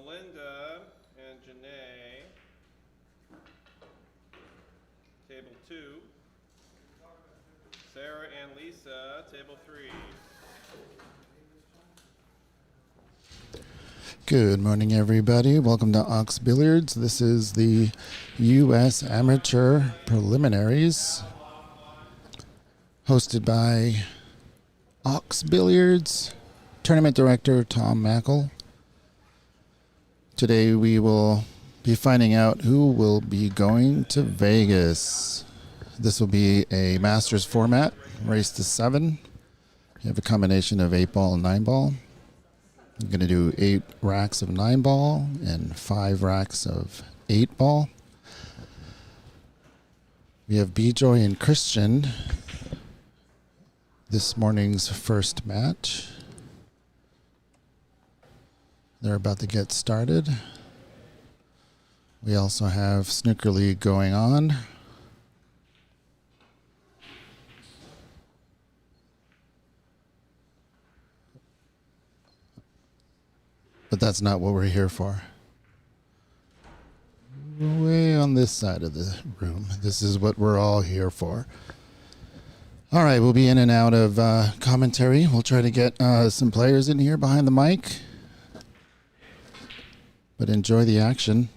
Melinda and Janae, table 2. Sarah and Lisa, table 3. Good morning, everybody. Welcome to Ox Billiards. This is the U.S. Amateur Preliminaries, hosted by Ox Billiards Tournament Director Tom Mackle. Today we will be finding out who will be going to Vegas. This will be a Masters format, race to 7. You have a combination of 8-ball and 9-ball. I'm going to do 8 racks of 9-ball and 5 racks of 8-ball. We have Bijoy and Christian, this morning's first match. They're about to get started. We also have Snooker League going on. But that's not what we're here for. We're way on this side of the room. This is what we're all here for. All right, we'll be in and out of commentary. We'll try to get some players in here behind the mic. But enjoy the action.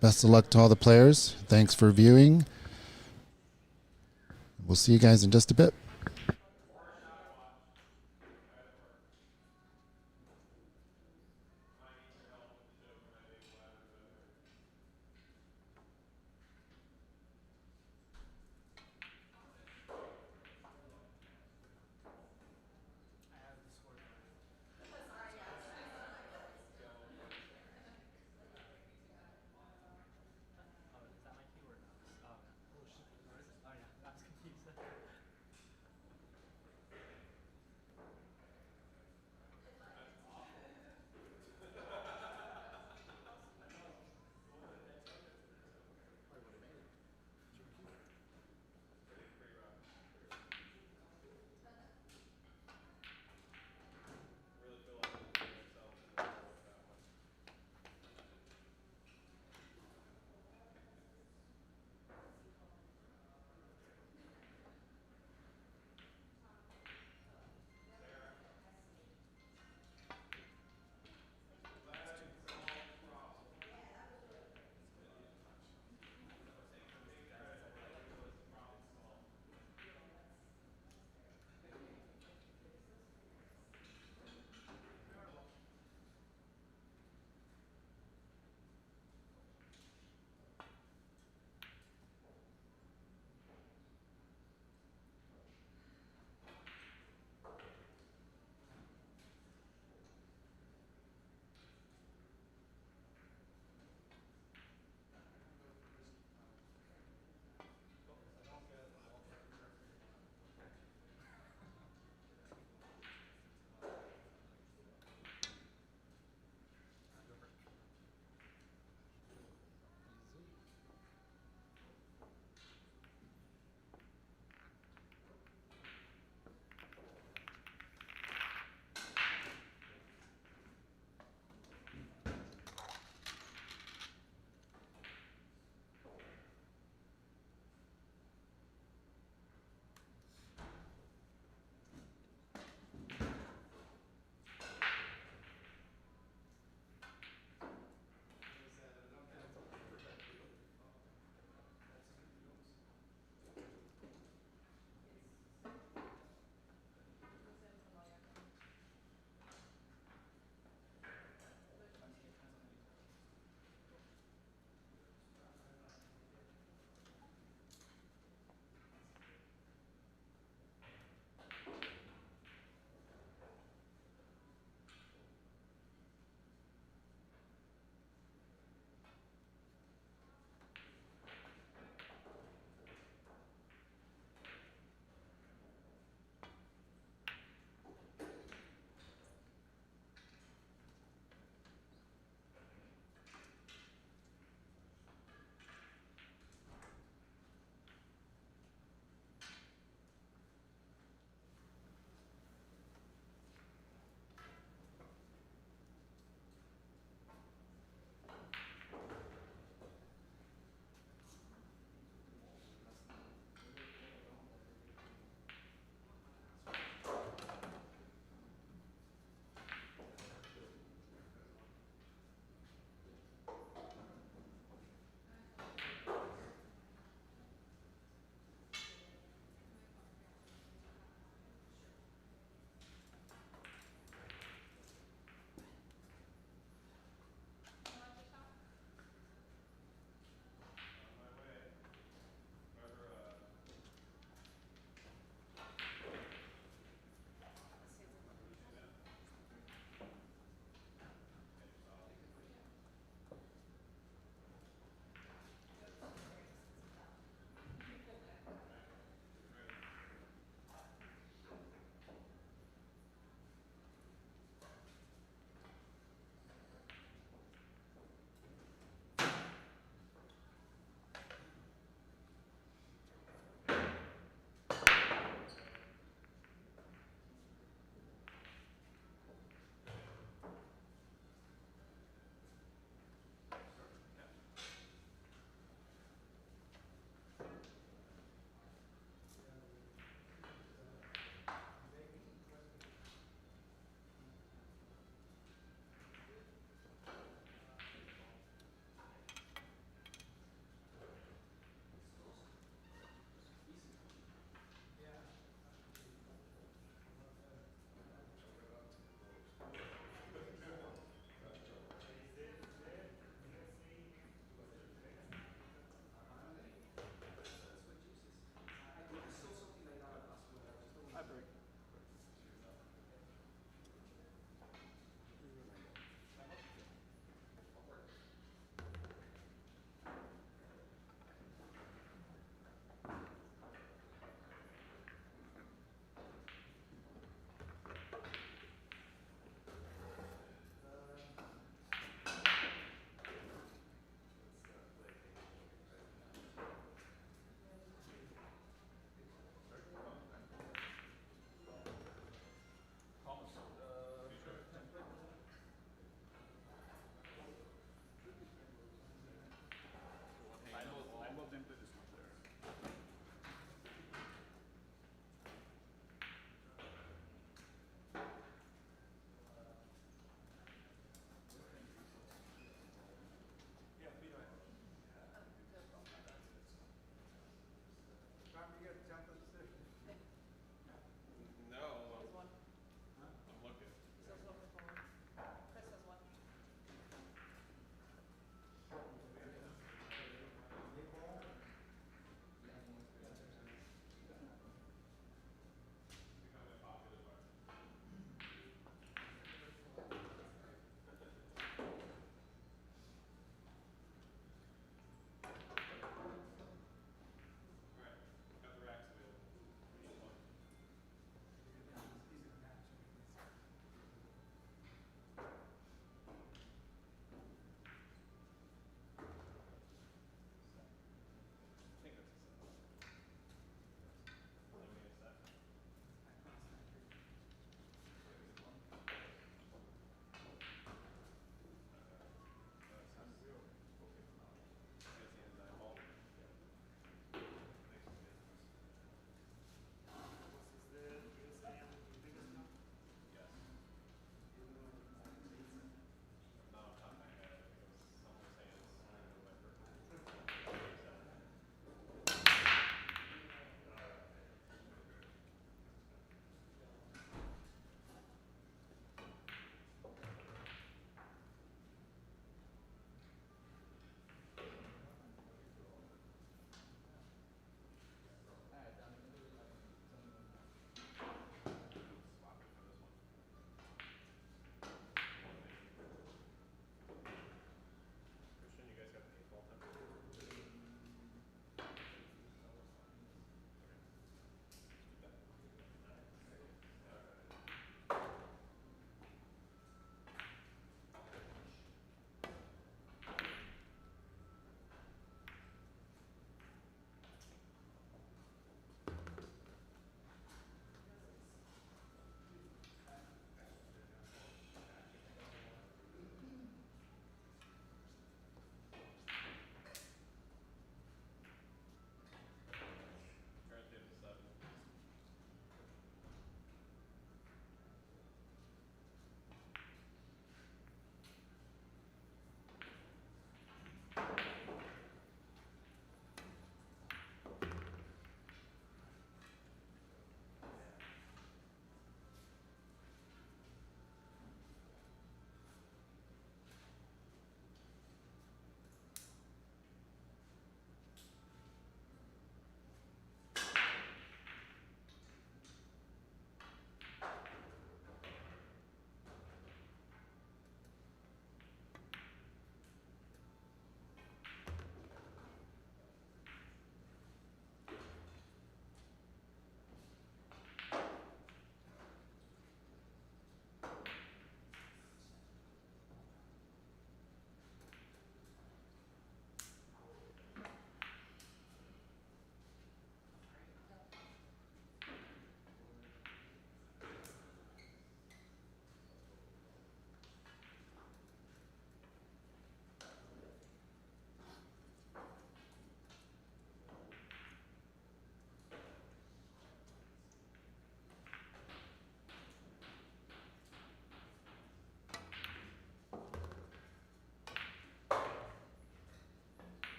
Best of luck to all the players. Thanks for viewing. We'll see you guys in just a bit.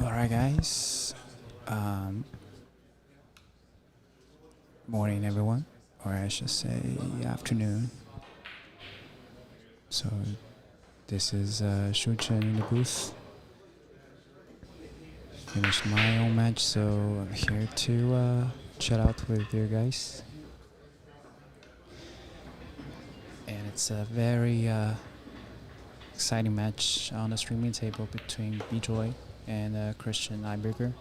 Alright, guys. Morning, everyone. Or I should say afternoon. So, this is Shuchen in the booth. Finished my own match, so I'm here to chat out with you guys. And it's a very exciting match on the streaming table between Bijoy and Christian Iberger.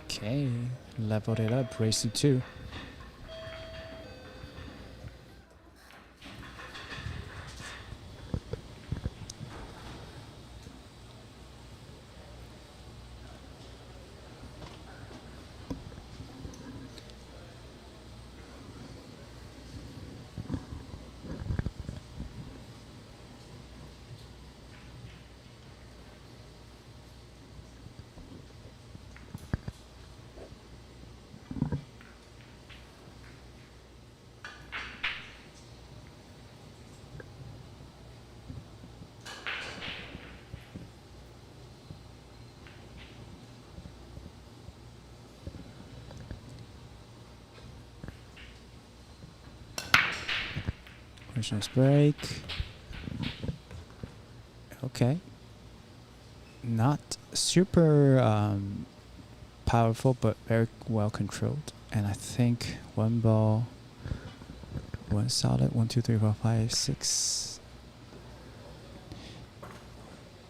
Okay, leveled it up, race to 2. Christian's break. Okay. Not super powerful, but very well controlled. And I think one ball, one solid, 1, 2, 3, 4, 5, 6.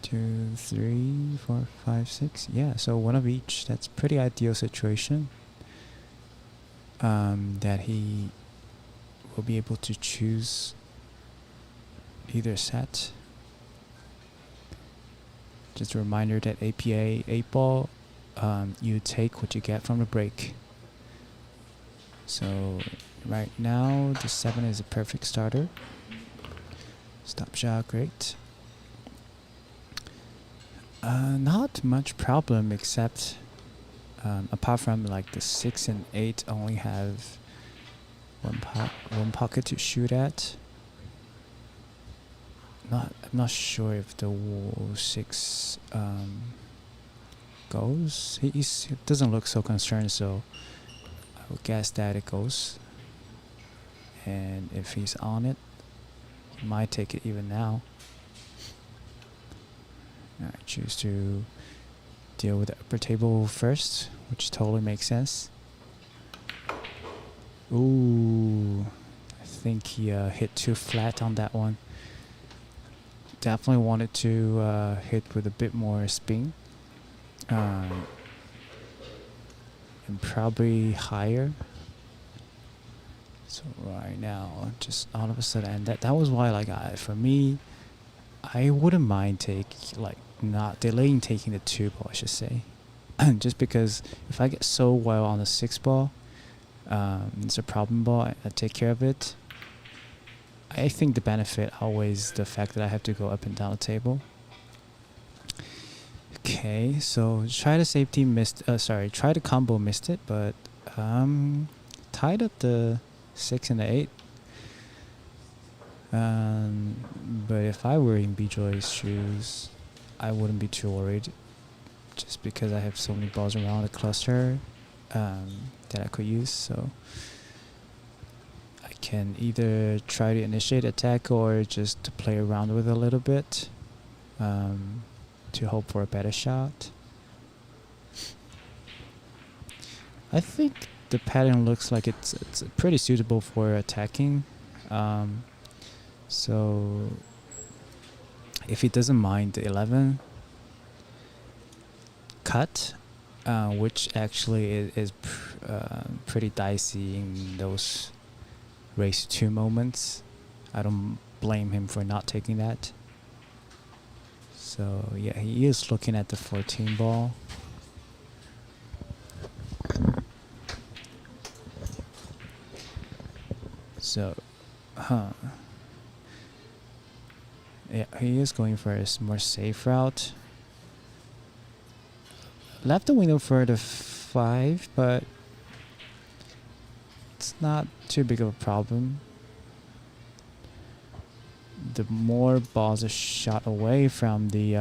2, 3, 4, 5, 6. Yeah, so one of each. That's pretty ideal situation. That he will be able to choose either set. Just a reminder that APA 8-ball, you take what you get from the break. So right now the 7 is a perfect starter. Stop shot, great. Not much problem except apart from like the 6 and 8 only have one pocket to shoot at. I'm not sure if the wall 6 goes. He doesn't look so concerned, so I would guess that it goes. And if he's on it, he might take it even now. I choose to deal with the upper table first, which totally makes sense. Ooh, I think he hit too flat on that one. Definitely wanted to hit with a bit more spin. And probably higher. So right now, just all of a sudden, and that was why, like, for me, I wouldn't mind not delaying taking the 2 ball, I should say. Just because if I get so well on the 6 ball, it's a problem ball, I take care of it. I think the benefit outweighs the fact that I have to go up and down the table. Okay, so try the combo, missed it, but tied up the 6 and the 8. But if I were in Bijoy's shoes, I wouldn't be too worried, just because I have so many balls around the cluster that I could use. So I can either try to initiate attack or just to play around with it a little bit to hope for a better shot. I think the pattern looks like it's pretty suitable for attacking. So if he doesn't mind the 11 cut, which actually is pretty dicey in those race 2 moments, I don't blame him for not taking that. So yeah, he is looking at the 14 ball. So, yeah, he is going for a more safe route. Left the window for the 5, but it's not too big of a problem. the more balls are shot away from the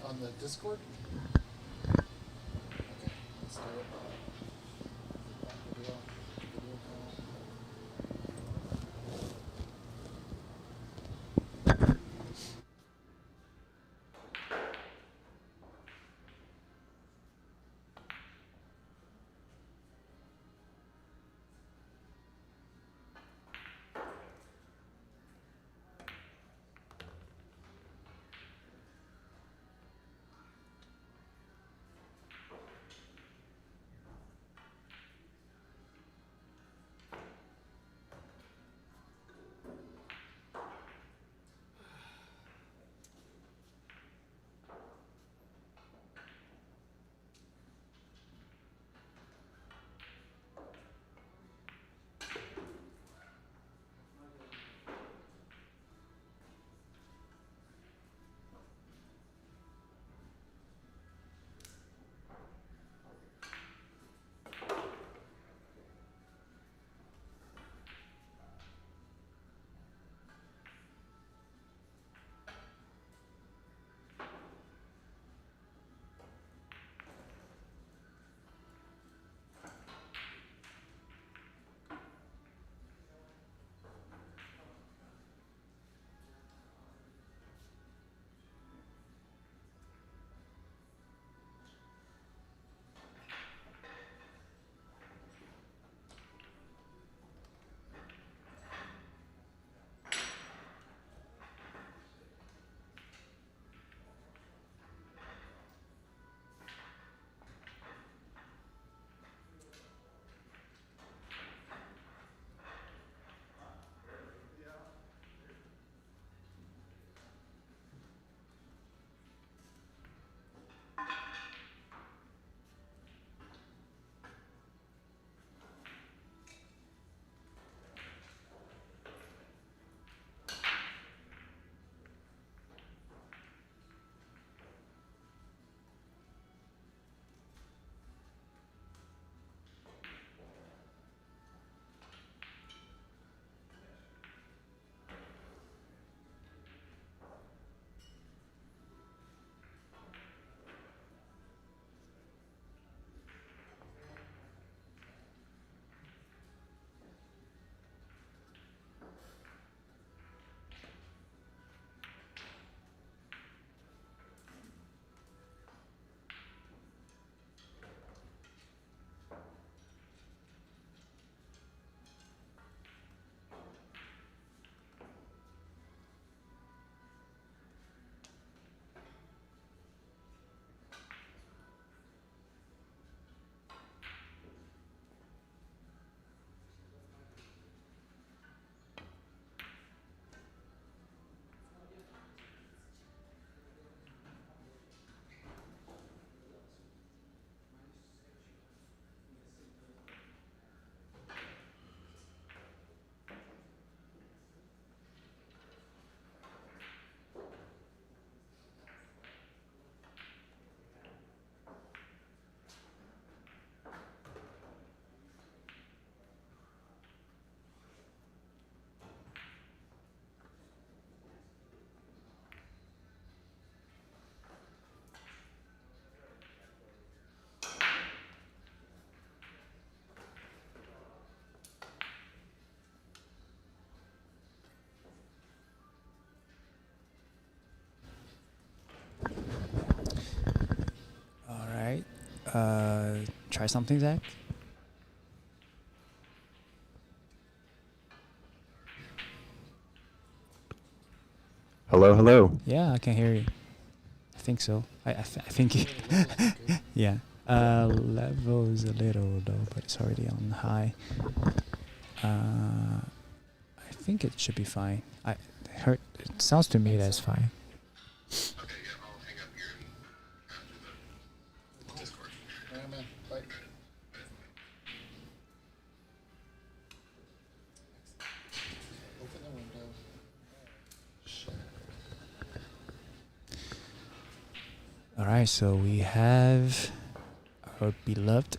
On the Discord? Okay, let's do it. Video call. Try something, Zach? Hello, hello. Yeah, I can hear you. I think so. I think. Yeah. Level is a little low, but it's already on high. I think it should be fine. I heard. It sounds to me that's fine. Okay, yeah, I'll hang up here after the Discord. Open the window. All right, so we have our beloved.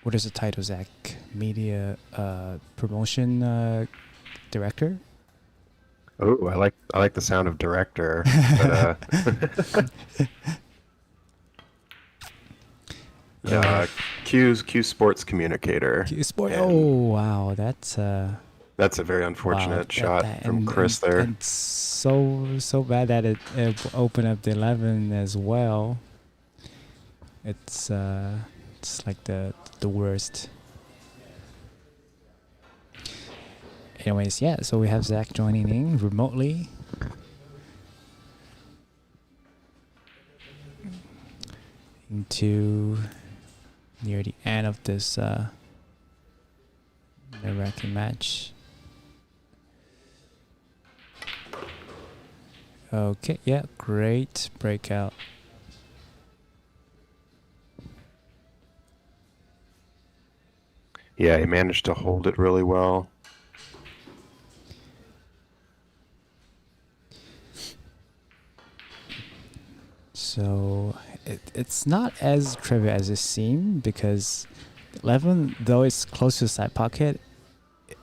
What is the title, Zach? Media promotion director. Oh, I like the sound of director. But, Q sports communicator. Sport. And Oh wow, that's that's a very unfortunate shot from Chris there. And so bad that it opened up the 11 as well. It's like the worst. Anyways, yeah. So we have Zach joining in remotely. Into near the end of this nerve-wracking match. Okay, yeah, great breakout. Yeah, he managed to hold it really well. So it's not as trivial as it seemed, because 11, though it's close to the side pocket,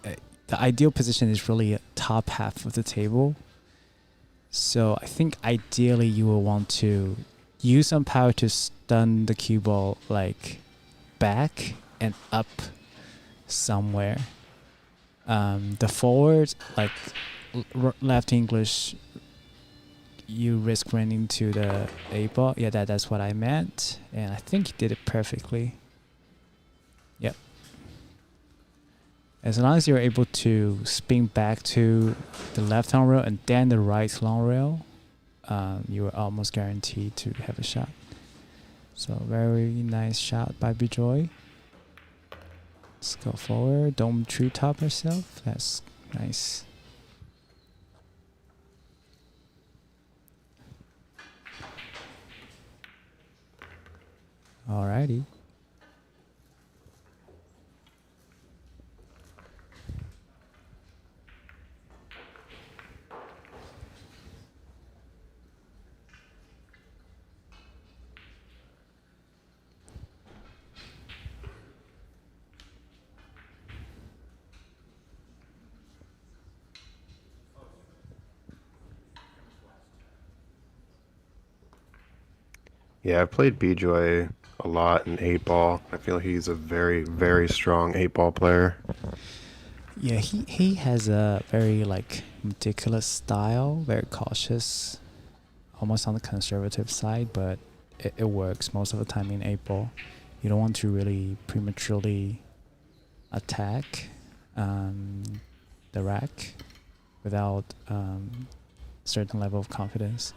the ideal position is really top half of the table. So I think ideally you will want to use some power to stun the cue ball like back and up somewhere. The forward, like left English, you risk running to the 8-ball. Yeah, that's what I meant. And I think he did it perfectly. Yep. As long as you're able to spin back to the left long rail and then the right long rail, you are almost guaranteed to have a shot. So very nice shot by Bijoy. Let's go forward. Don't true top herself. That's nice. Alrighty. Yeah, I've played Bijoy a lot in 8-ball. I feel he's a very, very strong 8-ball player. Yeah, he has a very like meticulous style, very cautious, almost on the conservative side, but it works most of the time in 8-ball. You don't want to really prematurely attack the rack without certain level of confidence.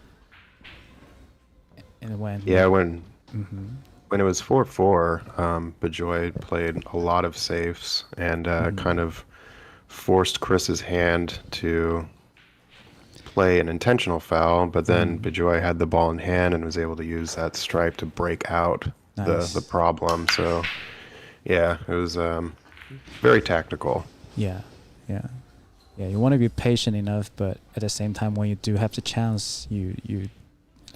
And when when it was 4-4, Bijoy played a lot of safes and kind of forced Chris's hand to play an intentional foul, but then Bijoy had the ball in hand and was able to use that stripe to break out the problem. So yeah, it was very tactical. Yeah. You want to be patient enough, but at the same time, when you do have the chance,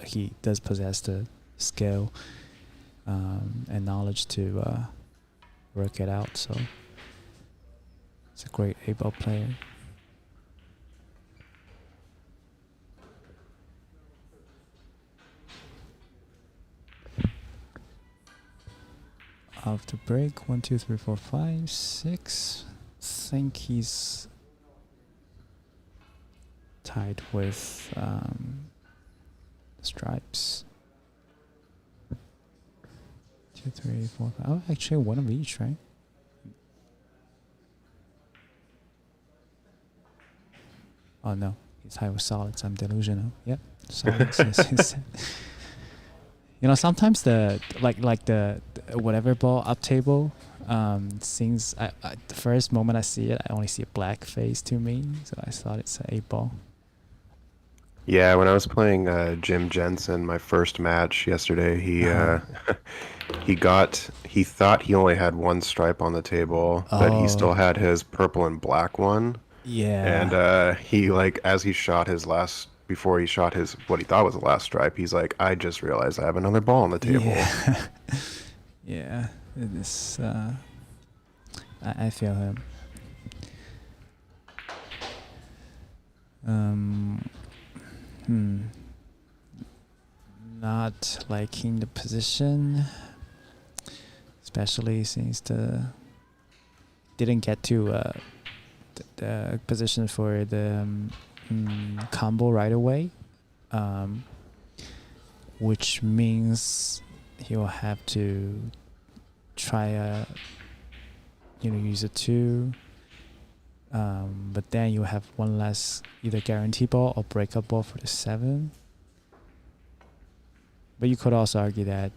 he does possess the skill and knowledge to work it out. So it's a great 8-ball player. After break, 1, 2, 3, 4, 5, 6. I think he's tied with stripes. 2, 3, 4, 5. Oh, actually one of each, right? Oh no, he's high with solids. I'm delusional. Yep, solids. is You know, sometimes the whatever ball up table seems. The first moment I see it, I only see a black face to me, so I thought it's an 8-ball. Yeah, when I was playing Jim Jensen, my first match yesterday, he thought he only had one stripe on the table, but he still had his purple and black one. Yeah. And he as he shot his last before he shot his what he thought was the last stripe, he's like, I just realized I have another ball on the table. Yeah. Yeah. It's I feel him. Not liking the position, especially since didn't get to the position for the combo right away, which means he'll have to try use a 2, but then you have one less either guarantee ball or breakup ball for the 7. But you could also argue that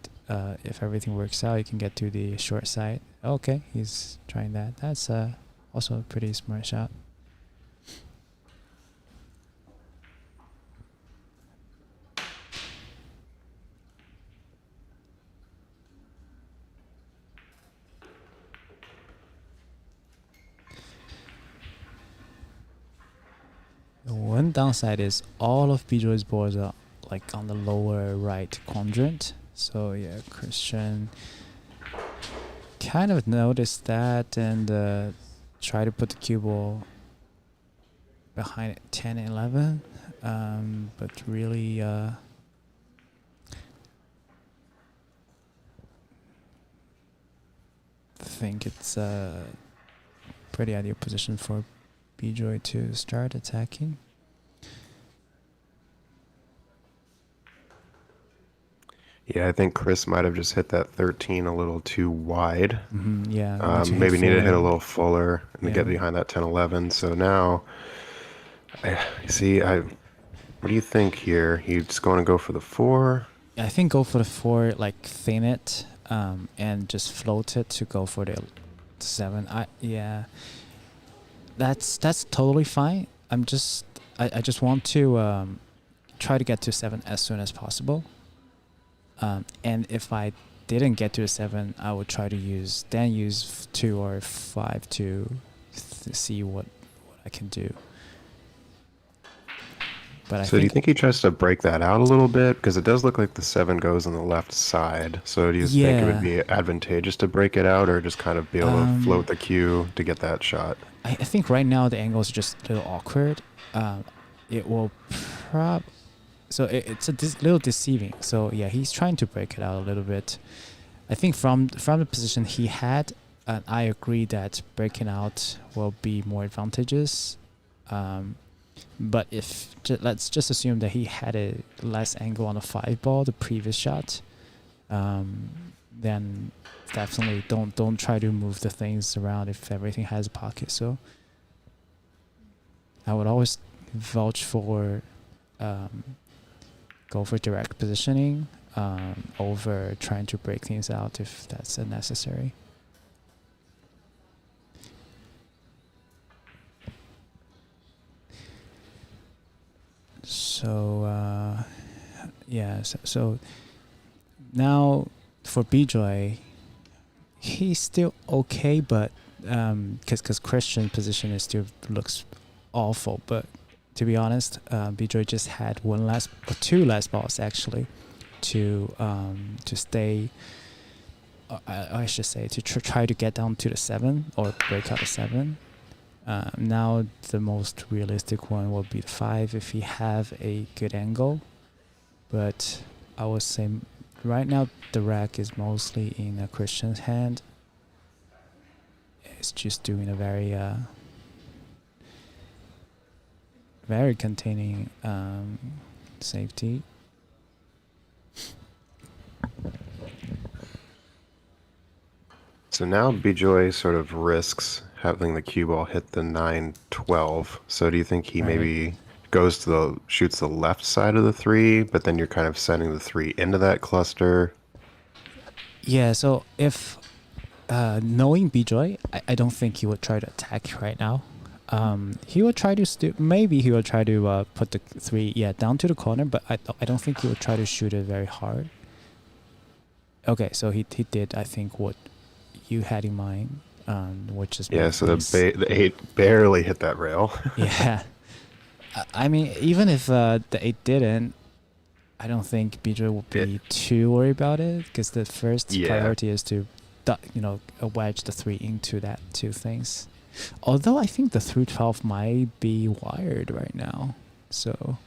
if everything works out, you can get to the short side. Okay, he's trying that. That's also a pretty smart shot. The one downside is all of Bijoy's boards are on the lower right quadrant. So yeah, Christian kind of noticed that and try to put the cue ball behind 10 and 11, but really think it's a pretty ideal position for Bijoy to start attacking. Yeah, I think Chris might have just hit that 13 a little too wide. Yeah. Maybe need to hit a little fuller and Yeah. get behind that 10-11. So now, what do you think here? He's going to go for the 4? I think go for the 4, thin it, and just float it to go for the 7. That's totally fine. I just want to try to get to 7 as soon as possible. And if I didn't get to the 7, I would try to use 2 or 5 to see what I can do. But So do you think he tries to break that out a little bit? Because it does look like the 7 goes on the left side. So do you think it would be advantageous to break it out or just kind of be able to float the cue to get that shot? I think right now the angle is just a little awkward. It will So it's a little deceiving. So yeah, he's trying to break it out a little bit. I think from the position he had, I agree that breaking out will be more advantageous. But let's just assume that he had a less angle on the 5 ball, the previous shot, then definitely don't try to move the things around if everything has a pocket. So I would always vouch for go for direct positioning over trying to break things out if that's necessary. So so now for Bijoy, he's still okay, but because Christian position still looks awful, but to be honest, Bijoy just had two last balls actually to stay. I should say to try to get down to the 7 or break out the 7. Now the most realistic one will be the 5 if he have a good angle, but I would say right now the rack is mostly in a Christian's hand. It's just doing a very containing safety. So now Bijoy sort of risks having the cue ball hit the 9-12. So do you think he Right. maybe shoots the left side of the 3, but then you're kind of sending the 3 into that cluster? Yeah, so if knowing Bijoy, I don't think he would try to attack right now. He would try to maybe he would try to put the 3 down to the corner, but I don't think he would try to shoot it very hard. Okay, so he did, I think, what you had in mind, which is Yeah, so the 8 barely hit that rail. yeah. I mean, even if the 8 didn't, I don't think Bijoy would be too worried about it, because the first priority is to, wedge the 3 into that 2 things. Although I think the 3-12 might be wired right now, so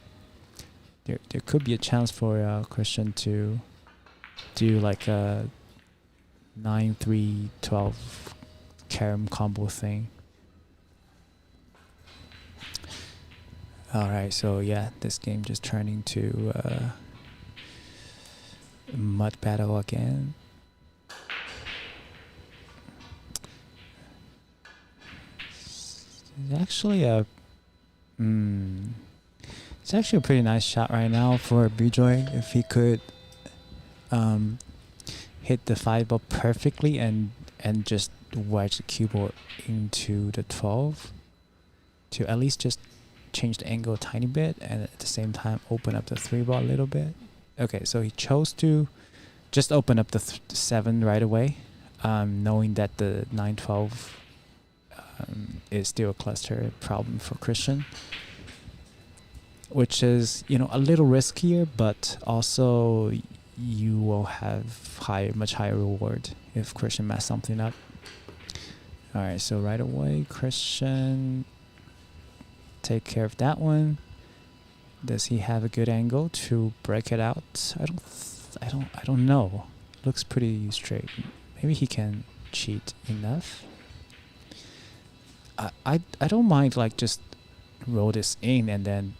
there could be a chance for Christian to do like a 9-3-12 carom combo thing. Alright, so yeah, this game just turned into mud battle again. It's actually a pretty nice shot right now for Bijoy. If he could hit the 5 ball perfectly and just wedge the cue ball into the 12 to at least just change the angle a tiny bit and at the same time open up the 3 ball a little bit. Okay, so he chose to just open up the 7 right away, knowing that the 9-12 is still a cluster problem for Christian, which is, a little riskier, but also you will have much higher reward if Christian mess something up. Alright, so right away Christian take care of that one. Does he have a good angle to break it out? I don't know. Looks pretty straight. Maybe he can cheat enough. I don't mind like just roll this in and then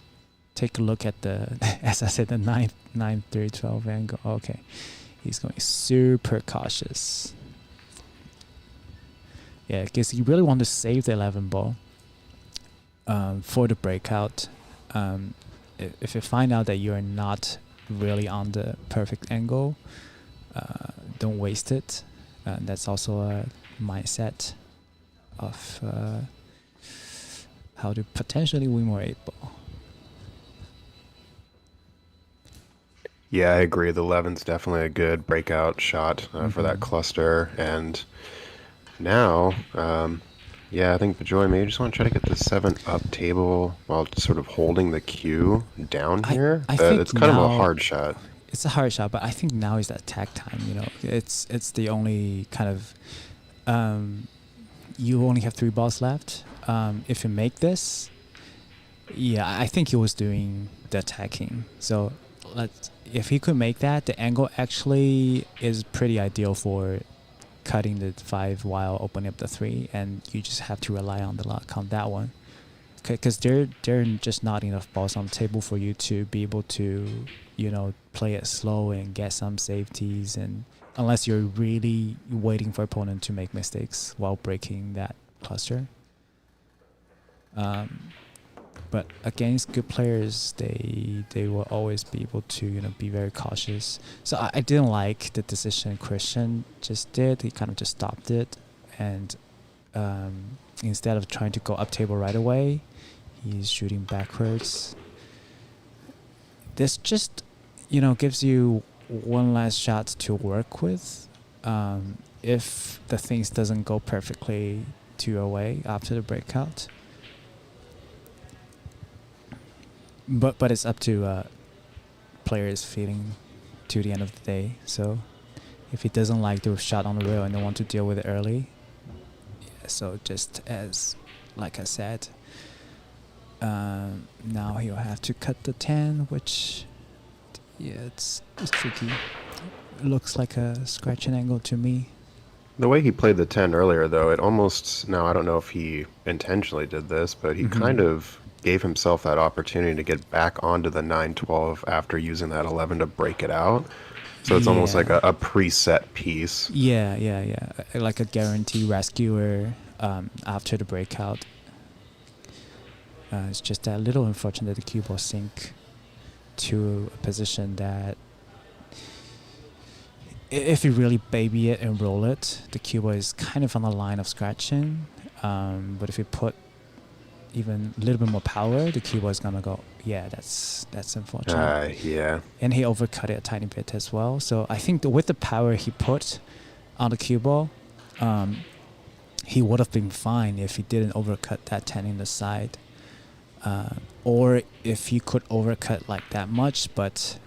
take a look at the as I said, the 9-3-12 angle. Okay, he's going super cautious. Yeah, because you really want to save the 11 ball for the breakout. If you find out that you are not really on the perfect angle, don't waste it. That's also a mindset of how to potentially win more 8 ball. Yeah, I agree. The 11's definitely a good breakout shot for that cluster. And now, I think Bijoy may just want to try to get the 7 up table while sort of holding the cue down here. I think it's kind of a now- hard shot. It's a hard shot, but I think now is the attack time. It's the only kind of you only have 3 balls left. If you make this, I think he was doing the attacking. So if he could make that, the angle actually is pretty ideal for cutting the 5 while opening up the 3, and you just have to rely on the luck on that one. Because there are just not enough balls on the table for you to be able to, play it slow and get some safeties, and unless you're really waiting for opponent to make mistakes while breaking that cluster. But against good players, they will always be able to be very cautious. So I didn't like the decision Christian just did. He kind of just stopped it, and instead of trying to go up table right away, he's shooting backwards. This just gives you one last shot to work with. If the things doesn't go perfectly to your way after the breakout. But it's up to players feeling to the end of the day. So if he doesn't like the shot on the rail and don't want to deal with it early, so just as like I said, now he'll have to cut the 10, which it's tricky. It looks like a scratching angle to me. The way he played the 10 earlier, though, it almost, now I don't know if he intentionally did this, but he kind of gave himself that opportunity to get back onto the 9-12 after using that 11 to break it out. So it's almost like Yeah. a preset piece. Yeah, yeah, yeah. Like a guarantee rescuer after the breakout. It's just a little unfortunate that the cue ball sink to a position that if you really baby it and roll it, the cue ball is kind of on the line of scratching. But if you put even a little bit more power, the cue ball is gonna go. Yeah, that's unfortunate. Yeah. And he overcut it a tiny bit as well. So I think with the power he put on the cue ball, he would have been fine if he didn't overcut that 10 in the side. Or if he could overcut like that much, but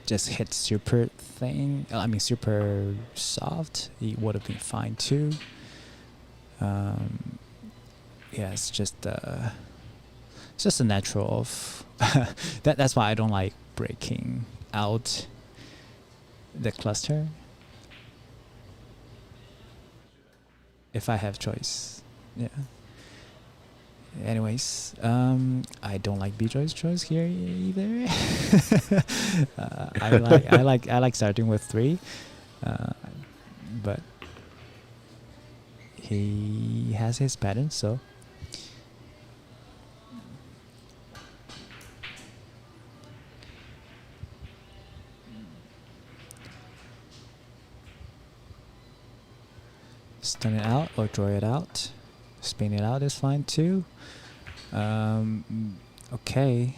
just hit super soft, he would have been fine too. Yeah, it's just a natural of that's why I don't like breaking out the cluster if I have choice. Yeah. Anyways, I don't like Bijoy's choice here either. I like starting with 3, but he has his pattern, so. Stun it out or draw it out. Spin it out is fine too. Okay.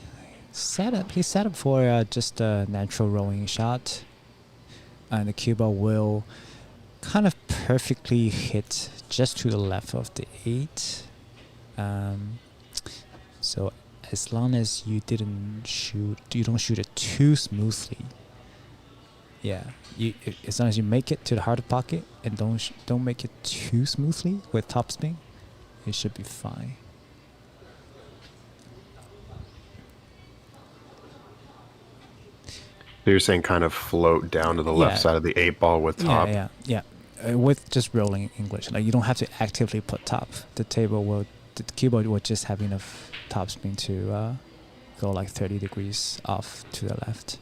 He's set up for just a natural rolling shot. And the cue ball will kind of perfectly hit just to the left of the 8. So as long as you don't shoot it too smoothly. Yeah, as long as you make it to the hard pocket and don't make it too smoothly with topspin, it should be fine. So you're saying kind of float down to the left side of the 8 ball with top. Yeah. With just rolling English, like you don't have to actively put top. The keyboard will just have enough topspin to go like 30 degrees off to the left.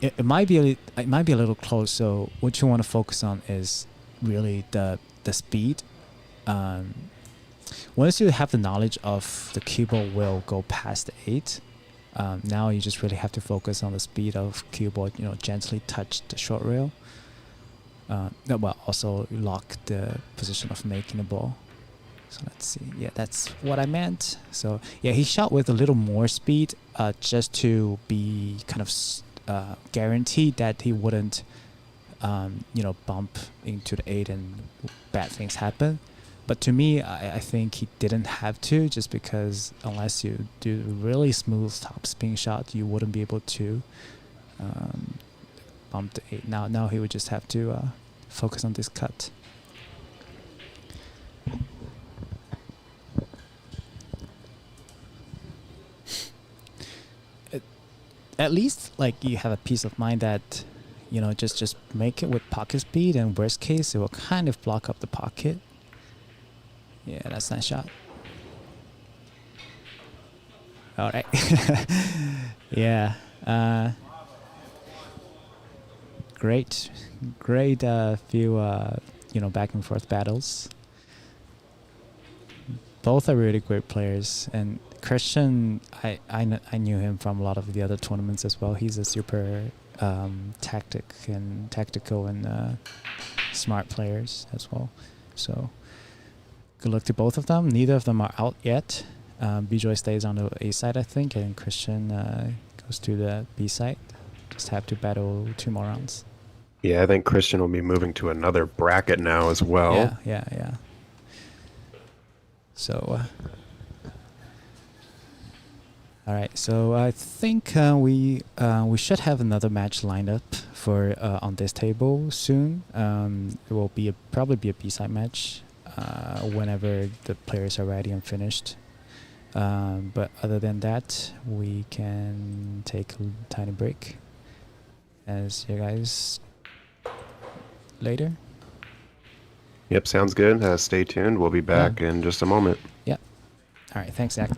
It might be a little close. So what you want to focus on is really the speed. Once you have the knowledge of the cue ball will go past the 8, now you just really have to focus on the speed of cue ball. Gently touch the short rail. Also lock the position of making the ball. So let's see. Yeah, that's what I meant. So yeah, he shot with a little more speed, just to be kind of guaranteed that he wouldn't, bump into the 8 and bad things happen. But to me, I think he didn't have to, just because unless you do a really smooth topspin shot, you wouldn't be able to bump the 8. Now he would just have to focus on this cut. At least like you have a peace of mind that just make it with pocket speed, and worst case it will kind of block up the pocket. Yeah, that's a nice shot. All right. Yeah. Great few back and forth battles. Both are really great players, and Christian, I knew him from a lot of the other tournaments as well. He's a super tactical and smart players as well. So good luck to both of them. Neither of them are out yet. Bijoy stays on the A side, I think, and Christian goes to the B side. Just have to battle 2 more rounds. Yeah, I think Christian will be moving to another bracket now as well. Yeah. So, all right. So I think we should have another match lined up for on this table soon. It will probably be a B-side match whenever the players are ready and finished. But other than that, we can take a tiny break. As you guys later. Yep, sounds good. Stay tuned. We'll be back in just a moment. Yep. All right. Thanks, Zach.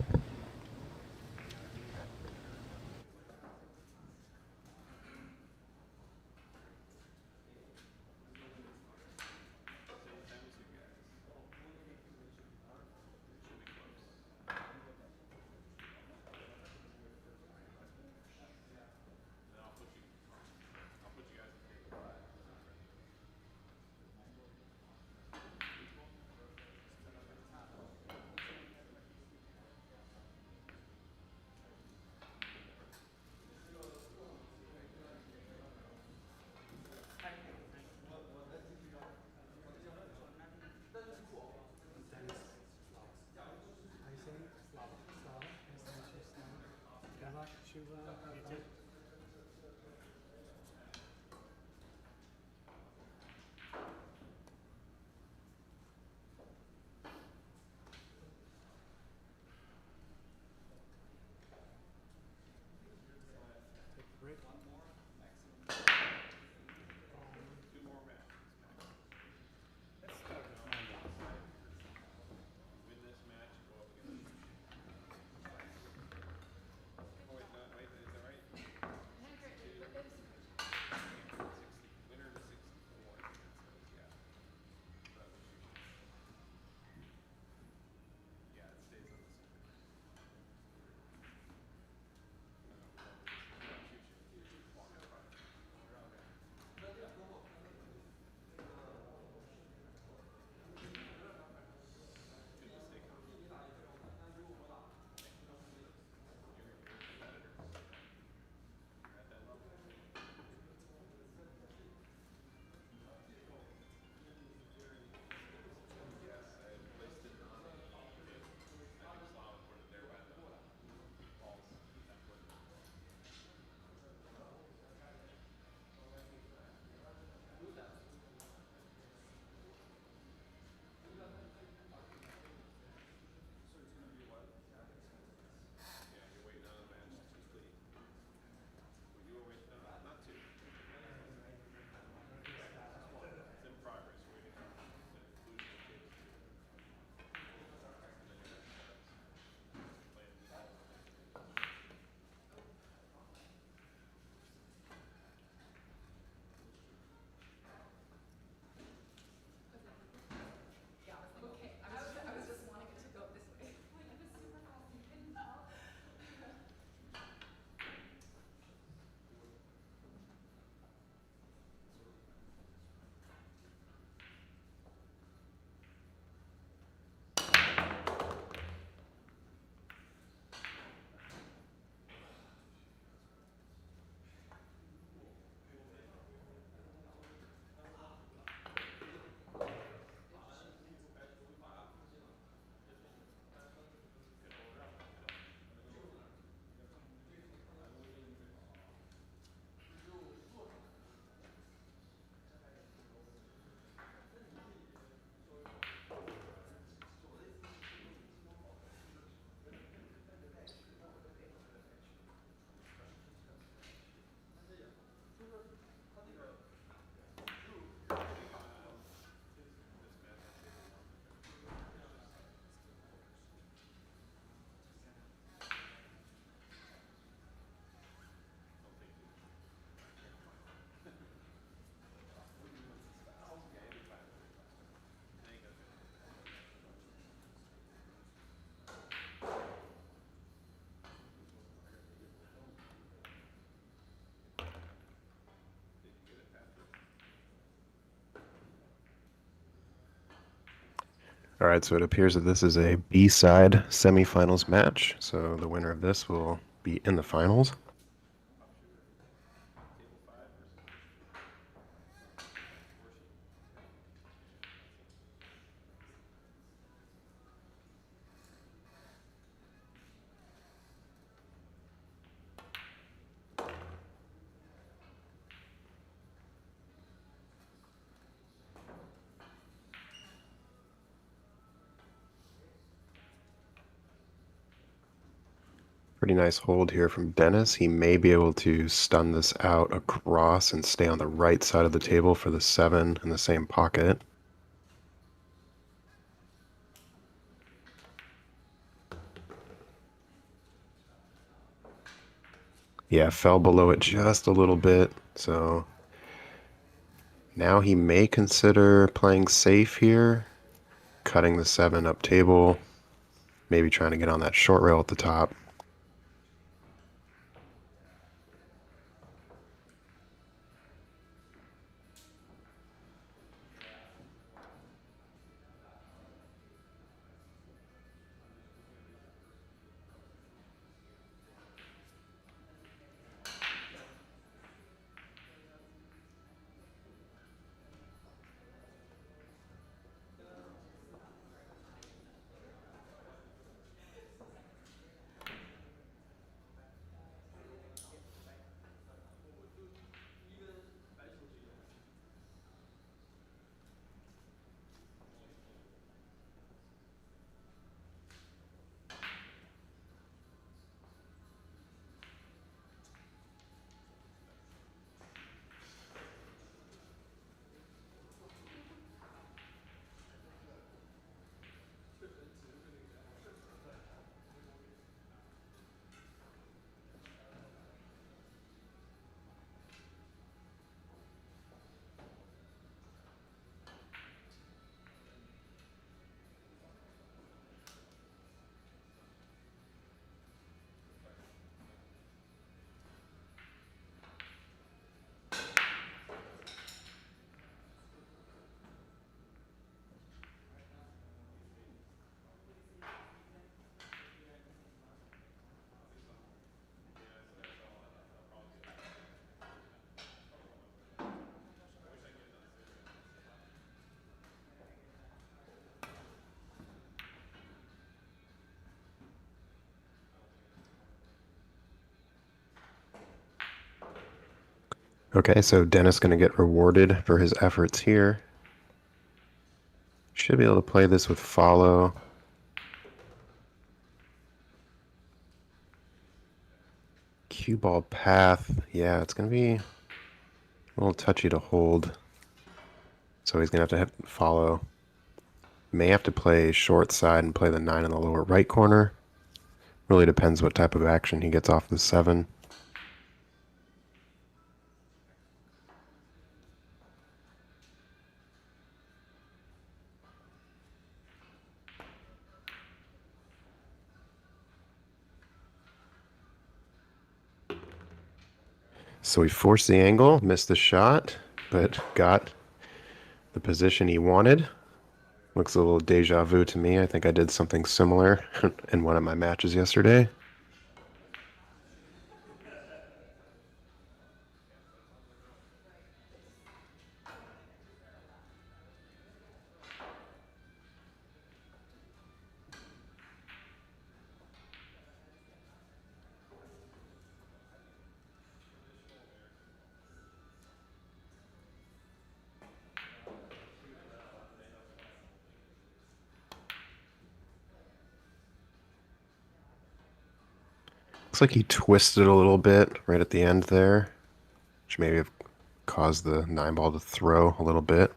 All right, so it appears that this is a B-side semifinals match. So the winner of this will be in the finals. Pretty nice hold here from Dennis. He may be able to stun this out across and stay on the right side of the table for the 7 in the same pocket. Yeah, fell below it just a little bit, so now he may consider playing safe here, cutting the 7 up table, maybe trying to get on that short rail at the top. Okay, so Dennis going to get rewarded for his efforts here. Should be able to play this with follow. Cue ball path. Yeah, it's going to be a little touchy to hold. So he's going to have to follow. May have to play short side and play the 9 in the lower right corner. Really depends what type of action he gets off the 7. So he forced the angle, missed the shot, but got the position he wanted. Looks a little deja vu to me. I think I did something similar in one of my matches yesterday. Looks like he twisted a little bit right at the end there, which maybe have caused the 9 ball to throw a little bit.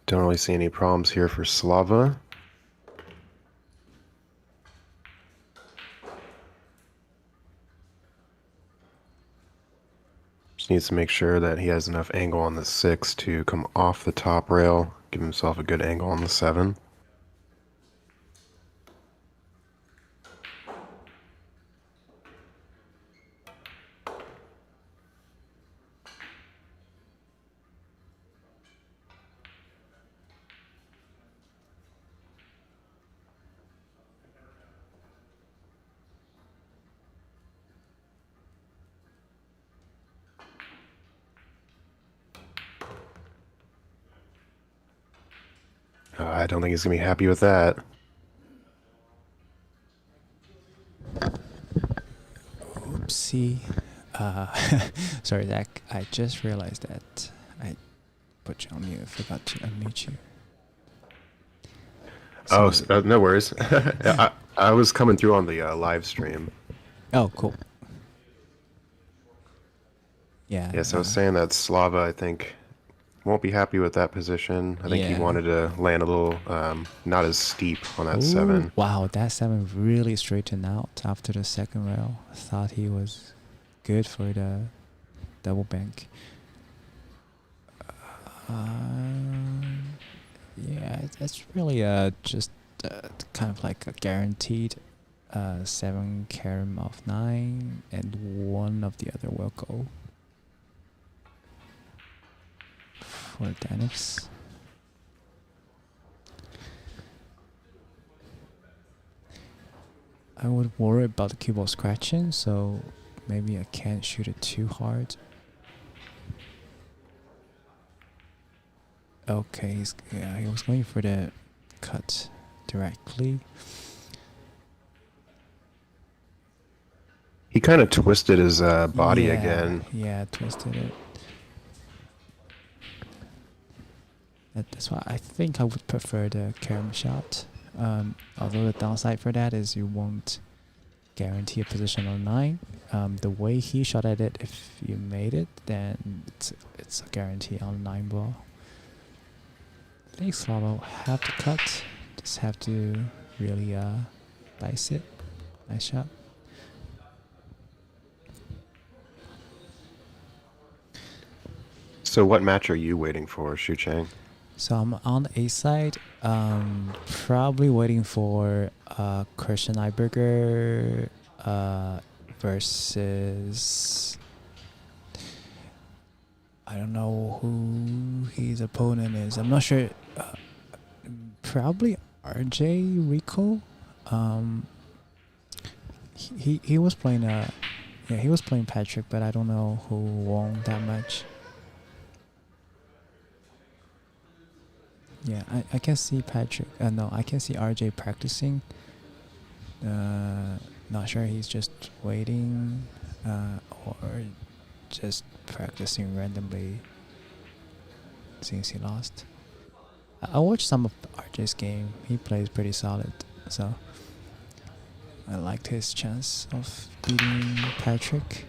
Don't really see any problems here for Slava. Just needs to make sure that he has enough angle on the 6 to come off the top rail, give himself a good angle on the 7. I don't think he's going to be happy with that. Oopsie. Sorry, Zach. I just realized that I put you on mute. I forgot to unmute you. Oh, So- no worries. I was coming through on the live stream. Oh, cool. Yeah. Yes, I was saying that Slava, I think, won't be happy with that position. I think he Yeah. wanted to land a little not as steep on that Ooh, 7. wow, that 7 really straightened out after the second rail. I thought he was good for the double bank. Yeah, it's really just kind of like a guaranteed 7 carom of 9, and one of the other will go for Dennis. I would worry about the cue ball scratching, so maybe I can't shoot it too hard. Okay, he was going for the cut directly. He kind of twisted his body Yeah, again. Yeah, twisted it. That's why I think I would prefer the carom shot. Although the downside for that is you won't guarantee a position on 9. The way he shot at it, if you made it, then it's a guarantee on 9 ball. I think Slava will have to cut. Just have to really dice it. Nice shot. So what match are you waiting for, Shu Chang? So I'm on the A side, probably waiting for Christian Eiberger versus, I don't know who his opponent is. I'm not sure. Probably RJ Rico. He was playing he was playing Patrick, but I don't know who won that much. Yeah, I can see Patrick. No, I can see RJ practicing. Not sure he's just waiting or just practicing randomly since he lost. I watched some of RJ's game. He plays pretty solid, so I liked his chance of beating Patrick.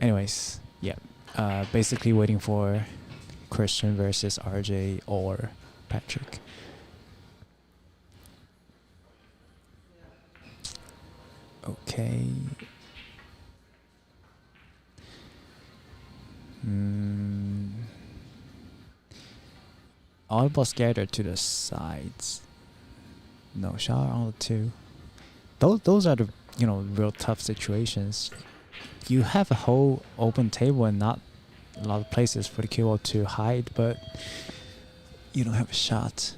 Anyways, yeah, basically waiting for Christian versus RJ or Patrick. Okay. All balls scattered to the sides. No shot on the 2. Those are the real tough situations. You have a whole open table and not a lot of places for the cue ball to hide, but you don't have a shot.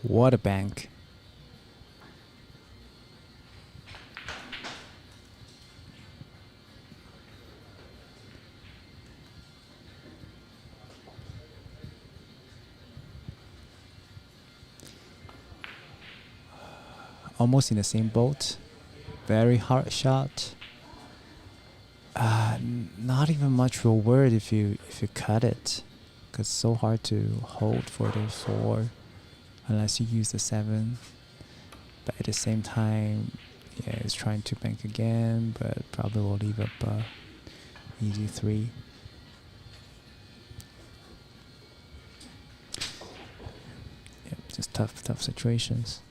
What a bank. Almost in the same boat. Very hard shot. Not even much reward if you cut it, because it's so hard to hold for the 4 unless you use the 7. But at the same time, yeah, it's trying to bank again, but probably will leave up easy 3. Yeah, just tough situations.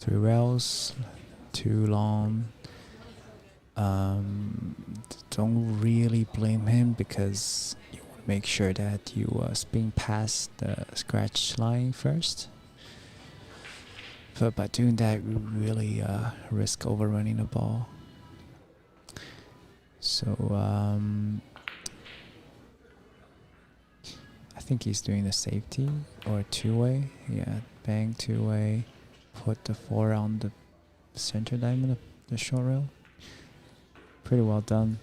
Three rails, too long. Don't really blame him because you want to make sure that you spin past the scratch line first. But by doing that, you really risk overrunning the ball. So I think he's doing the safety or 2-way. Yeah, bang 2-way. Put the 4 on the center diamond, the short rail. Pretty well done.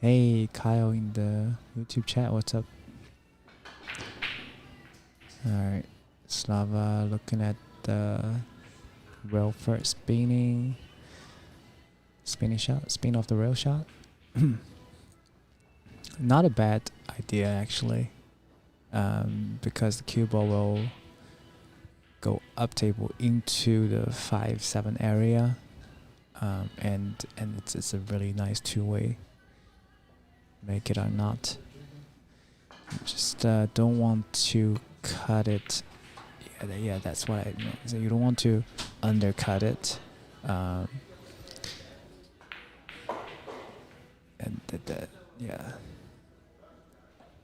Hey, Kyle in the YouTube chat, what's up? Alright, Slava looking at the rail first, spinning shot, spin off the rail shot. Not a bad idea actually, because the cue ball will go up table into the 5-7 area, and it's a really nice 2-way. Make it or not. Just don't want to cut it. Yeah, that's what I meant. So you don't want to undercut it. And yeah.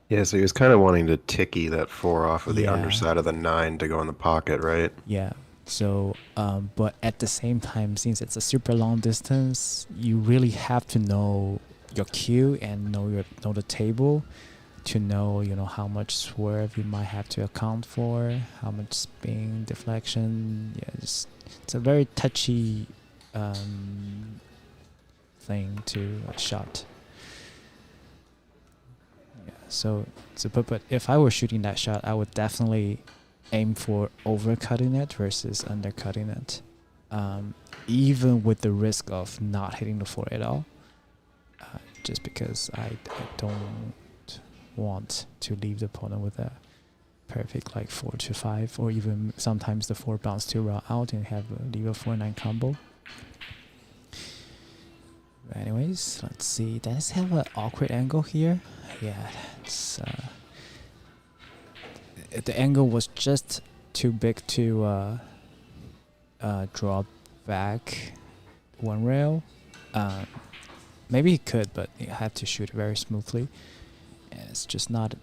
Yeah, so he was kind of wanting to ticky that 4 off of the underside of the 9 to go in the pocket, right? Yeah. So, but at the same time, since it's a super long distance, you really have to know your cue and know the table to know, how much swerve you might have to account for, how much spin, deflection. Yeah, it's a very touchy thing to shot. So but if I were shooting that shot, I would definitely aim for overcutting it versus undercutting it, even with the risk of not hitting the 4 at all, just because I don't want to leave the opponent with a perfect like 4-5, or even sometimes the 4 bounce 2 route out and leave a 4-9 combo. Anyways, let's see. Does have an awkward angle here? Yeah, it's the angle was just too big to draw back 1 rail. Maybe he could, but he had to shoot very smoothly, and it's just not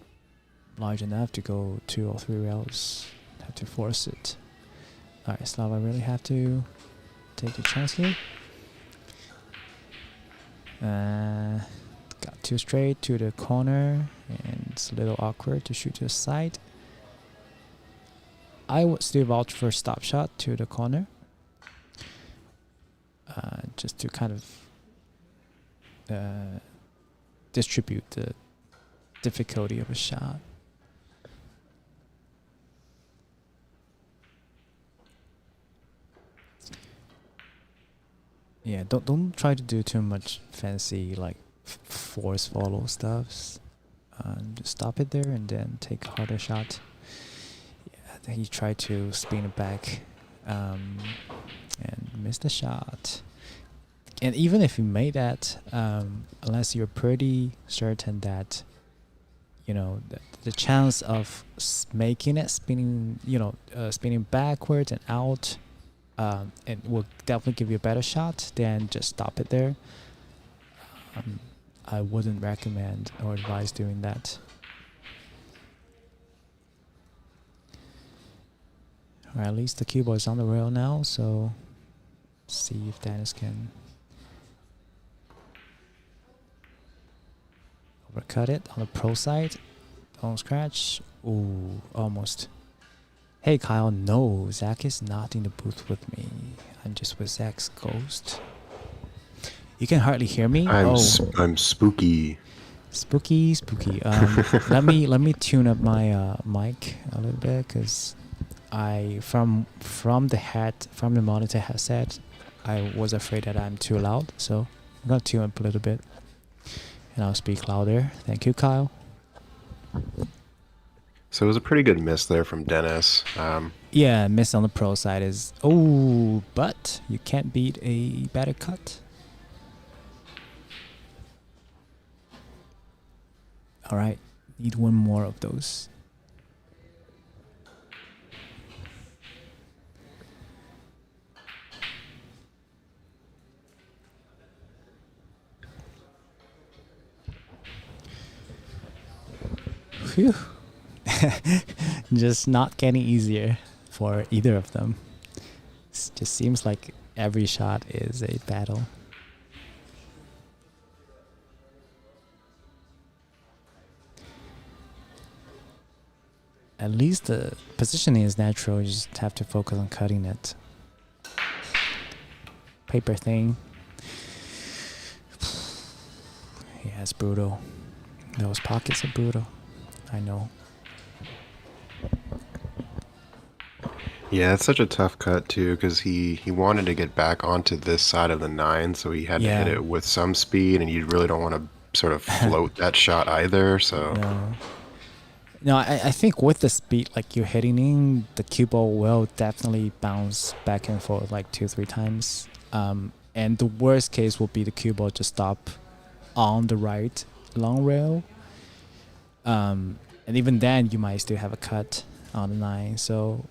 large enough to go 2 or 3 rails. Have to force it. Alright, Slava really have to take the chance here. Got 2 straight to the corner, and it's a little awkward to shoot to the side. I would still vouch for stop shot to the corner, just to kind of distribute the difficulty of a shot. Yeah, don't try to do too much fancy like force follow stuffs. Just stop it there and then take a harder shot. Yeah, then you try to spin it back, and miss the shot. And even if you made that, unless you're pretty certain that, the chance of making it spinning, spinning backwards and out, it will definitely give you a better shot, then just stop it there. I wouldn't recommend or advise doing that. Or at least the cue ball is on the rail now, so see if Dennis can overcut it on the pro side. Don't scratch. Ooh, almost. Hey Kyle, no, Zach is not in the booth with me. I'm just with Zach's ghost. You can hardly hear me. I'm spooky. Spooky. let me tune up my mic a little bit, because I from the monitor headset, I was afraid that I'm too loud. So I'm gonna tune up a little bit, and I'll speak louder. Thank you, Kyle. So it was a pretty good miss there from Dennis. Yeah, miss on the pro side is but you can't beat a better cut. All right, need one more of those. Phew. Just not getting easier for either of them. It just seems like every shot is a battle. At least the positioning is natural. You just have to focus on cutting it. Paper thing. Yeah, it's brutal. Those pockets are brutal. I know. Yeah, it's such a tough cut too, because he wanted to get back onto this side of the 9, so he had to hit it with some speed, and you really don't want to sort of float that shot either. So no, I think with the speed like you're hitting in, the cue ball will definitely bounce back and forth like 2-3 times. And the worst case will be the cue ball just stop on the right long rail. And even then, you might still have a cut on the 9. So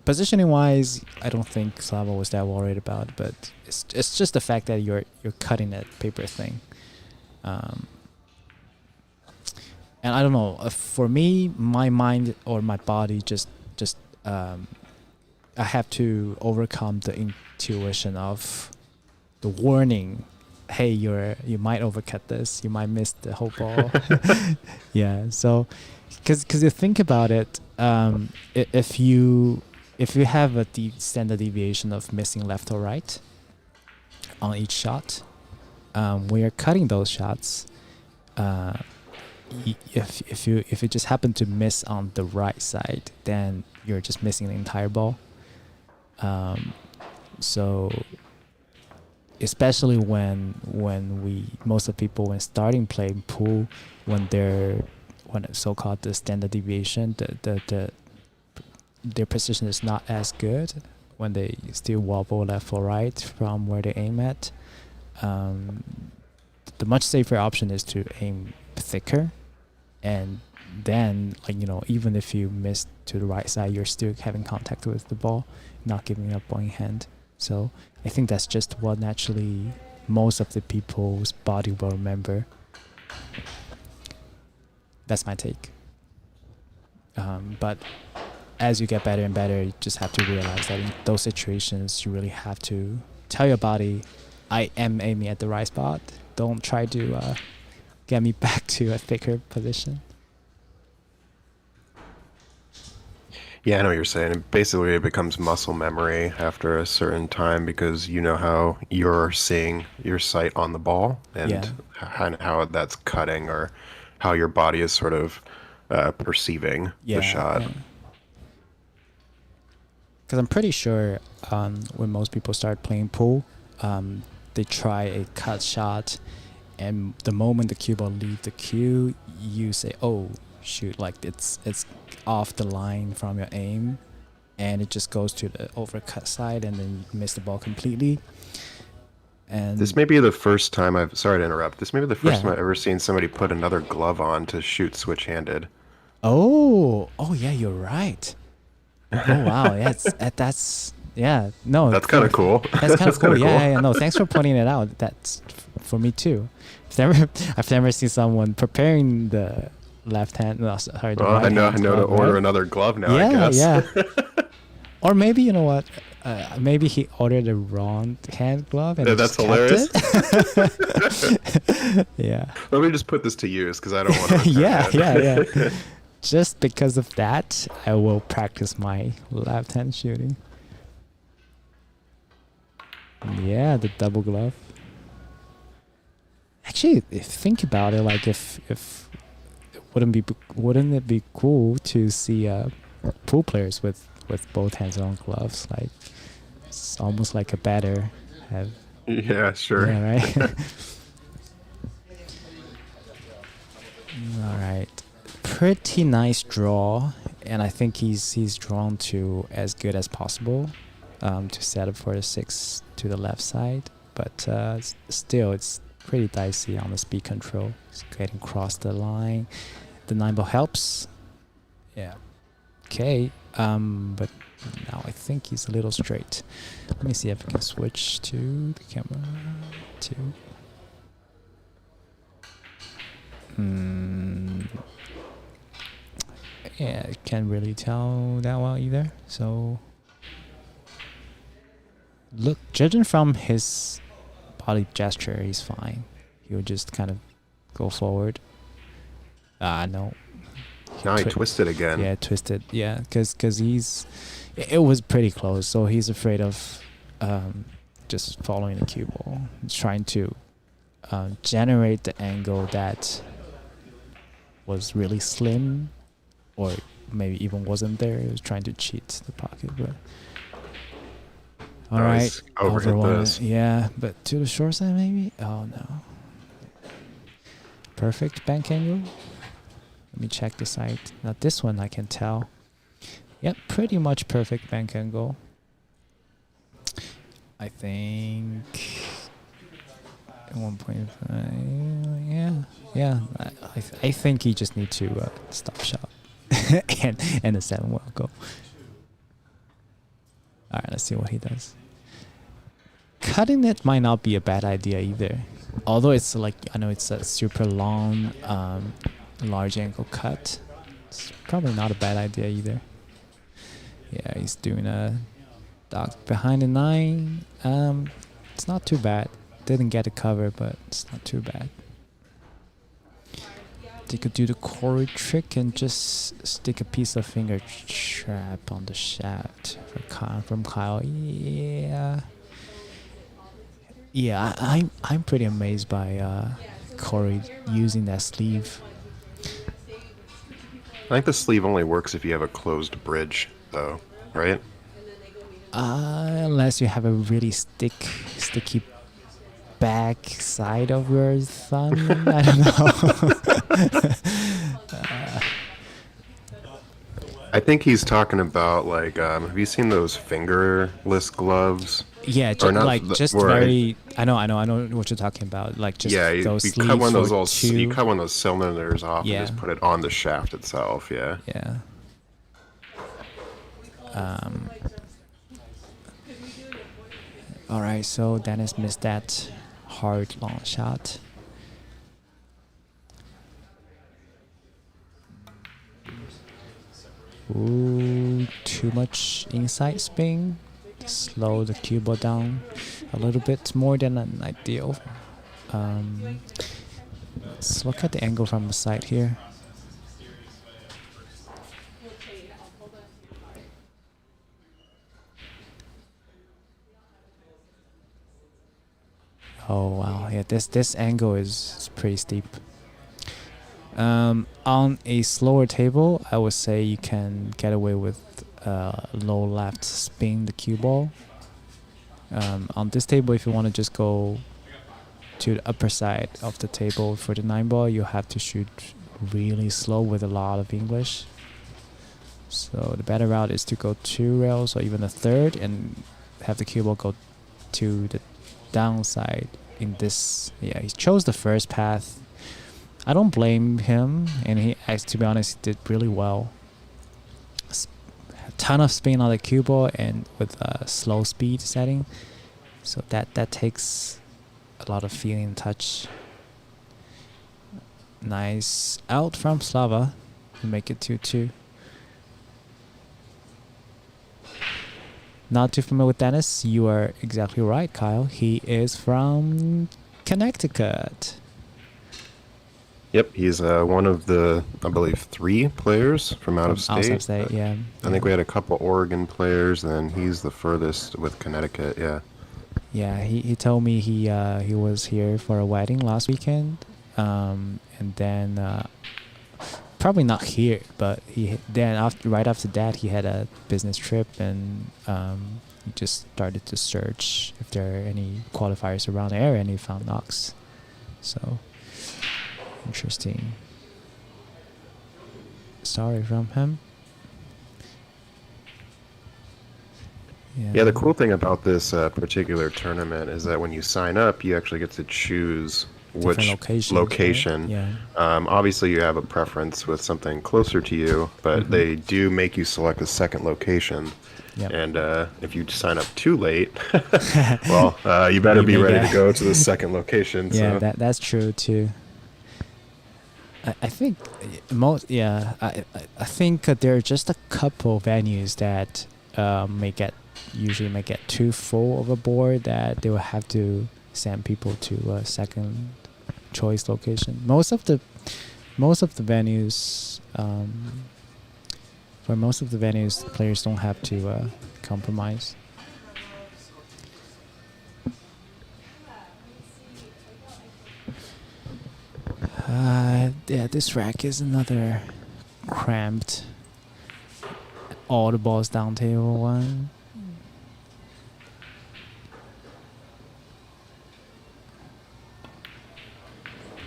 positioning wise, I don't think Slava was that worried about, but it's just the fact that you're cutting that paper thing. And I don't know, for me, my mind or my body just I have to overcome the intuition of the warning. Hey, you might overcut this. You might miss the whole ball. Yeah. So, because you think about it, if you have a standard deviation of missing left or right on each shot, when you're cutting those shots, if you just happen to miss on the right side, then you're just missing the entire ball. So especially when most of the people when starting playing pool, when it's so-called the standard deviation, their position is not as good, when they still wobble left or right from where they aim at, the much safer option is to aim thicker, and then even if you miss to the right side, you're still having contact with the ball, not giving up ball in hand. So I think that's just what naturally most of the people's body will remember. That's my take. But as you get better and better, you just have to realize that in those situations, you really have to tell your body, I am aiming at the right spot. Don't try to get me back to a thicker position. Yeah, I know what you're saying. Basically, it becomes muscle memory after a certain time, because you know how you're seeing your sight on the ball and how that's cutting, or how your body is sort of perceiving the shot. Because I'm pretty sure when most people start playing pool, they try a cut shot, and the moment the cue ball leaves the cue, you say, "Oh shoot!" Like it's off the line from your aim, and it just goes to the overcut side, and then you miss the ball completely. And this may be the first time sorry to interrupt. This may be the first time I've ever seen somebody put another glove on to shoot switch-handed. Oh yeah, you're right. Oh wow, yeah, that's kind of cool. That's kind of cool. Yeah. No, thanks for pointing it out. That's for me too. I've never seen someone preparing the left hand. No, sorry, the Well, right I know hand to glove, order right? another glove now, I Yeah, guess. yeah. Or maybe you know what? Maybe he ordered the wrong hand glove and Yeah, just that's kept it. Yeah. Let me just put this to use because I don't want to return Yeah, it. yeah. Just because of that, I will practice my left hand shooting. Yeah, the double glove. Actually, think about it. Like, if wouldn't it be cool to see pool players with both hands on gloves? Like, it's almost like a better have. Yeah, sure. Yeah, right. All right. Pretty nice draw, and I think he's drawn to as good as possible to set up for a 6 to the left side. But still, it's pretty dicey on the speed control. It's getting across the line. The 9-ball helps. Yeah. Okay. But now I think he's a little straight. Let me see if I can switch to the camera. Yeah, I can't really tell that well either. So, look, judging from his body gesture, he's fine. He'll just kind of go forward. No. Now he twisted again. Yeah, twisted. Yeah, because it was pretty close. So he's afraid of just following the cue ball, trying to generate the angle that was really slim, or maybe even wasn't there. He was trying to cheat the pocket, but all right, He's overhit over one. this. Yeah, but to the short side maybe. Oh no! Perfect bank angle. Let me check the side. Now this one I can tell. Yep, pretty much perfect bank angle. I think 1.5. Yeah. I think he just need to stop shot, and the 7 will go. All right, let's see what he does. Cutting it might not be a bad idea either. Although it's like, I know it's a super long, large angle cut. It's probably not a bad idea either. Yeah, he's doing a dog behind the 9. It's not too bad. Didn't get a cover, but it's not too bad. They could do the Corey trick and just stick a piece of finger trap on the shaft from Kyle. Yeah, I'm pretty amazed by Corey using that sleeve. I think the sleeve only works if you have a closed bridge, though, right? Unless you have a really sticky back side of your thumb. I don't know. I think he's talking about, like, have you seen those fingerless gloves? Yeah, Or not like the- just where- very. I know what you're talking about. Like just Yeah, those you sleeves cut one of those for little, two. you cut one of those cylinders off Yeah. and just put it on the shaft itself. Yeah. Yeah. All right, so Dennis missed that hard long shot. Ooh, too much inside spin. Slow the cue ball down a little bit more than an ideal. Let's look at the angle from the side here. Oh wow, yeah, this angle is pretty steep. On a slower table, I would say you can get away with low left spin the cue ball. On this table, if you want to just go to the upper side of the table for the 9-ball, you have to shoot really slow with a lot of English. So the better route is to go 2 rails or even a third and have the cue ball go to the downside in this. Yeah, he chose the first path. I don't blame him, and he, to be honest, did really well. A ton of spin on the cue ball and with a slow speed setting, so that takes a lot of feeling touch. Nice out from Slava to make it 2-2. Not too familiar with Dennis. You are exactly right, Kyle. He is from Connecticut. Yep, he's one of the, I believe, 3 players from out of state. Outside state, yeah. I think we had a couple Oregon players, then he's the furthest with Connecticut, yeah. Yeah, he told me he was here for a wedding last weekend, and then probably not here, but right after that he had a business trip, and he just started to search if there are any qualifiers around the area, and he found Knox. So interesting. Sorry from him. Yeah, the cool thing about this particular tournament is that when you sign up, you actually get to choose which location. Right? Yeah. Obviously, you have a preference with something closer to you, but they do make you select a second location. Yep. And if you sign up too late, well, you better be ready to go to the second location. Yeah, so. that's true too. I think I think there are just a couple venues that usually may get too full of a board that they will have to send people to a second choice location. Most of the venues, for most of the venues, players don't have to compromise. Yeah, this rack is another cramped, all the balls down table one.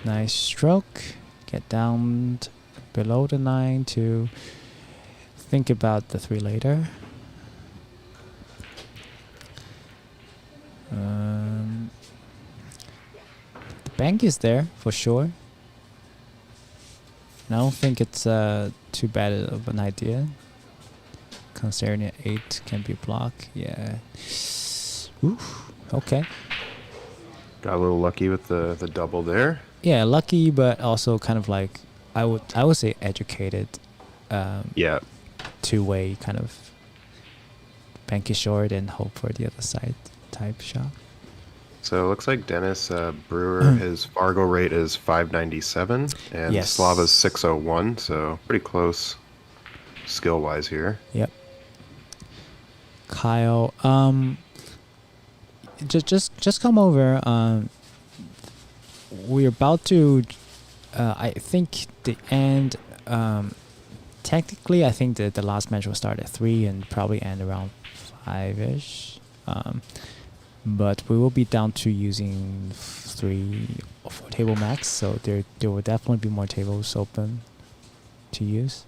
Nice stroke. Get down below the 9 to think about the 3 later. The bank is there for sure. And I don't think it's too bad of an idea, considering an 8 can be blocked. Yeah. Oof. Okay. Got a little lucky with the double there. Yeah, lucky, but also kind of like I would say educated. Yeah. 2-way kind of bank it short and hope for the other side type shot. So it looks like Dennis Brewer, his Fargo rate is 597, and Yes. Slava's 601, so pretty close skill-wise here. Yep. Kyle, just come over. We're about to, I think the end. Technically, I think that the last match will start at 3 and probably end around 5-ish. But we will be down to using 3 or 4 table max, so there will definitely be more tables open to use.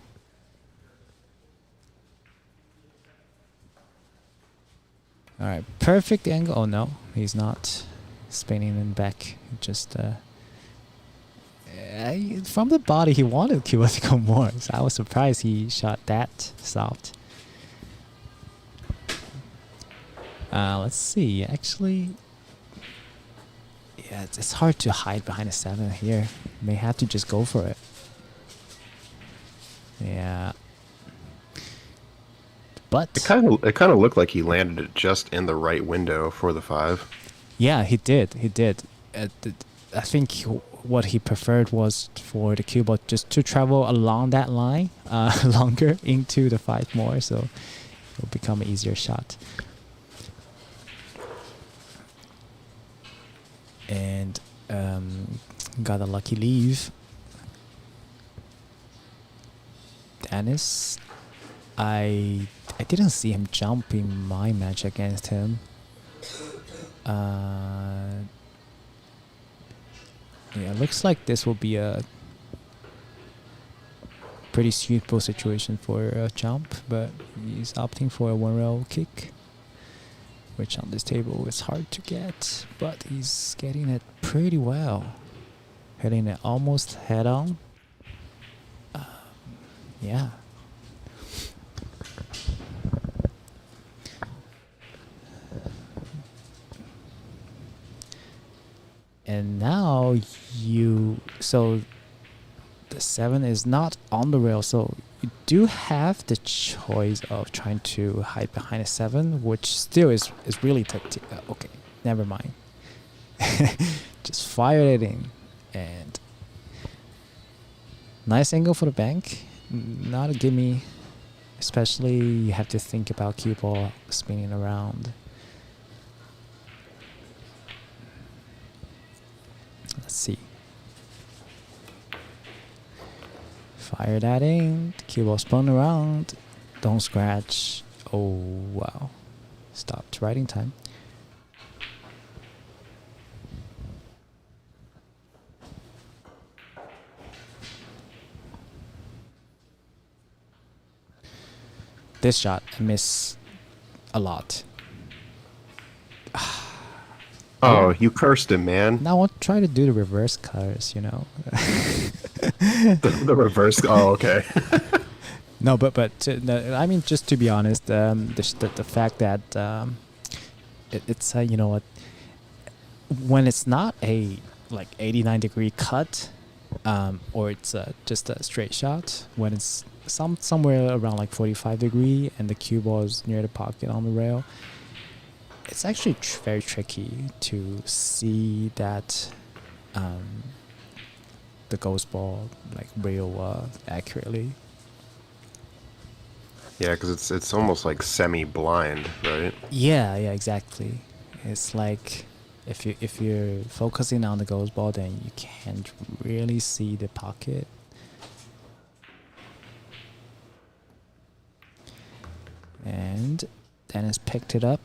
All right, perfect angle. Oh no, he's not spinning in back. Just from the body, he wanted Cuba to go more. So I was surprised he shot that soft. Let's see. Actually, yeah, it's hard to hide behind a 7 here. May have to just go for it. Yeah. But It kind of looked like he landed it just in the right window for the 5. yeah, he did. I think what he preferred was for the cue ball just to travel along that line longer into the 5 more, so it'll become an easier shot. And got a lucky leave. Dennis, I didn't see him jump in my match against him. Yeah, looks like this will be a pretty suitable situation for a jump, but he's opting for a 1-rail kick, which on this table is hard to get, but he's getting it pretty well. Hitting it almost head on. Yeah. And now so the 7 is not on the rail, so you do have the choice of trying to hide behind a 7, which still is really okay, never mind. Just fire it in, and nice angle for the bank. Not a gimme, especially you have to think about cue ball spinning around. Let's see. Fire that in. Cue ball spun around. Don't scratch. Oh wow! Stopped right in time. This shot, I miss a lot. Oh, you cursed him, man. Now I'll try to do the reverse curse, you know. The reverse. Oh, okay. No, but no, I mean, just to be honest, the fact that it's you know what, when it's not a like 89-degree cut, or it's just a straight shot, when it's somewhere around like 45-degree and the cue ball is near the pocket on the rail, it's actually very tricky to see that the ghost ball like real accurately. Yeah, because it's almost like semi-blind, right? Yeah, exactly. It's like if you're focusing on the ghost ball, then you can't really see the pocket. And Dennis picked it up,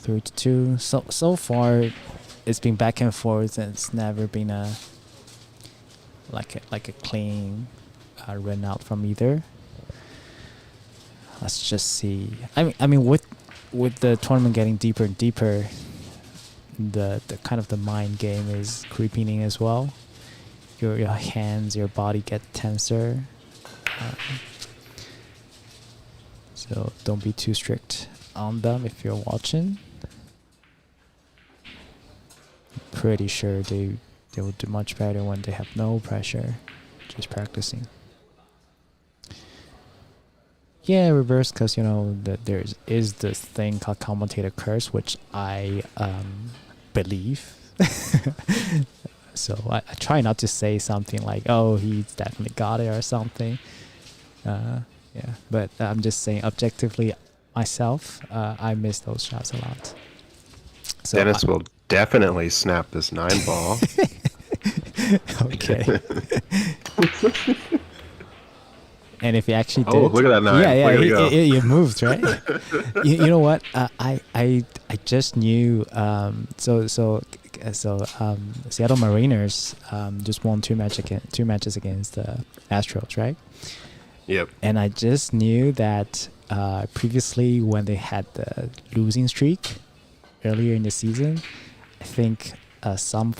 3-2. So far, it's been back and forth, and it's never been a clean run out from either. Let's just see. I mean, with the tournament getting deeper and deeper, the kind of the mind game is creeping in as well. Your hands, your body get tenser. So don't be too strict on them if you're watching. Pretty sure they will do much better when they have no pressure, just practicing. Yeah, reverse, because you know that there is this thing called commentator curse, which I believe. So I try not to say something like, "Oh, he definitely got it" or something. Yeah, but I'm just saying objectively, myself, I miss those shots a lot. So Dennis will definitely snap this 9 ball. Okay. And if he actually did, Oh, look at that 9. yeah, Look at it go. it moved, right? you know what? I just knew. So Seattle Mariners just won two matches against the Astros, right? Yep. And I just knew that previously when they had the losing streak earlier in the season, I think some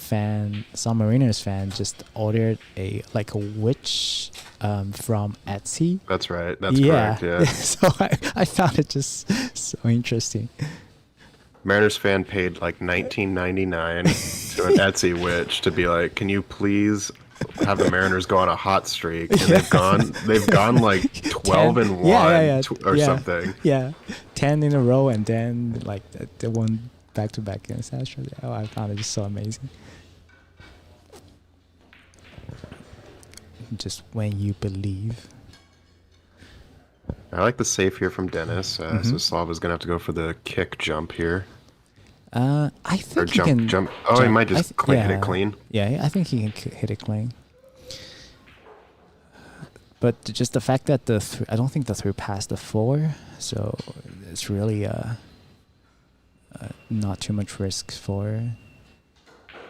Mariners fan just ordered a witch from Etsy. That's right. That's correct. Yeah. So I found it just so interesting. Mariners fan paid like $19.99 to an Etsy witch to be like, "Can you please have the Mariners go on a hot streak?" And they've gone like 12-1 or something. Yeah, 10 in a row, and then like they won back-to-back against Astros. Oh, I found it just so amazing. Just when you believe. I like the save here from Dennis. So Slava's gonna have to go for the kick jump here. I think he can jump. Oh, he might just hit it clean. Yeah, I think he can hit it clean. But just the fact that I don't think the 3 passed the 4, so it's really not too much risk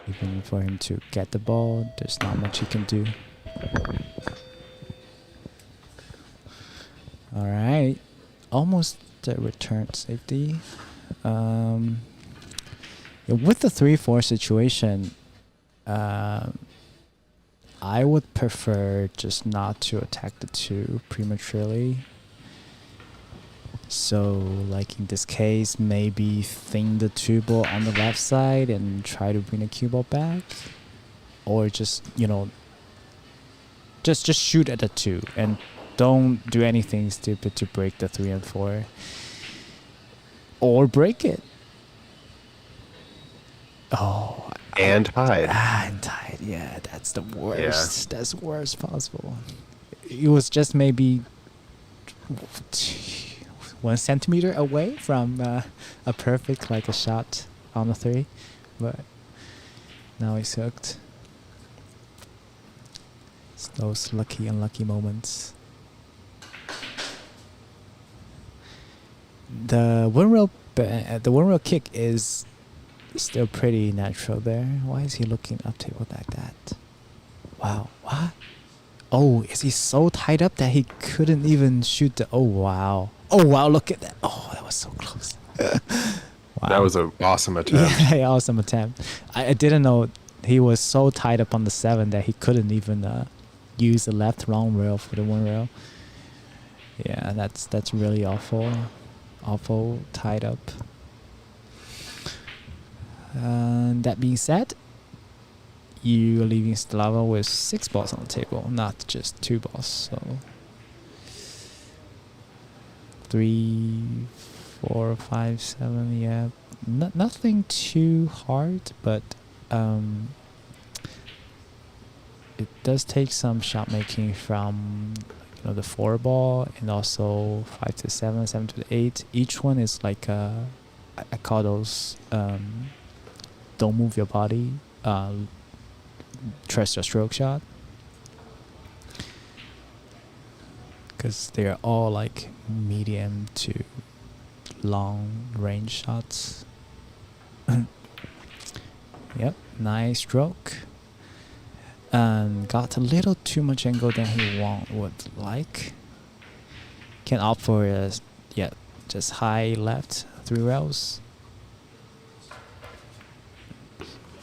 even for him to get the ball. There's not much he can do. All right, almost a return safety. With the 3-4 situation, I would prefer just not to attack the 2 prematurely. So, like in this case, maybe thing the 2 ball on the left side and try to bring the cue ball back, or just just shoot at the 2 and don't do anything stupid to break the 3 and 4, or break it. Oh, And hide. and tied. Yeah, that's the worst. That's the worst possible. It was just maybe 1 centimeter away from a perfect like a shot on the 3, but now he's hooked. It's those lucky unlucky moments. The one rail kick is still pretty natural there. Why is he looking up table like that? Wow, what? Oh, is he so tied up that he couldn't even shoot the... Oh, wow. Oh, wow, look at that. Oh, that was so close. Wow. That was an awesome attempt. Yeah, awesome attempt. I didn't know he was so tied up on the 7 that he couldn't even use the left wrong rail for the 1 rail. Yeah, that's really awful. Awful tied up. That being said, you're leaving Slava with 6 balls on the table, not just 2 balls. So 3, 4, 5, 7. Yeah, nothing too hard, but it does take some shot making from the 4 ball and also 5 to 7, 7 to 8. Each one is like I call those don't move your body, trust your stroke shot, because they're all like medium to long range shots. Yep, nice stroke. Got a little too much angle than he would like. Can opt for just high left 3 rails.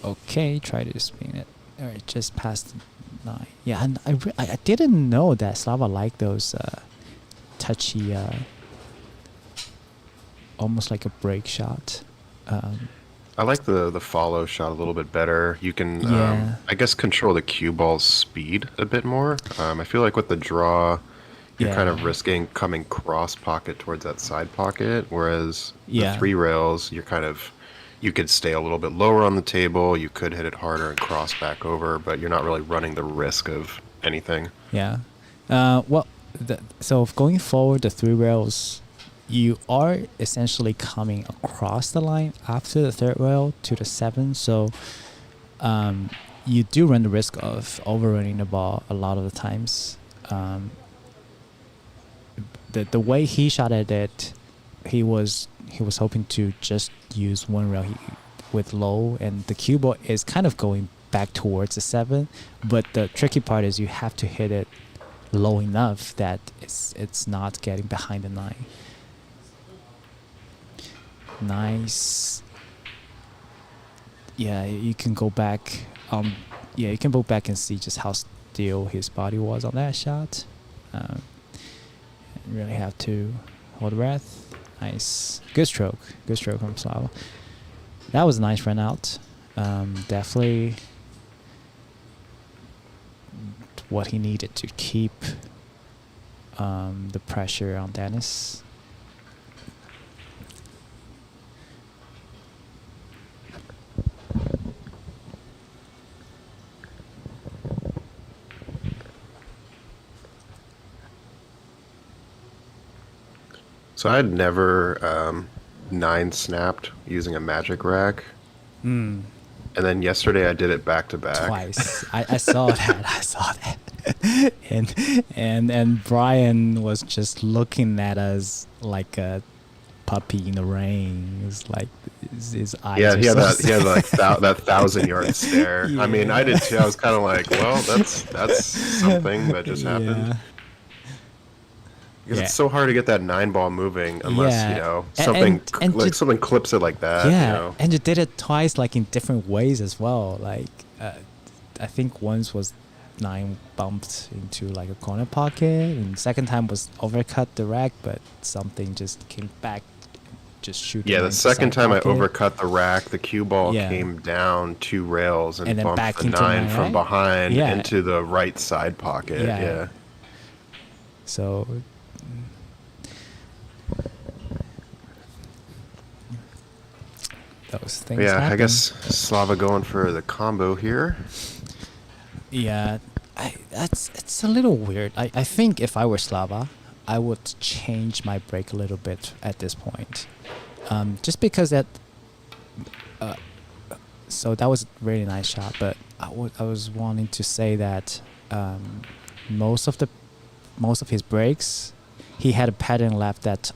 Okay, try to spin it. Alright, just past 9. Yeah, and I didn't know that Slava liked those touchy, almost like a break shot. I like the follow shot a little bit better. You can, Yeah. I guess, control the cue ball's speed a bit more. I feel like with the draw, you're kind of Yeah. risking coming cross pocket towards that side pocket, whereas Yeah. the 3 rails, you could stay a little bit lower on the table, you could hit it harder and cross back over, but you're not really running the risk of anything. Yeah. So going forward, the 3 rails, you are essentially coming across the line after the 3rd rail to the 7. So you do run the risk of overrunning the ball a lot of the times. The way he shot at it, he was hoping to just use 1 rail with low, and the cue ball is kind of going back towards the 7. But the tricky part is you have to hit it low enough that it's not getting behind the 9. Nice. Yeah, you can go back. You can go back and see just how still his body was on that shot. Really have to hold breath. Nice, good stroke from Slava. That was a nice run out. Definitely what he needed to keep the pressure on Dennis. So I had never 9 snapped using a magic rack. And then yesterday I did it back to back. Twice. I saw that. I saw that. and Brian was just looking at us like a puppy in the rain. It was like his eyes. Yeah, are he had so that like that 1,000-yard stare. I mean, I did too. I was kind of like, well, that's something that just happened. Yeah. Because Yeah. it's so hard to get that 9 ball moving unless Yeah. something And like ju- something clips it like that. Yeah, and you did it twice, like in different ways as well. Like I think once was 9 bumped into like a corner pocket, and second time was overcut the rack, but something just came back, just shooting. Yeah, the second time pocket. I overcut the rack, the cue ball Yeah. came down 2 rails and And then back bumped the into 9 my from right? behind Yeah. into the right side pocket. Yeah. Yeah. So those things. Yeah, I happen. guess Slava going for the combo here. Yeah, it's a little weird. I think if I were Slava, I would change my break a little bit at this point, just because that. So that was a really nice shot, but I was wanting to say that most of his breaks, he had a pattern left that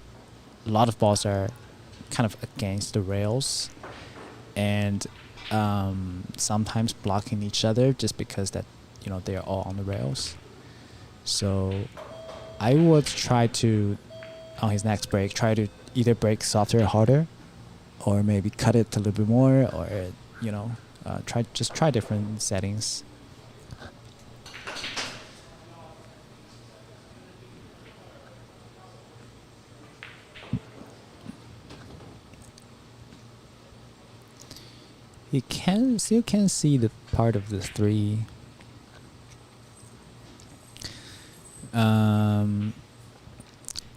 a lot of balls are kind of against the rails, and sometimes blocking each other just because that they're all on the rails. So I would try to, on his next break, try to either break softer or harder, or maybe cut it a little bit more, or try different settings. You still can see the part of the 3.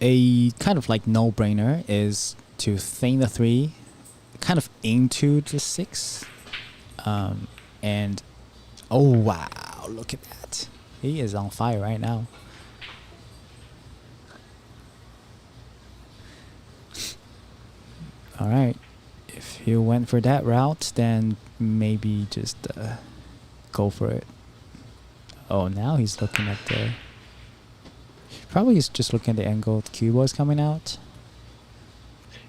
A kind of like no-brainer is to feign the 3 kind of into the 6, and oh wow, look at that, he is on fire right now. All right, if you went for that route, then maybe just go for it. Oh, now he's looking at the, probably he's just looking at the angle the cue ball is coming out.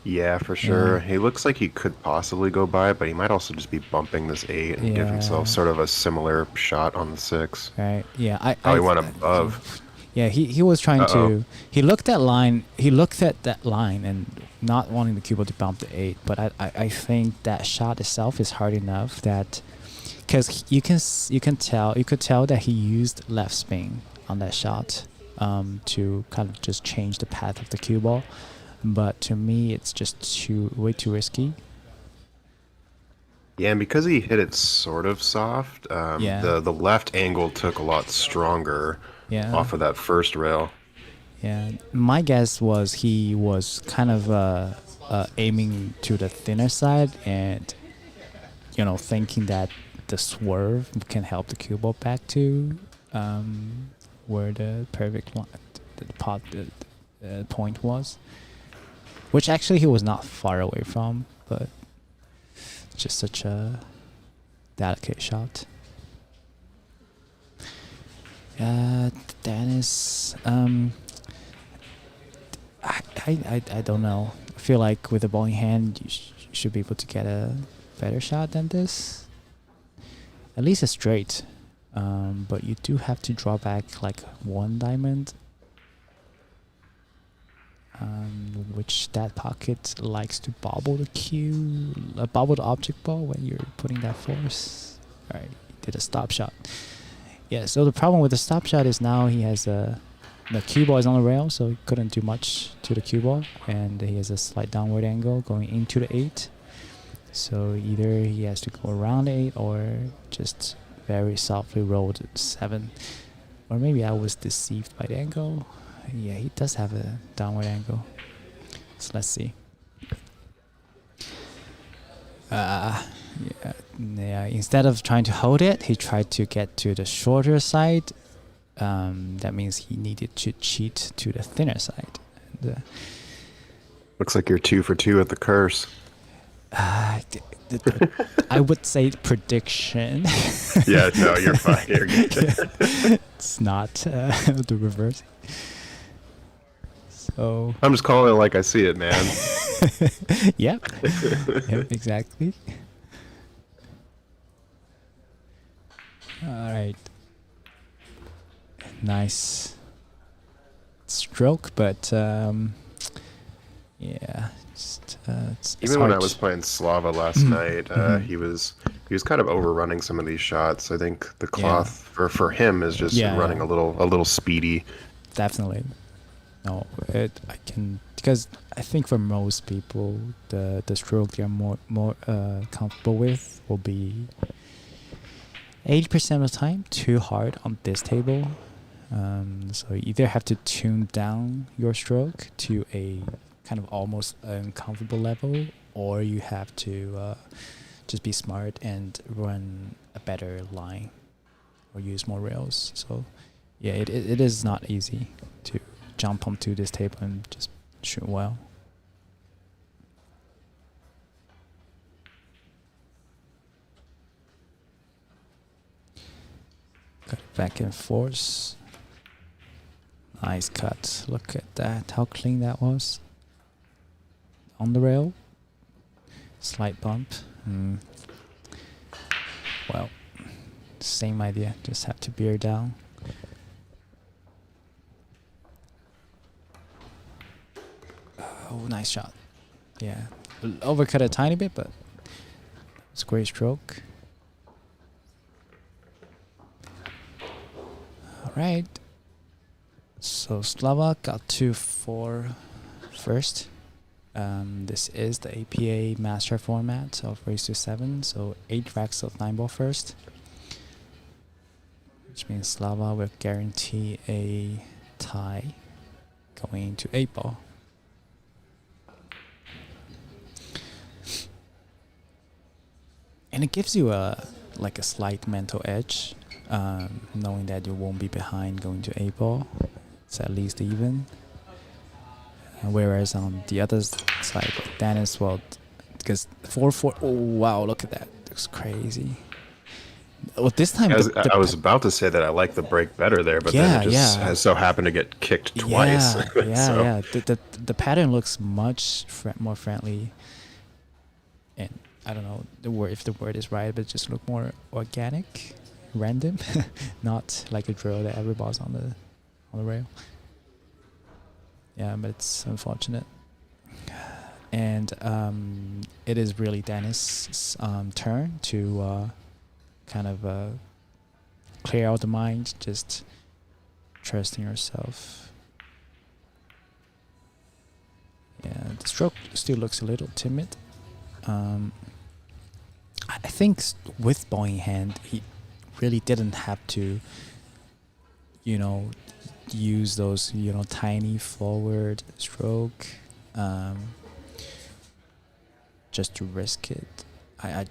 Yeah, for sure. Yeah. He looks like he could possibly go by, but he might also just be bumping this 8 and give himself Yeah. sort of a similar shot on the 6. Right. Yeah. Probably went above. Yeah. He was trying Uh-oh. to. He looked at line. He looked at that line and not wanting the cue ball to bump the 8. But I think that shot itself is hard enough that, because you could tell that he used left spin on that shot, to kind of just change the path of the cue ball. But to me, it's just way too risky. Yeah, and because he hit it sort of soft, Yeah. the left angle took a lot stronger Yeah. off of that first rail. Yeah, my guess was he was kind of aiming to the thinner side, and thinking that the swerve can help the cue ball back to where the perfect line, the point was, which actually he was not far away from, but just such a delicate shot. Dennis, I don't know. I feel like with the ball in hand, you should be able to get a better shot than this. At least a straight. But you do have to draw back like 1 diamond, which that pocket likes to bobble bobble the object ball when you're putting that force. All right, he did a stop shot. Yeah, so the problem with the stop shot is now he has the cue ball is on the rail, so he couldn't do much to the cue ball, and he has a slight downward angle going into the 8. So either he has to go around the 8 or just very softly roll the 7. Or maybe I was deceived by the angle. Yeah, he does have a downward angle. So let's see. Yeah. Instead of trying to hold it, he tried to get to the shorter side. That means he needed to cheat to the thinner side. And, Looks like you're 2 for 2 at the curse. I would say prediction. Yeah, no, you're fine. You're good. It's not the reverse. So. I'm just calling it like I see it, man. Yep. Yep, exactly. All right. Nice stroke, but yeah, just it's Even when I hard was playing Slava last night, he was He was kind of overrunning some of these shots. I think the cloth for him is just running a little speedy. Definitely. No, I can, because I think for most people the stroke they're more comfortable with will be 80% of the time too hard on this table. So you either have to tune down your stroke to a kind of almost uncomfortable level, or you have to just be smart and run a better line or use more rails. So yeah, it is not easy to jump onto this table and just shoot well. Got it back and forth. Nice cut. Look at that. How clean that was. On the rail. Slight bump. Well, same idea. Just have to bear down. Oh, nice shot. Yeah. Overcut a tiny bit, but it's a great stroke. Alright. So Slava got to 4 first. This is the APA master format of race to 7, so 8 racks of 9-ball first. Which means Slava will guarantee a tie going into 8-ball. And it gives you a slight mental edge, knowing that you won't be behind going to 8-ball. It's at least even. Whereas on the other side, like Dennis, well, because 4-4, oh wow, look at that, looks crazy. Well, this time I was about to say that I like the break better there, but then it just has so happened to get kicked twice. The pattern looks much more friendly, and I don't know if the word is right, but it just look more organic, random, not like a drill that every ball's on the rail. Yeah, but it's unfortunate. And it is really Dennis' turn to kind of clear out the mind, just trusting yourself. Yeah, the stroke still looks a little timid. I think with ball in hand, he really didn't have to, use those, tiny forward stroke, just to risk it. I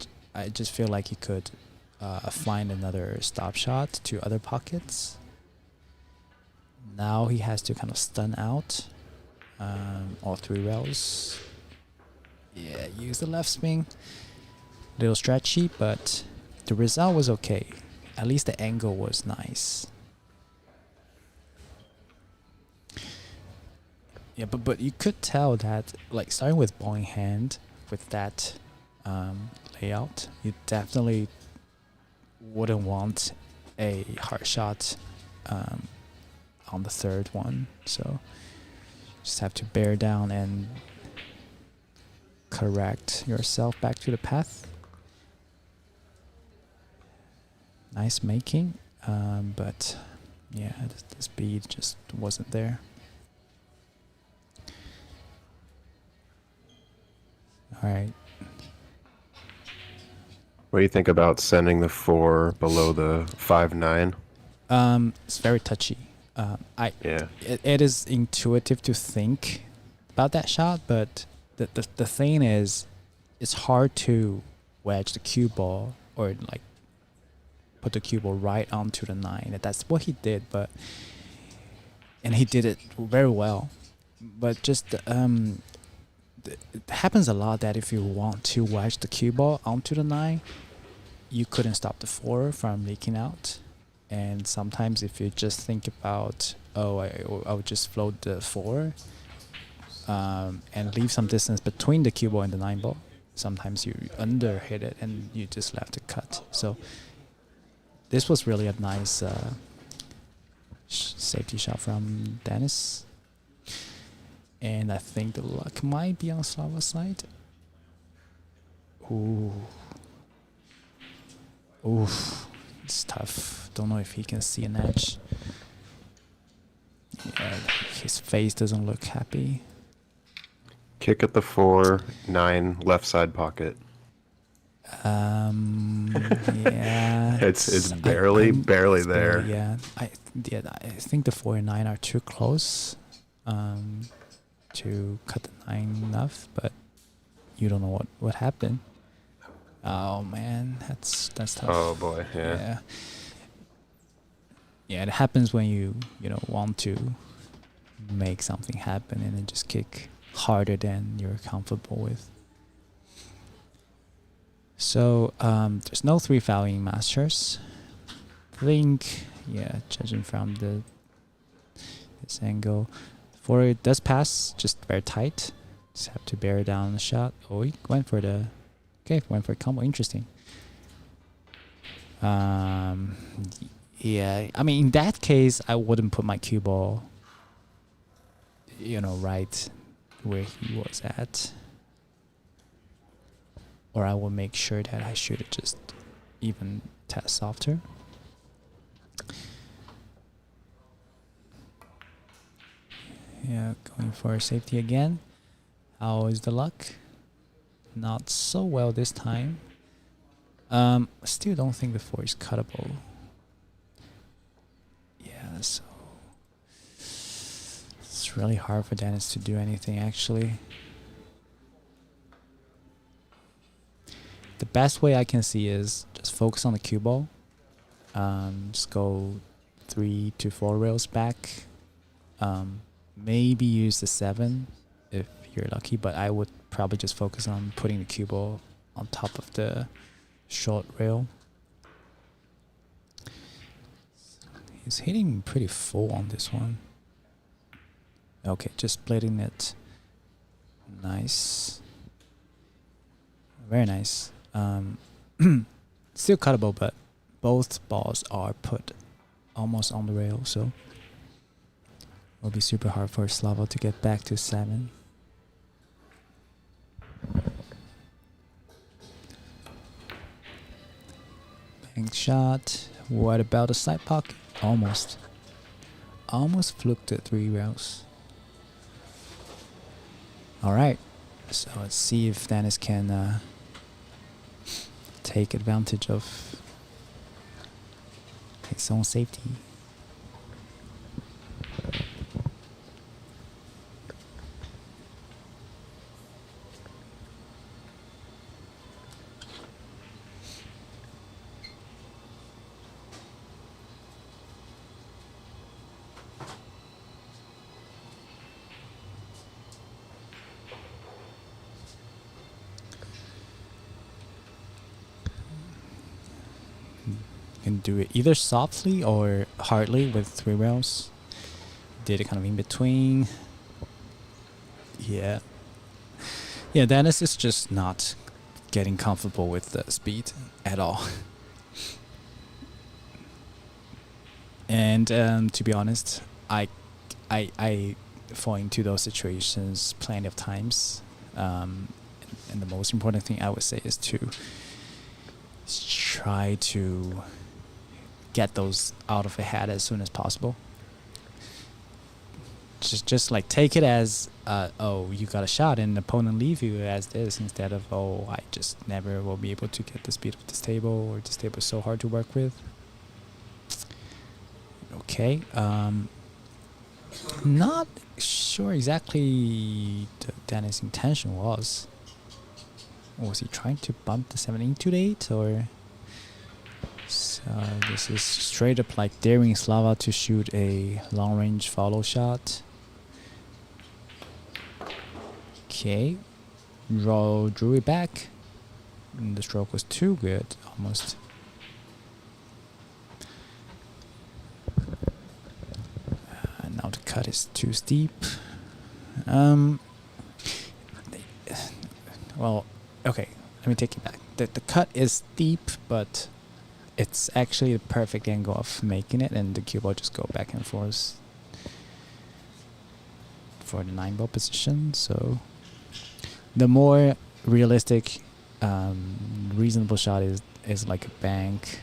just feel like he could find another stop shot to other pockets. Now he has to kind of stun out all 3 rails. Yeah, use the left swing. Little stretchy, but the result was okay. At least the angle was nice. Yeah, but you could tell that, like, starting with ball in hand with that layout, you definitely wouldn't want a hard shot on the 3rd one. So just have to bear down and correct yourself back to the path. Nice making, but yeah, the speed just wasn't there. All right. What do you think about sending the 4 below the 5-9? It's very touchy. It is intuitive to think about that shot, but the thing is, it's hard to wedge the cue ball or like put the cue ball right onto the 9. That's what he did, and he did it very well. But just it happens a lot that if you want to wedge the cue ball onto the 9, you couldn't stop the 4 from leaking out. And sometimes if you just think about, I would just float the 4 and leave some distance between the cue ball and the 9 ball, sometimes you under hit it and you just left it cut. So this was really a nice safety shot from Dennis. And I think the luck might be on Slava's side. Ooh. Oof, it's tough. Don't know if he can see an edge. Yeah, his face doesn't look happy. Kick at the 4, 9, left side pocket. Yeah. It's barely there. Yeah, I think the 4 and 9 are too close, to cut the 9 enough, but you don't know what happened. Oh man, that's tough. Oh boy, yeah. Yeah, it happens when you want to make something happen and then just kick harder than you're comfortable with. So there's no 3 fouling masters. I think, yeah, judging from this angle, 4 does pass, just very tight. Just have to bear down the shot. Oh, he went for a combo. Interesting. Yeah, I mean, in that case, I wouldn't put my cue ball, right where he was at. Or I will make sure that I shoot it just even a tad softer. Yeah, going for safety again. How is the luck? Not so well this time. Still don't think the 4 is cuttable. Yeah, so it's really hard for Dennis to do anything actually. The best way I can see is just focus on the cue ball. Just go 3 to 4 rails back. Maybe use the 7 if you're lucky, but I would probably just focus on putting the cue ball on top of the short rail. He's hitting pretty full on this one. Okay, just splitting it. Nice. Very nice. Still cuttable, but both balls are put almost on the rail, so it'll be super hard for Slava to get back to 7. Bank shot. What about a side pocket? Almost flipped it 3 rails. Alright, so let's see if Dennis can take advantage of his own safety. Can do it either softly or hardly with 3 rails. Did it kind of in between. Yeah, Dennis is just not getting comfortable with the speed at all. And to be honest, I fall into those situations plenty of times. And the most important thing I would say is to try to get those out of your head as soon as possible. Just like take it as oh, you got a shot and the opponent leave you as this, instead of oh, I just never will be able to get the speed of this table, or this table is so hard to work with. Okay, not sure exactly Dennis' intention was. Was he trying to bump the 7 into the 8, or? So this is straight up like daring Slava to shoot a long range follow shot. Okay, drew it back. And the stroke was too good, almost. Now the cut is too steep. Well, okay, let me take it back. The cut is steep, but it's actually the perfect angle of making it, and the cue ball just go back and forth for the 9 ball position. So the more realistic, reasonable shot is like a bank,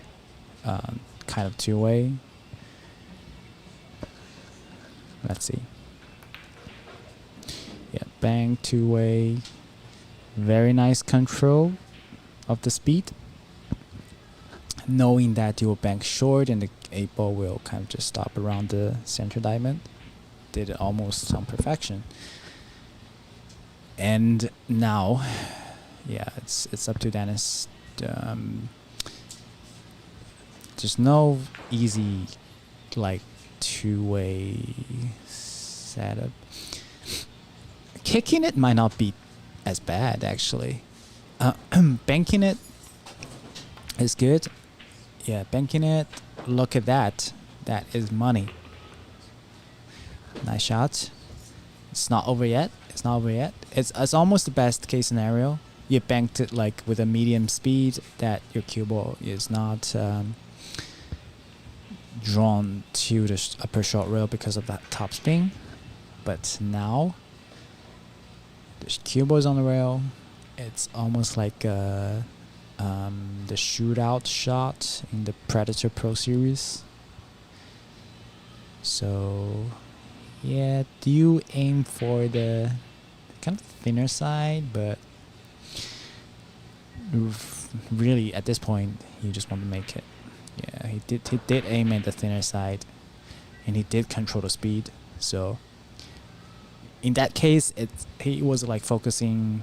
kind of two-way. Let's see. Yeah, bank two-way. Very nice control of the speed. Knowing that you will bank short and the 8-ball will kind of just stop around the center diamond. Did it almost on perfection. And now, yeah, it's up to Dennis. There's no easy like two-way setup. Kicking it might not be as bad actually. Banking it is good. Yeah, banking it. Look at that. That is money. Nice shot. It's not over yet. It's not over yet. It's almost the best case scenario. You banked it like with a medium speed that your cue ball is not drawn to the upper short rail because of that top spin. But now there's cue balls on the rail. It's almost like the shootout shot in the Predator Pro Series. So yeah, do you aim for the kind of thinner side, but really at this point you just want to make it. Yeah, he did aim at the thinner side, and he did control the speed. So in that case, he was like focusing,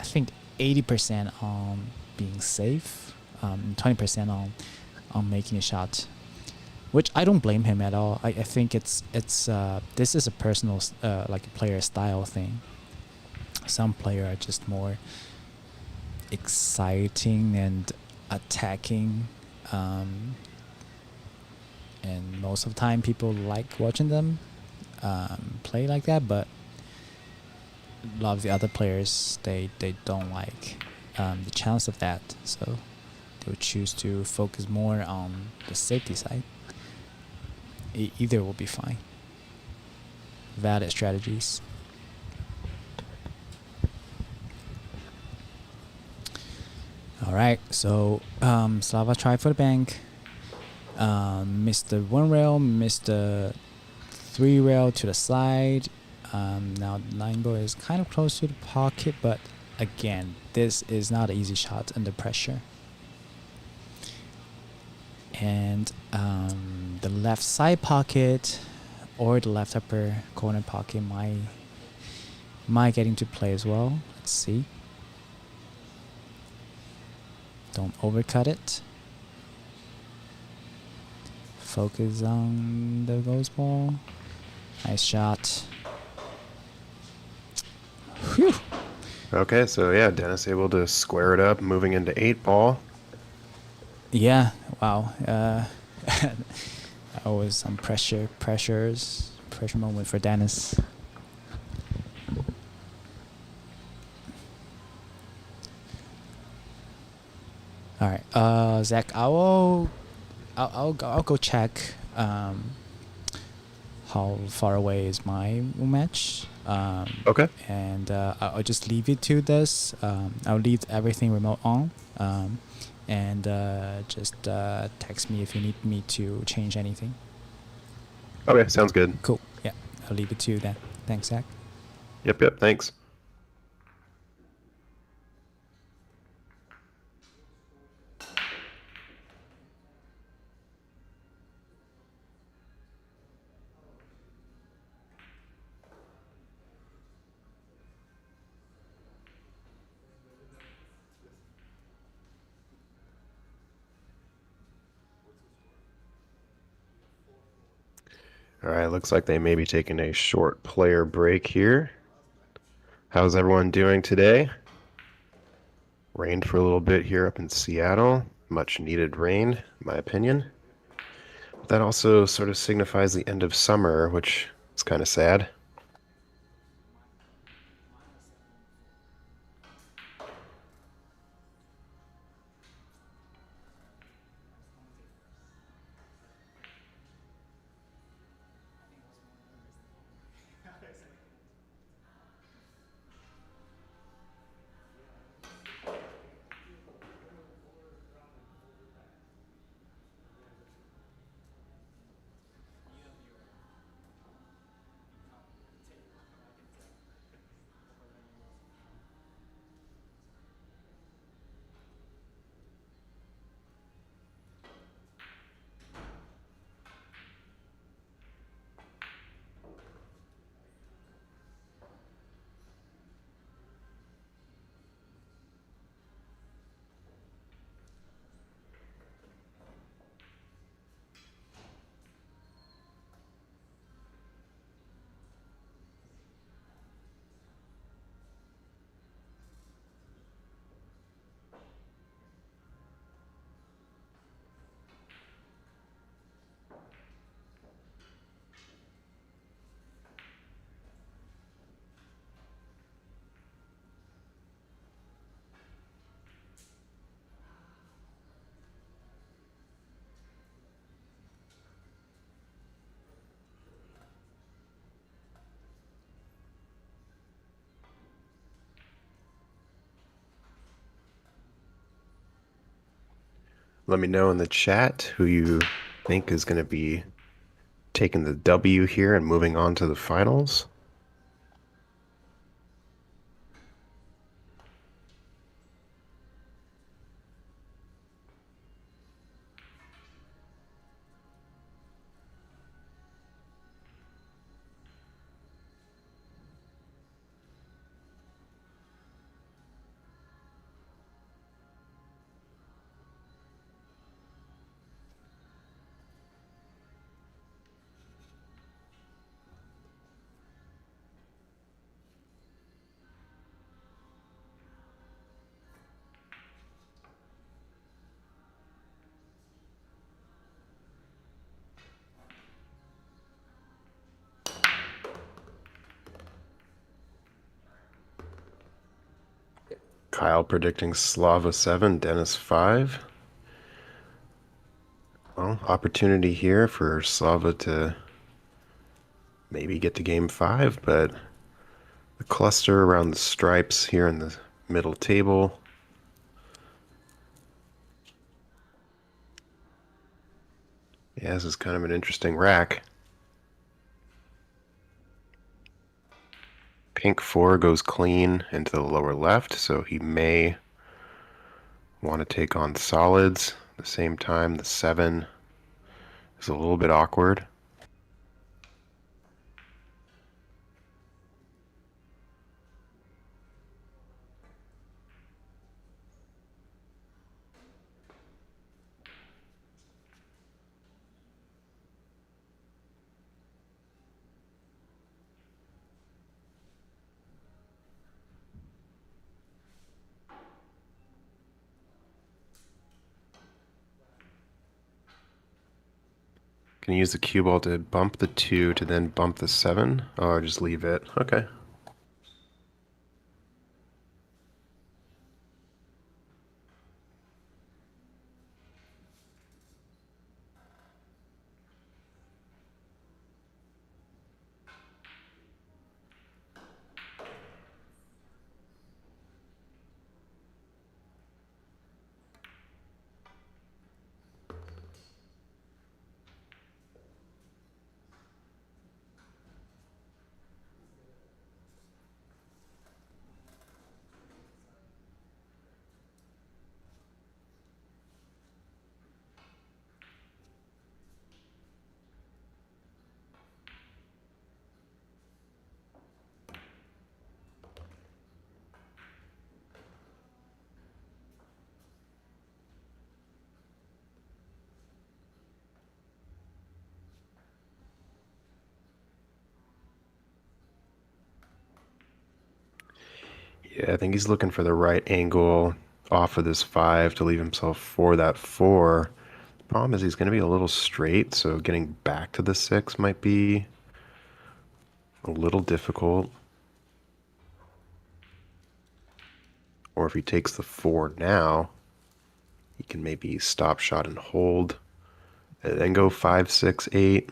I think 80% on being safe, 20% on making a shot, which I don't blame him at all. I think it's this is a personal like a player style thing. Some players are just more exciting and attacking, and most of the time people like watching them play like that, but a lot of the other players they don't like the chance of that, so they would choose to focus more on the safety side. Either will be fine. Valid strategies. Alright, so Slava tried for the bank, missed the 1 rail, missed the 3 rail to the side. Now the 9-ball is kind of close to the pocket, but again, this is not an easy shot under pressure. And the left side pocket or the left upper corner pocket might get into play as well. Let's see. Don't overcut it. Focus on the ghost ball. Nice shot. Whew. Okay, so yeah, Dennis able to square it up, moving into 8-ball. Yeah, wow. That was some pressure moment for Dennis. All right, Zach, I'll go check how far away is my match. Okay. And I'll just leave it to this. I'll leave everything remote on. And just text me if you need me to change anything. Okay, sounds good. Cool. Yeah, I'll leave it to you then. Thanks, Zach. Yep, thanks. All right, looks like they may be taking a short player break here. How's everyone doing today? Rained for a little bit here up in Seattle. Much needed rain, in my opinion. But that also sort of signifies the end of summer, which is kind of sad. Let me know in the chat who you think is going to be taking the W here and moving on to the finals. Kyle predicting Slava 7, Dennis 5. Well, opportunity here for Slava to maybe get to game 5, but the cluster around the stripes here in the middle table. Yeah, this is kind of an interesting rack. Pink 4 goes clean into the lower left, so he may want to take on solids. At the same time, the 7 is a little bit awkward. Can you use the cue ball to bump the 2 to then bump the 7? Or just leave it? Okay. Yeah, I think he's looking for the right angle off of this 5 to leave himself for that 4. The problem is he's going to be a little straight, so getting back to the 6 might be a little difficult. Or if he takes the 4 now, he can maybe stop shot and hold, and then go 5, 6, 8.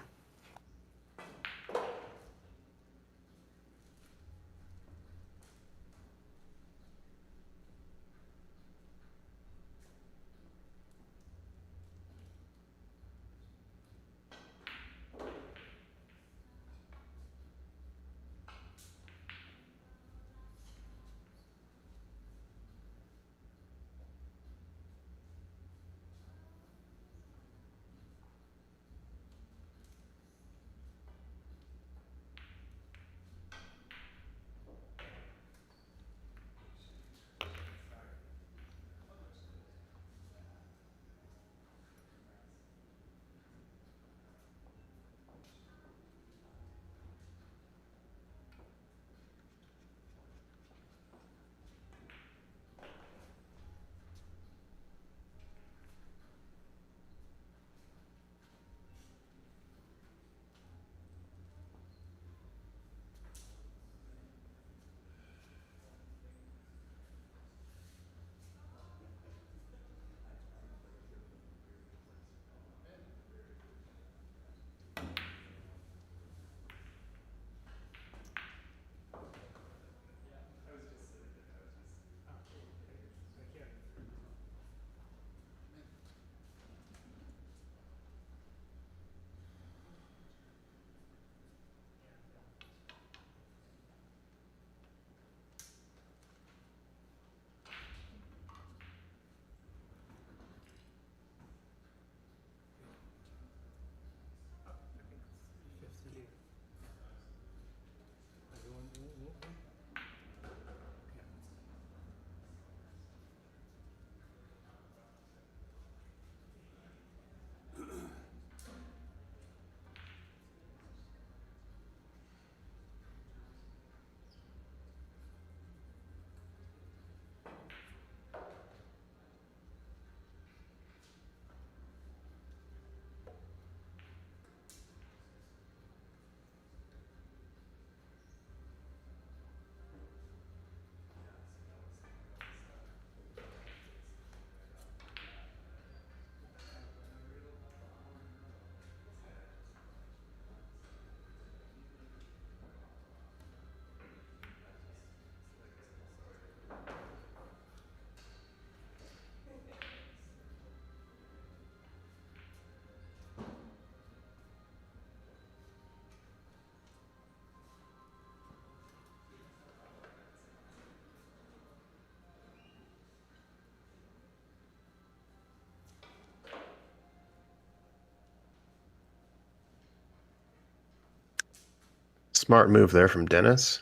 Smart move there from Dennis.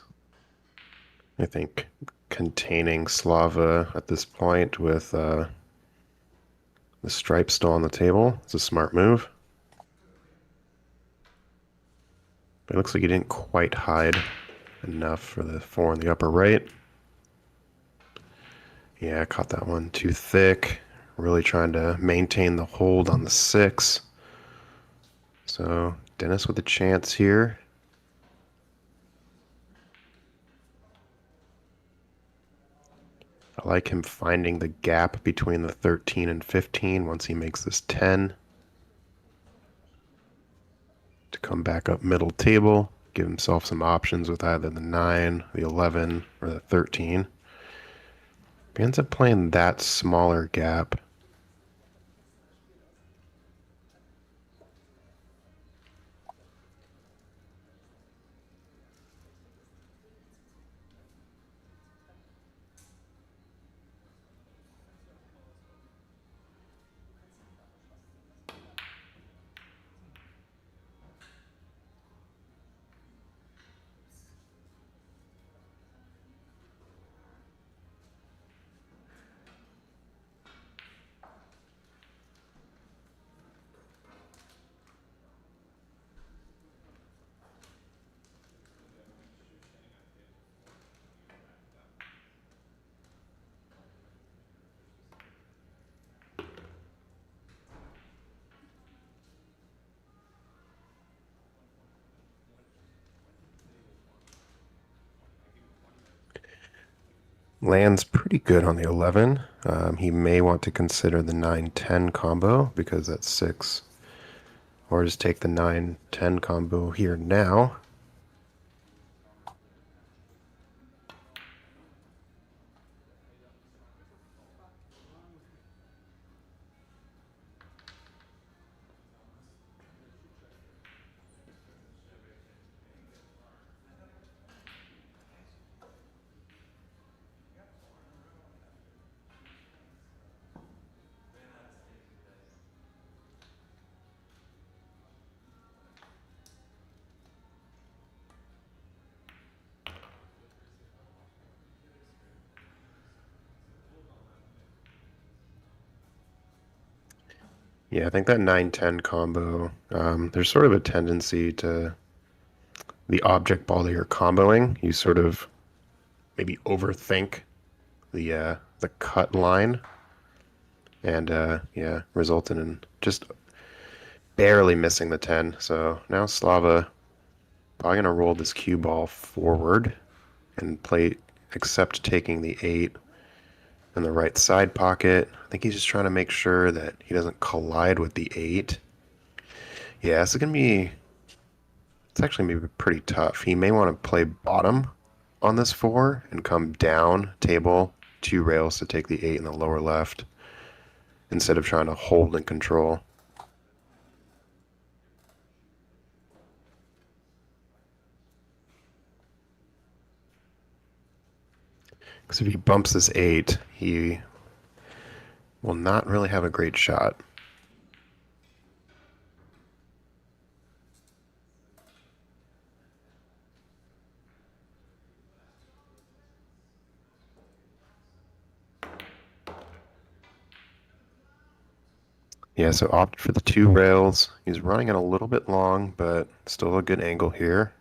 I think containing Slava at this point with the stripe still on the table is a smart move. But it looks like he didn't quite hide enough for the 4 in the upper right. Yeah, I caught that one too thick. Really trying to maintain the hold on the 6. So Dennis with a chance here. I like him finding the gap between the 13 and 15 once he makes this 10. To come back up middle table, give himself some options with either the 9, the 11, or the 13. He ends up playing that smaller gap. Lands pretty good on the 11. He may want to consider the 9-10 combo because that's 6. Or just take the 9-10 combo here now. Yeah, I think that 9-10 combo, there's sort of a tendency to the object ball that you're comboing, you sort of maybe overthink the cut line and yeah, resulting in just barely missing the 10. So now Slava probably gonna roll this cue ball forward and play accept taking the 8 in the right side pocket. I think he's just trying to make sure that he doesn't collide with the 8. Yeah, this is gonna be it's actually gonna be pretty tough. He may want to play bottom on this 4 and come down table 2 rails to take the 8 in the lower left instead of trying to hold and control. Because if he bumps this 8, he will not really have a great shot. Yeah, so opted for the 2 rails. He's running it a little bit long, but still a good angle here.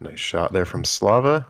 Nice shot there from Slava.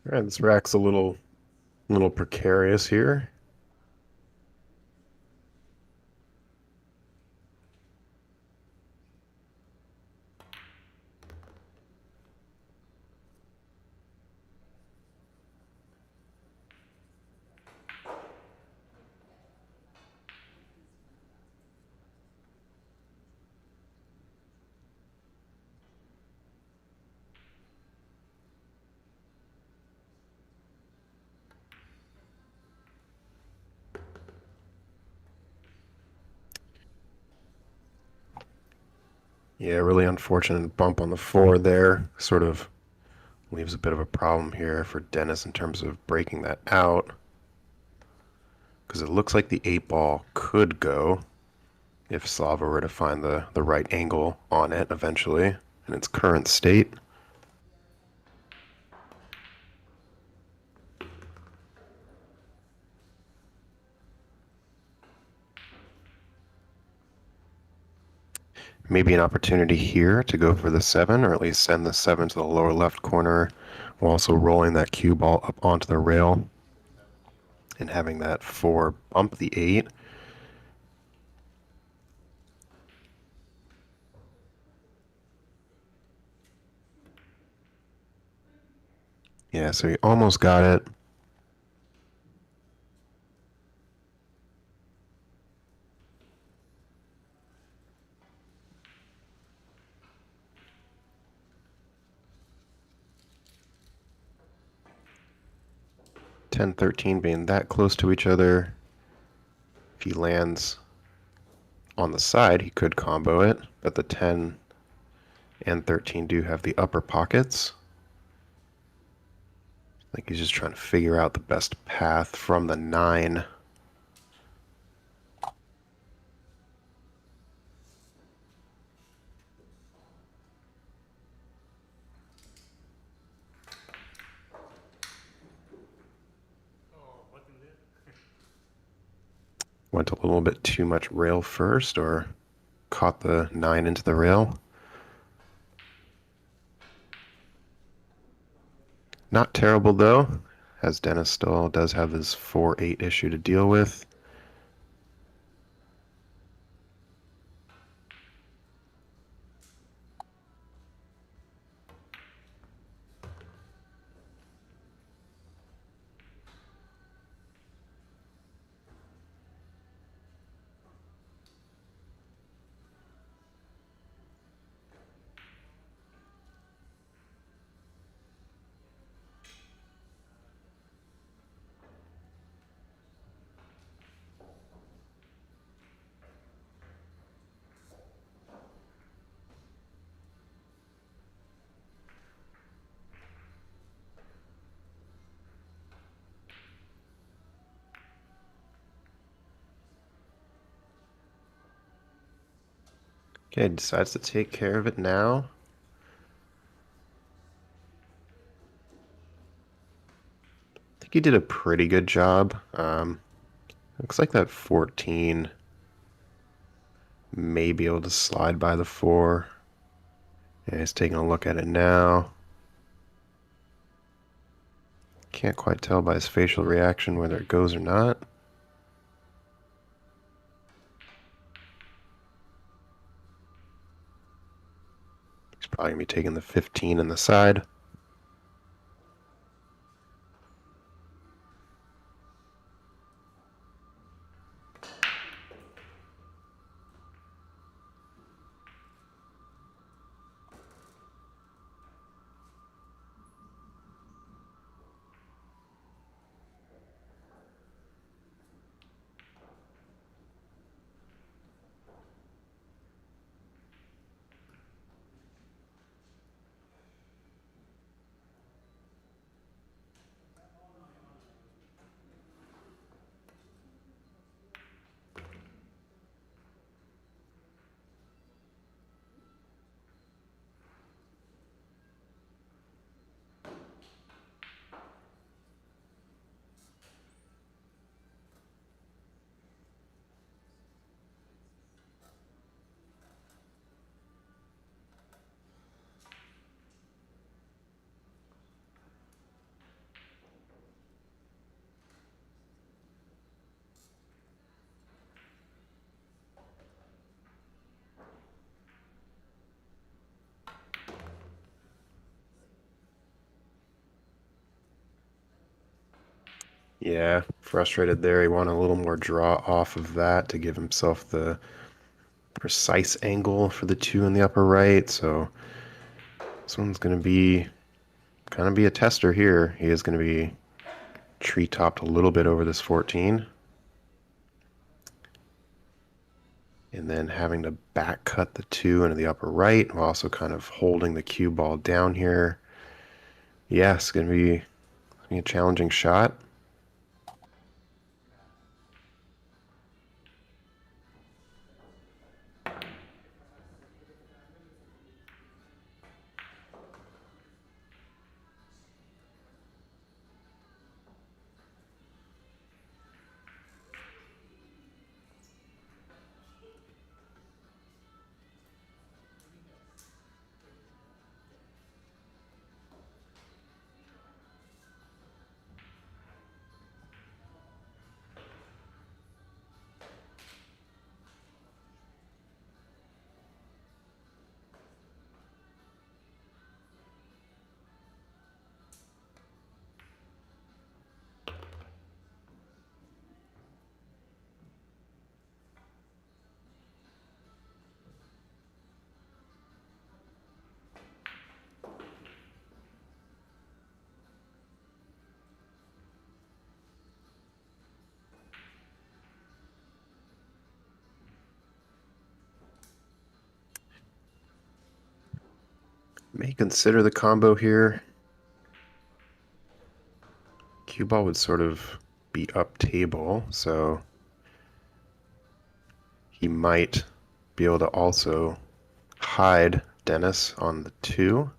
All right, this rack's a little precarious here. Yeah, really unfortunate bump on the 4 there. Sort of leaves a bit of a problem here for Dennis in terms of breaking that out. Because it looks like the 8 ball could go if Slava were to find the right angle on it eventually in its current state. Maybe an opportunity here to go for the 7, or at least send the 7 to the lower left corner, while also rolling that cue ball up onto the rail and having that 4 bump the 8. Yeah, so he almost got it. Ten, 13 being that close to each other. If he lands on the side, he could combo it, but the 10 and 13 do have the upper pockets. I think he's just trying to figure out the best path from the 9. Went a little bit too much rail first, or caught the 9 into the rail. Not terrible though, as Dennis still does have his 4-8 issue to deal with. Okay, decides to take care of it now. I think he did a pretty good job. Looks like that 14 may be able to slide by the 4. Yeah, he's taking a look at it now. Can't quite tell by his facial reaction whether it goes or not. He's probably going to be taking the 15 in the side. Yeah, frustrated there. He wanted a little more draw off of that to give himself the precise angle for the 2 in the upper right. So this one's going to be kind of be a tester here. He is going to be tree-topped a little bit over this 14. And then having to back cut the 2 into the upper right while also kind of holding the cue ball down here. Yeah, it's going to be a challenging shot. May consider the combo here. Cue ball would sort of be up table, so he might be able to also hide Dennis on the 2.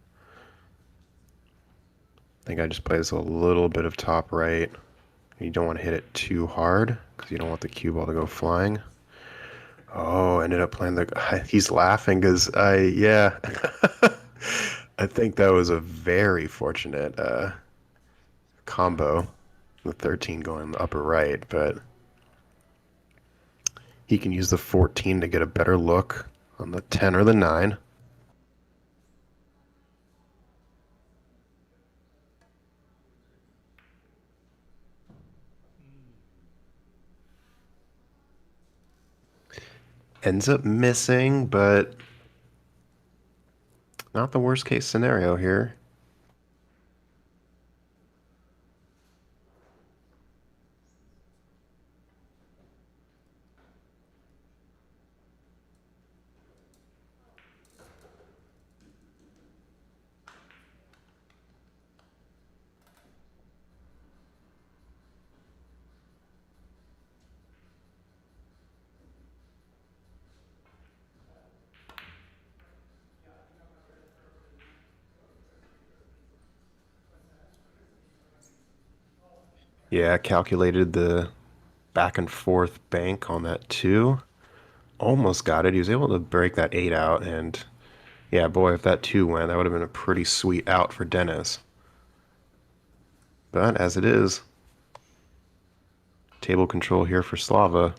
I think I just play this a little bit of top right. You don't want to hit it too hard because you don't want the cue ball to go flying. Oh, ended up playing the... He's laughing because yeah. I think that was a very fortunate combo. The 13 going in the upper right, but he can use the 14 to get a better look on the 10 or the 9. Ends up missing, but not the worst case scenario here. Yeah, calculated the back and forth bank on that 2. Almost got it. He was able to break that 8 out, and yeah, boy, if that 2 went, that would have been a pretty sweet out for Dennis. But as it is, table control here for Slava.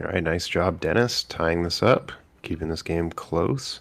All right, nice job, Dennis, tying this up, keeping this game close.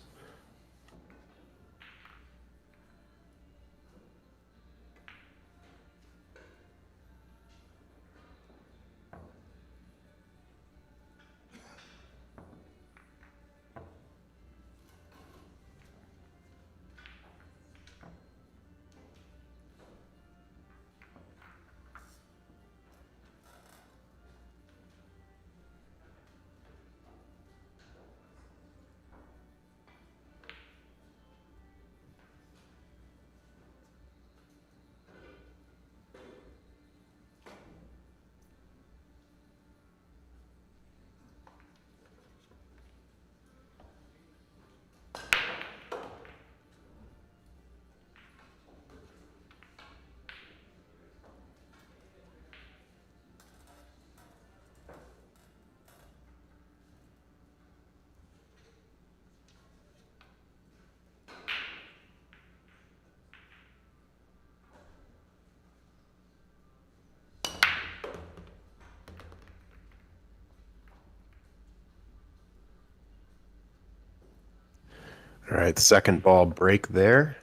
All right, second ball break there.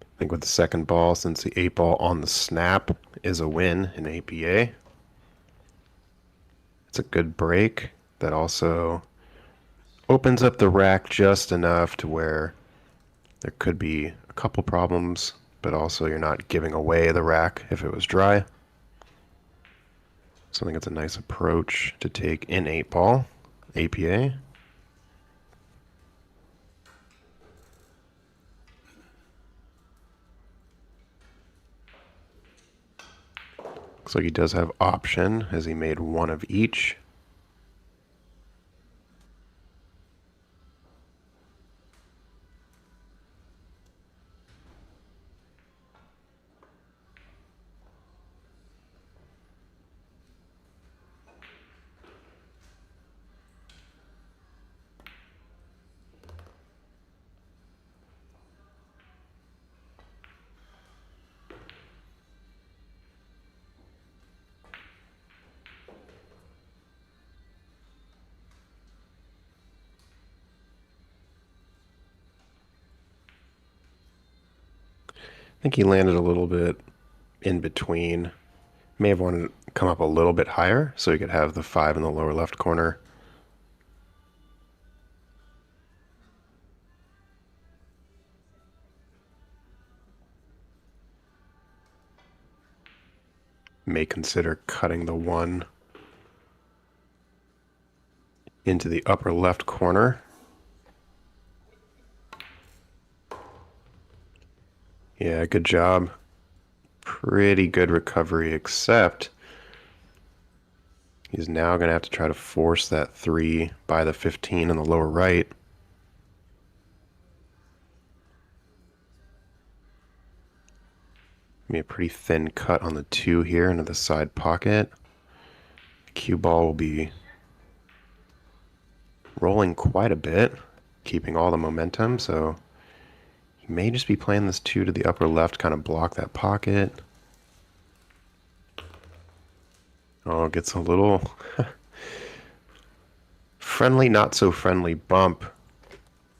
I think with the second ball, since the 8-ball on the snap is a win in APA, it's a good break that also opens up the rack just enough to where there could be a couple problems, but also you're not giving away the rack if it was dry. So I think it's a nice approach to take in 8-ball, APA. Looks like he does have option as he made one of each. I think he landed a little bit in between. May have wanted to come up a little bit higher so he could have the 5 in the lower left corner. May consider cutting the 1 into the upper left corner. Yeah, good job. Pretty good recovery, except he's now going to have to try to force that 3 by the 15 in the lower right. Be a pretty thin cut on the 2 here into the side pocket. Cue ball will be rolling quite a bit, keeping all the momentum, so he may just be playing this 2 to the upper left, kind of block that pocket. Oh, gets a little friendly, not so friendly bump.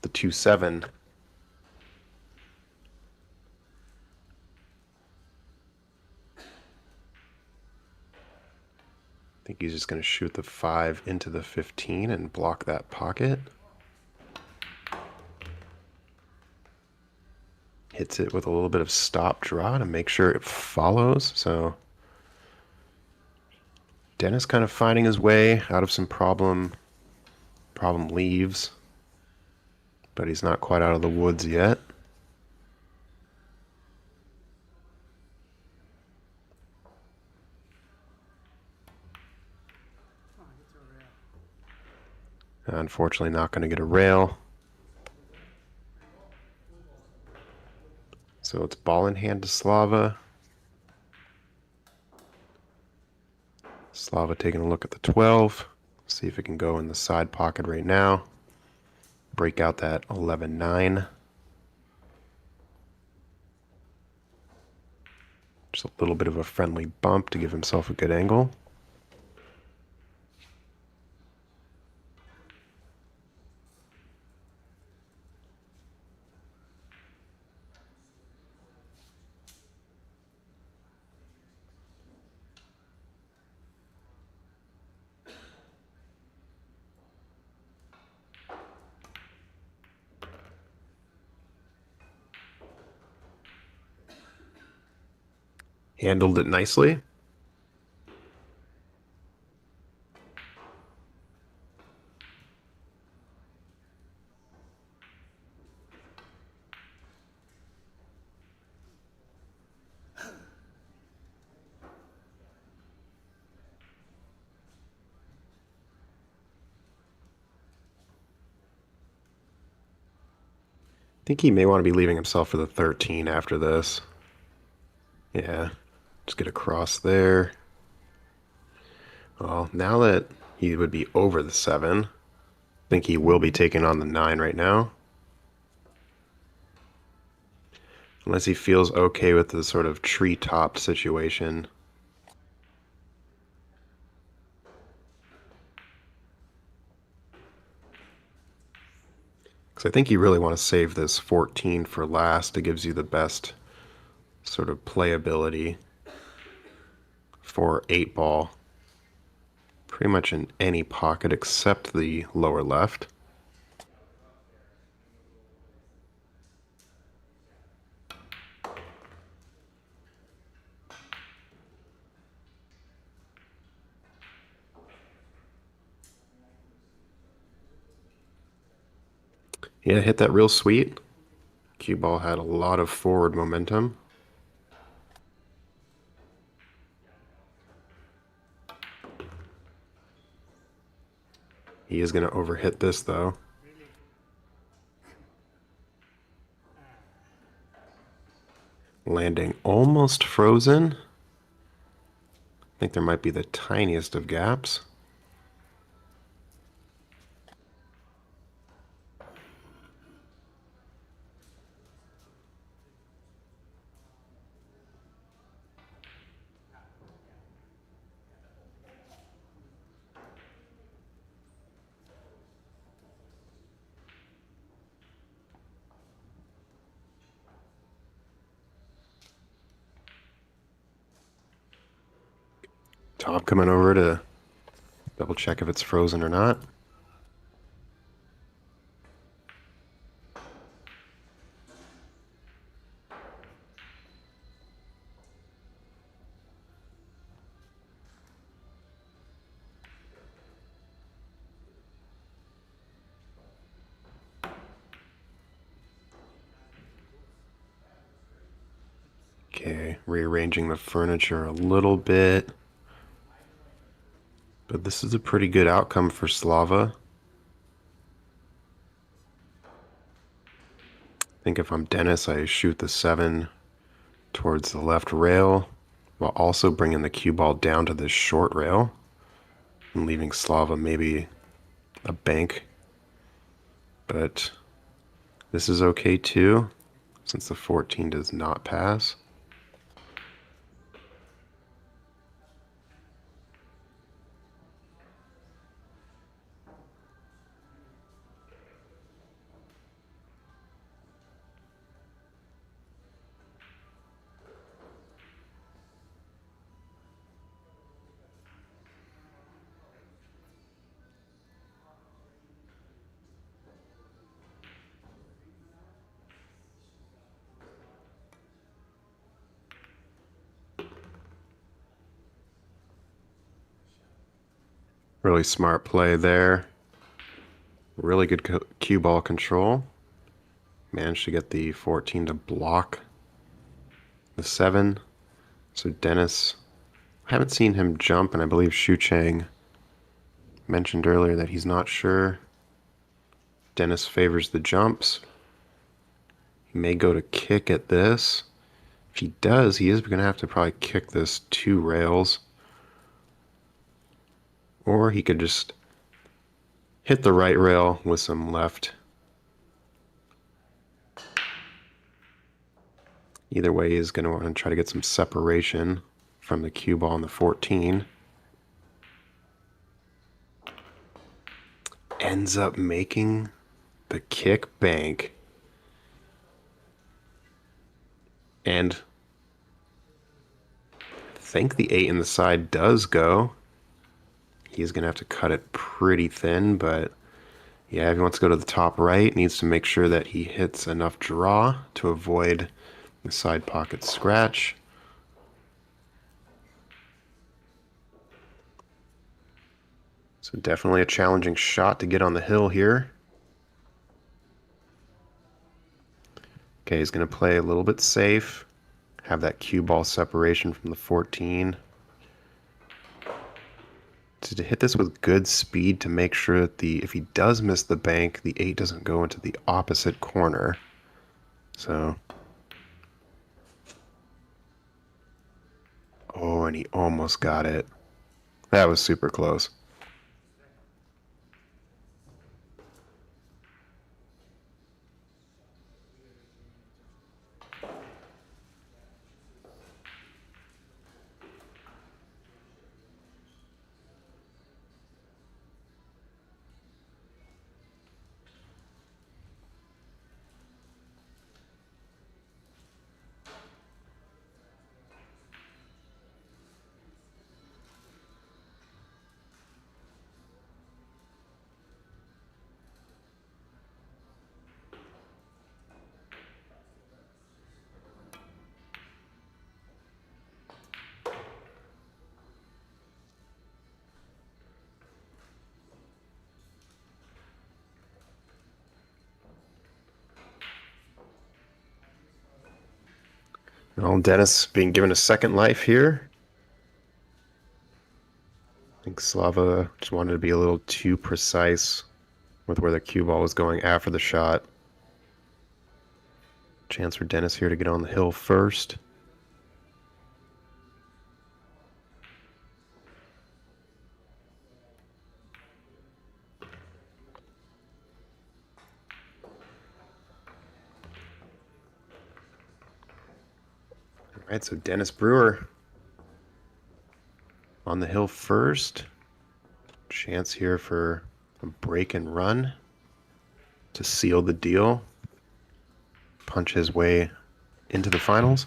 The 2-7. I think he's just going to shoot the 5 into the 15 and block that pocket. Hits it with a little bit of stop draw to make sure it follows. So Dennis kind of finding his way out of some problem leaves, but he's not quite out of the woods yet. Unfortunately, not going to get a rail. So it's ball in hand to Slava. Slava taking a look at the 12. See if it can go in the side pocket right now. Break out that 11-9. Just a little bit of a friendly bump to give himself a good angle. Handled it nicely. I think he may want to be leaving himself for the 13 after this. Yeah, just get across there. Well, now that he would be over the 7, I think he will be taking on the 9 right now. Unless he feels okay with the sort of tree-topped situation. Because I think you really want to save this 14 for last. It gives you the best sort of playability for 8-ball. Pretty much in any pocket except the lower left. Yeah, hit that real sweet. Cue ball had a lot of forward momentum. He is going to overhit this though. Landing almost frozen. I think there might be the tiniest of gaps. Top coming over to double check if it's frozen or not. Okay, rearranging the furniture a little bit. But this is a pretty good outcome for Slava. I think if I'm Dennis, I shoot the 7 towards the left rail while also bringing the cue ball down to this short rail and leaving Slava maybe a bank. But this is okay too, since the 14 does not pass. Really smart play there. Really good cue ball control. Managed to get the 14 to block the 7. So Dennis, I haven't seen him jump, and I believe Shu Chang mentioned earlier that he's not sure. Dennis favors the jumps. He may go to kick at this. If he does, he is going to have to probably kick this 2 rails. Or he could just hit the right rail with some left. Either way, he's going to want to try to get some separation from the cue ball on the 14. Ends up making the kick bank. And I think the 8 in the side does go. He's going to have to cut it pretty thin, but yeah, if he wants to go to the top right, needs to make sure that he hits enough draw to avoid the side pocket scratch. So definitely a challenging shot to get on the hill here. Okay, he's going to play a little bit safe. Have that cue ball separation from the 14. To hit this with good speed to make sure that if he does miss the bank, the 8 doesn't go into the opposite corner. So, oh, and he almost got it. That was super close. Well, Dennis being given a second life here. I think Slava just wanted to be a little too precise with where the cue ball was going after the shot. Chance for Dennis here to get on the hill first. All right, so Dennis Brewer on the hill first. Chance here for a break and run to seal the deal. Punch his way into the finals.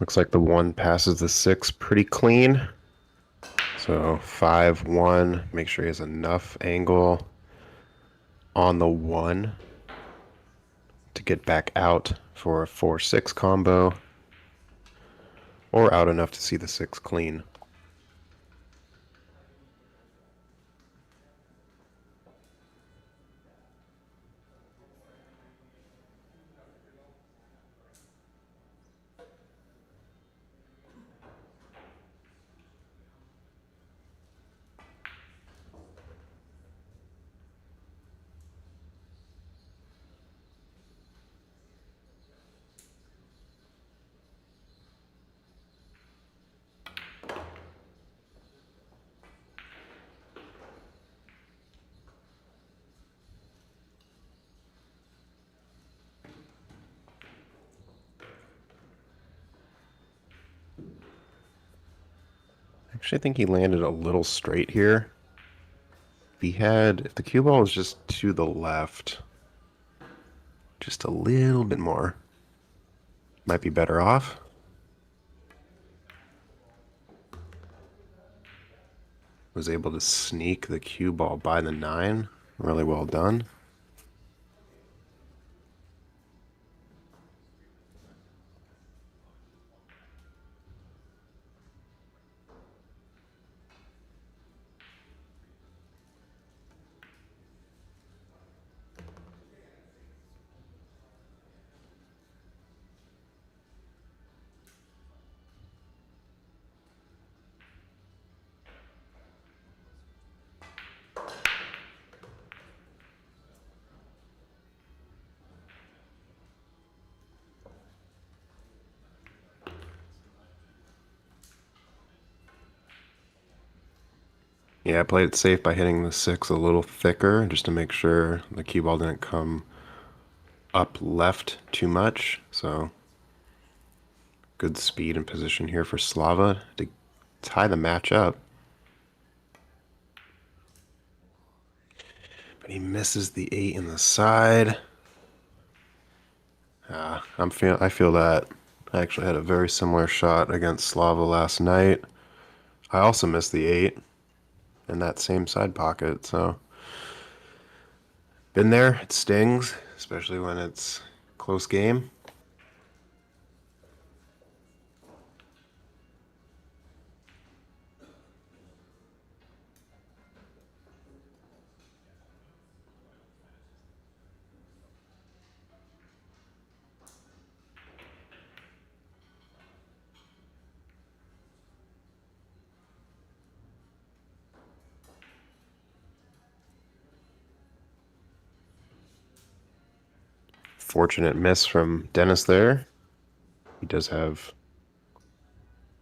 Looks like the 1 passes the 6 pretty clean. So 5-1. Make sure he has enough angle on the 1 to get back out for a 4-6 combo, or out enough to see the 6 clean. Actually, I think he landed a little straight here. If the cue ball was just to the left, just a little bit more, might be better off. Was able to sneak the cue ball by the 9. Really well done. Yeah, I played it safe by hitting the 6 a little thicker just to make sure the cue ball didn't come up left too much. So good speed and position here for Slava to tie the match up. But he misses the 8 in the side. I feel that. I actually had a very similar shot against Slava last night. I also missed the 8 in that same side pocket, so been there. It stings, especially when it's close game. Fortunate miss from Dennis there. He does have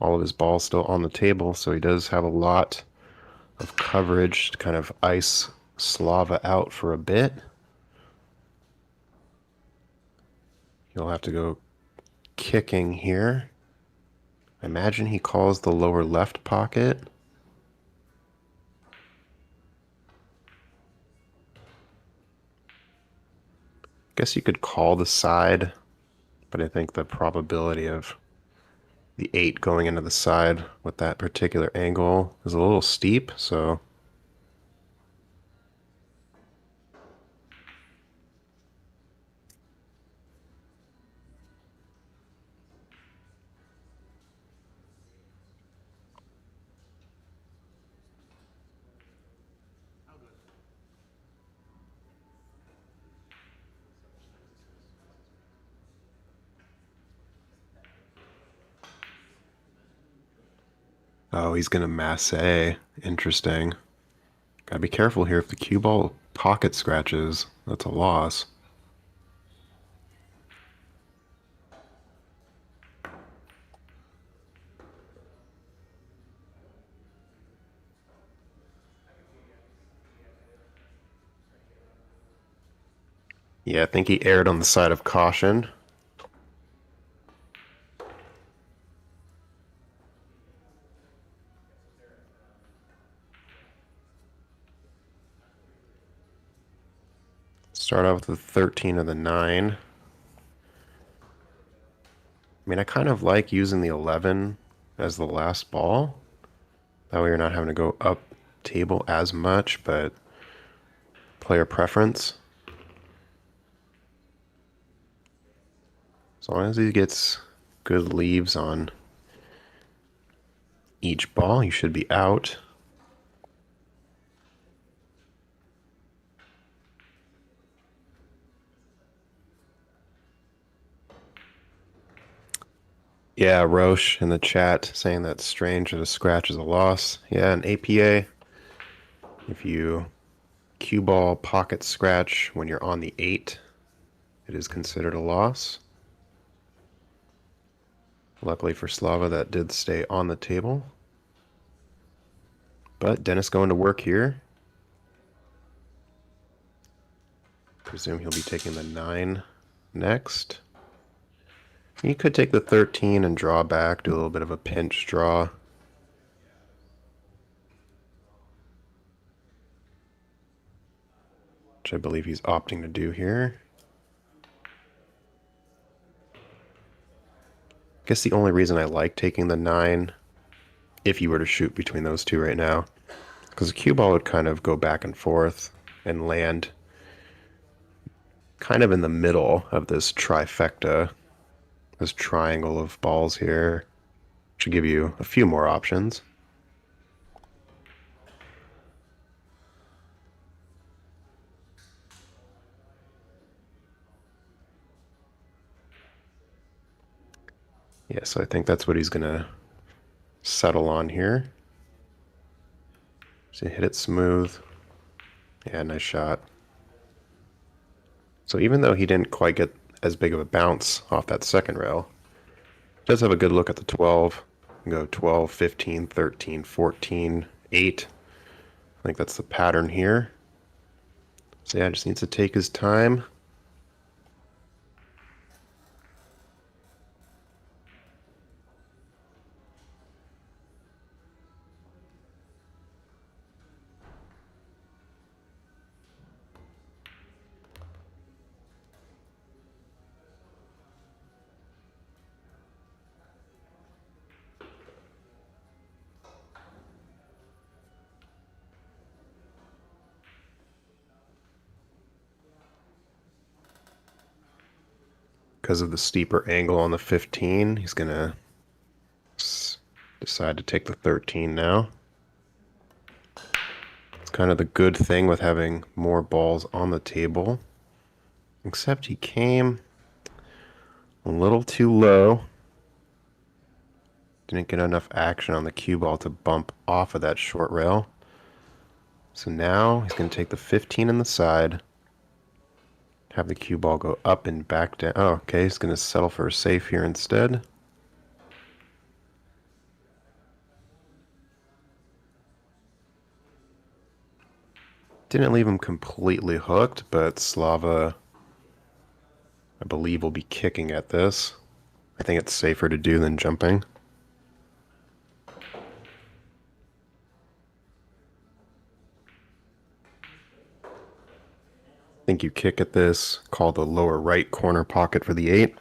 all of his balls still on the table, so he does have a lot of coverage to kind of ice Slava out for a bit. He'll have to go kicking here. I imagine he calls the lower left pocket. Guess you could call the side, but I think the probability of the 8 going into the side with that particular angle is a little steep, so oh, he's gonna masse. Interesting. Gotta be careful here. If the cue ball pocket scratches, that's a loss. Yeah, I think he erred on the side of caution. Start out with the 13 of the 9. I mean, I kind of like using the 11 as the last ball. That way you're not having to go up table as much, but player preference. As long as he gets good leaves on each ball, you should be out. Yeah, Roche in the chat saying that strange that a scratch is a loss. Yeah, an APA, if you cue ball pocket scratch when you're on the 8, it is considered a loss. Luckily for Slava, that did stay on the table. But Dennis going to work here. Presume he'll be taking the 9 next. You could take the 13 and draw back, do a little bit of a pinch draw. Which I believe he's opting to do here. I guess the only reason I like taking the 9, if you were to shoot between those two right now, because the cue ball would kind of go back and forth and land kind of in the middle of this trifecta, this triangle of balls here. Should give you a few more options. Yeah, so I think that's what he's gonna settle on here. So hit it smooth. Yeah, nice shot. So even though he didn't quite get as big of a bounce off that second rail, he does have a good look at the 12. Go 12, 15, 13, 14, 8. I think that's the pattern here. So yeah, just needs to take his time. Because of the steeper angle on the 15, he's going to decide to take the 13 now. It's kind of the good thing with having more balls on the table. Except he came a little too low. Didn't get enough action on the cue ball to bump off of that short rail. So now he's going to take the 15 in the side. Have the cue ball go up and back down. Oh, okay, he's going to settle for a safe here instead. Didn't leave him completely hooked, but Slava, I believe, will be kicking at this. I think it's safer to do than jumping. I think you kick at this, call the lower right corner pocket for the 8.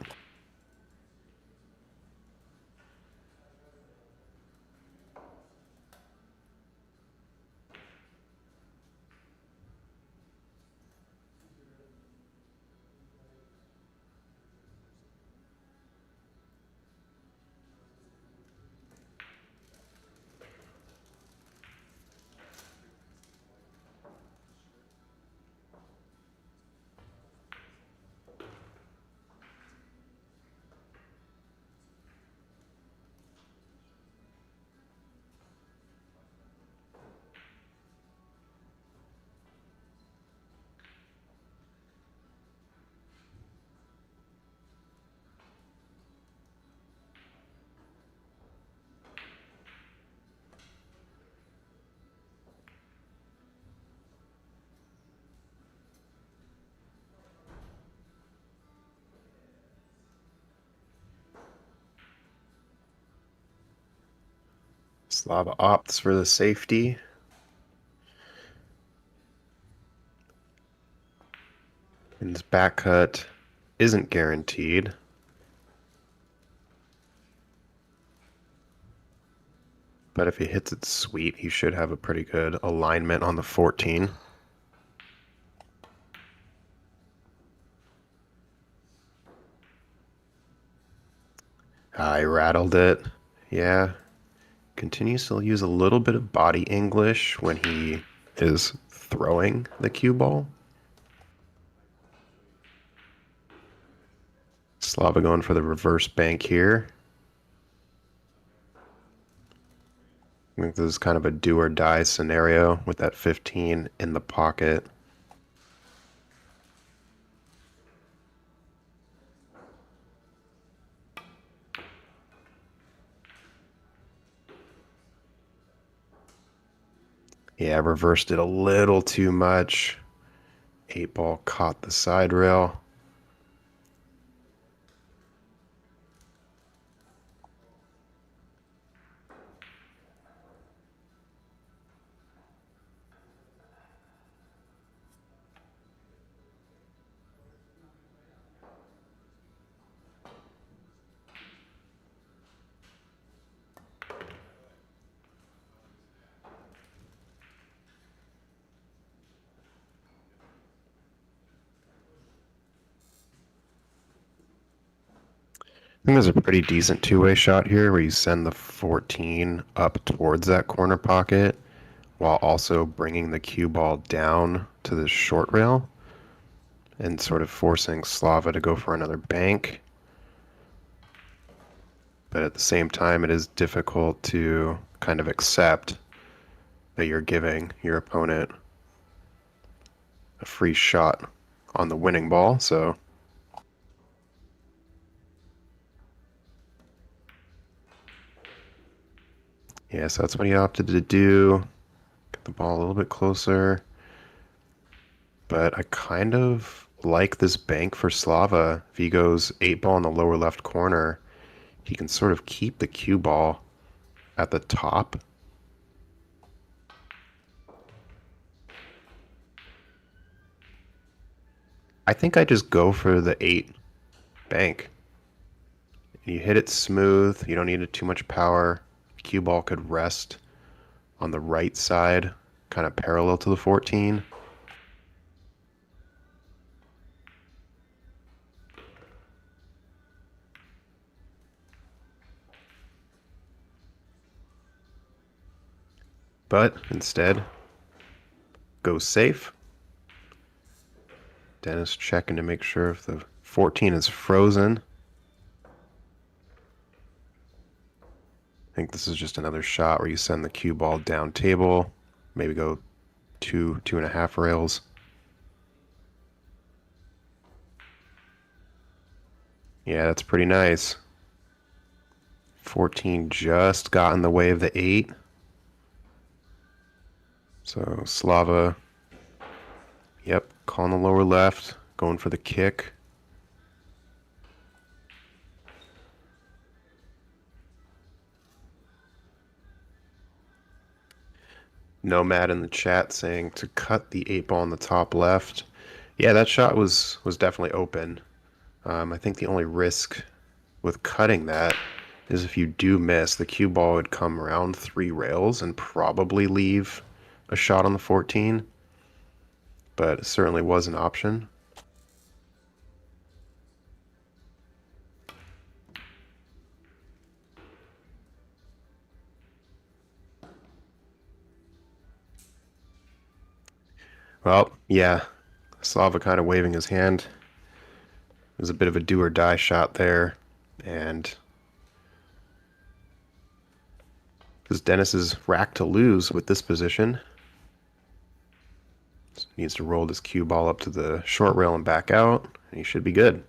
Slava opts for the safety. And his back cut isn't guaranteed. But if he hits it sweet, he should have a pretty good alignment on the 14. I rattled it. Yeah. Continues to use a little bit of body English when he is throwing the cue ball. Slava going for the reverse bank here. I think this is kind of a do or die scenario with that 15 in the pocket. Yeah, reversed it a little too much. 8-ball caught the side rail. I think there's a pretty decent two-way shot here where you send the 14 up towards that corner pocket while also bringing the cue ball down to the short rail and sort of forcing Slava to go for another bank. But at the same time, it is difficult to kind of accept that you're giving your opponent a free shot on the winning ball, so yeah, so that's what he opted to do. Get the ball a little bit closer. But I kind of like this bank for Slava. If he goes 8-ball in the lower left corner, he can sort of keep the cue ball at the top. I think I just go for the 8 bank. You hit it smooth. You don't need it too much power. Cue ball could rest on the right side, kind of parallel to the 14. But instead, go safe. Dennis checking to make sure if the 14 is frozen. I think this is just another shot where you send the cue ball down table, maybe go 2.5 rails. Yeah, that's pretty nice. 14 just got in the way of the 8. So Slava, yep, calling the lower left, going for the kick. Nomad in the chat saying to cut the 8-ball in the top left. Yeah, that shot was definitely open. I think the only risk with cutting that is if you do miss, the cue ball would come around 3 rails and probably leave a shot on the 14. But it certainly was an option. Well, yeah, Slava kind of waving his hand. It was a bit of a do or die shot there, and because Dennis is racked to lose with this position. Needs to roll this cue ball up to the short rail and back out, and he should be good.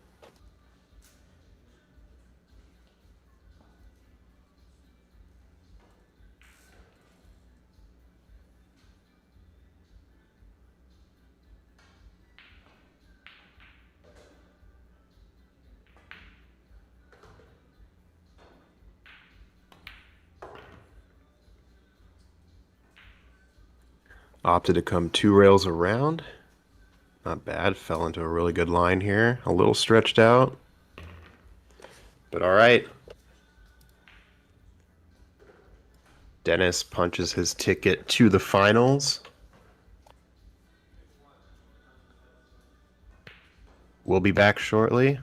Opted to come 2 rails around. Not bad. Fell into a really good line here. A little stretched out. But all right. Dennis punches his ticket to the finals. We'll be back shortly.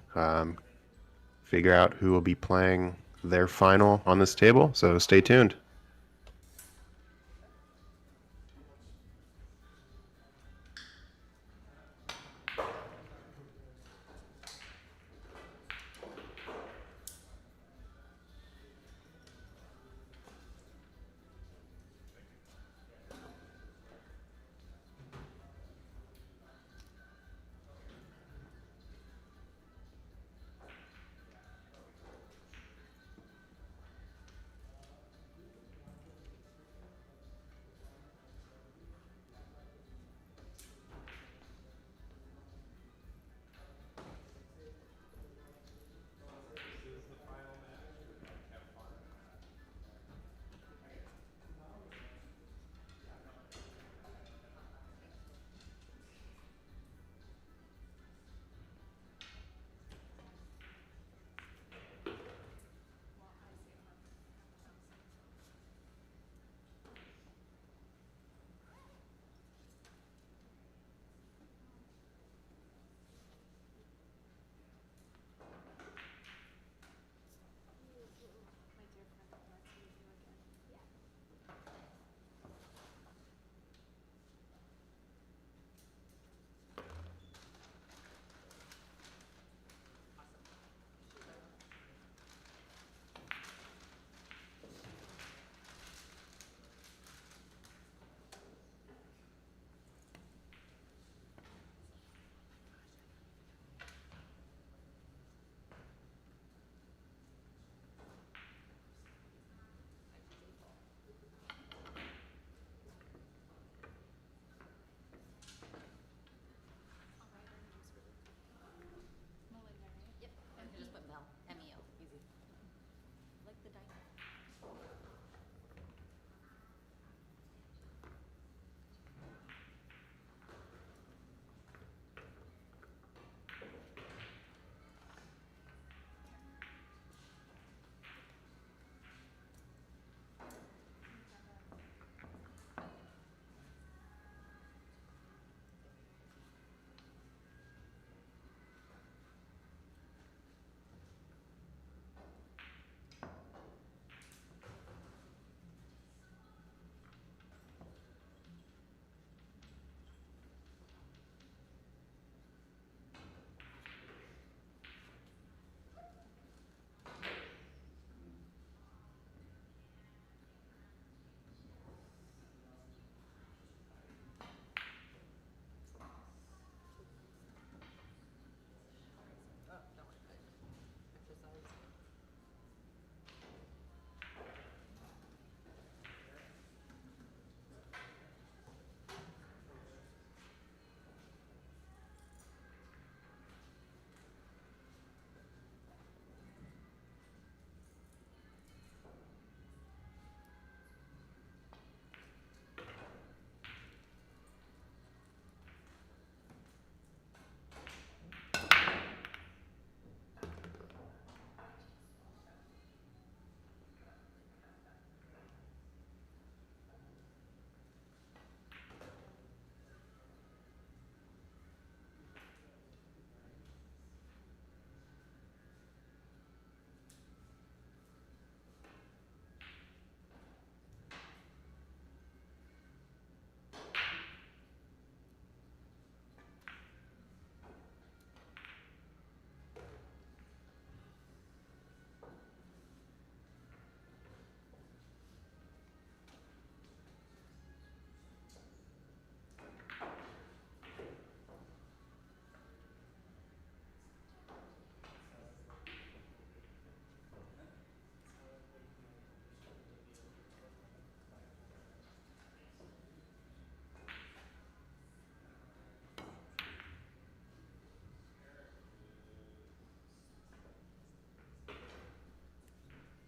Figure out who will be playing their final on this table, so stay tuned.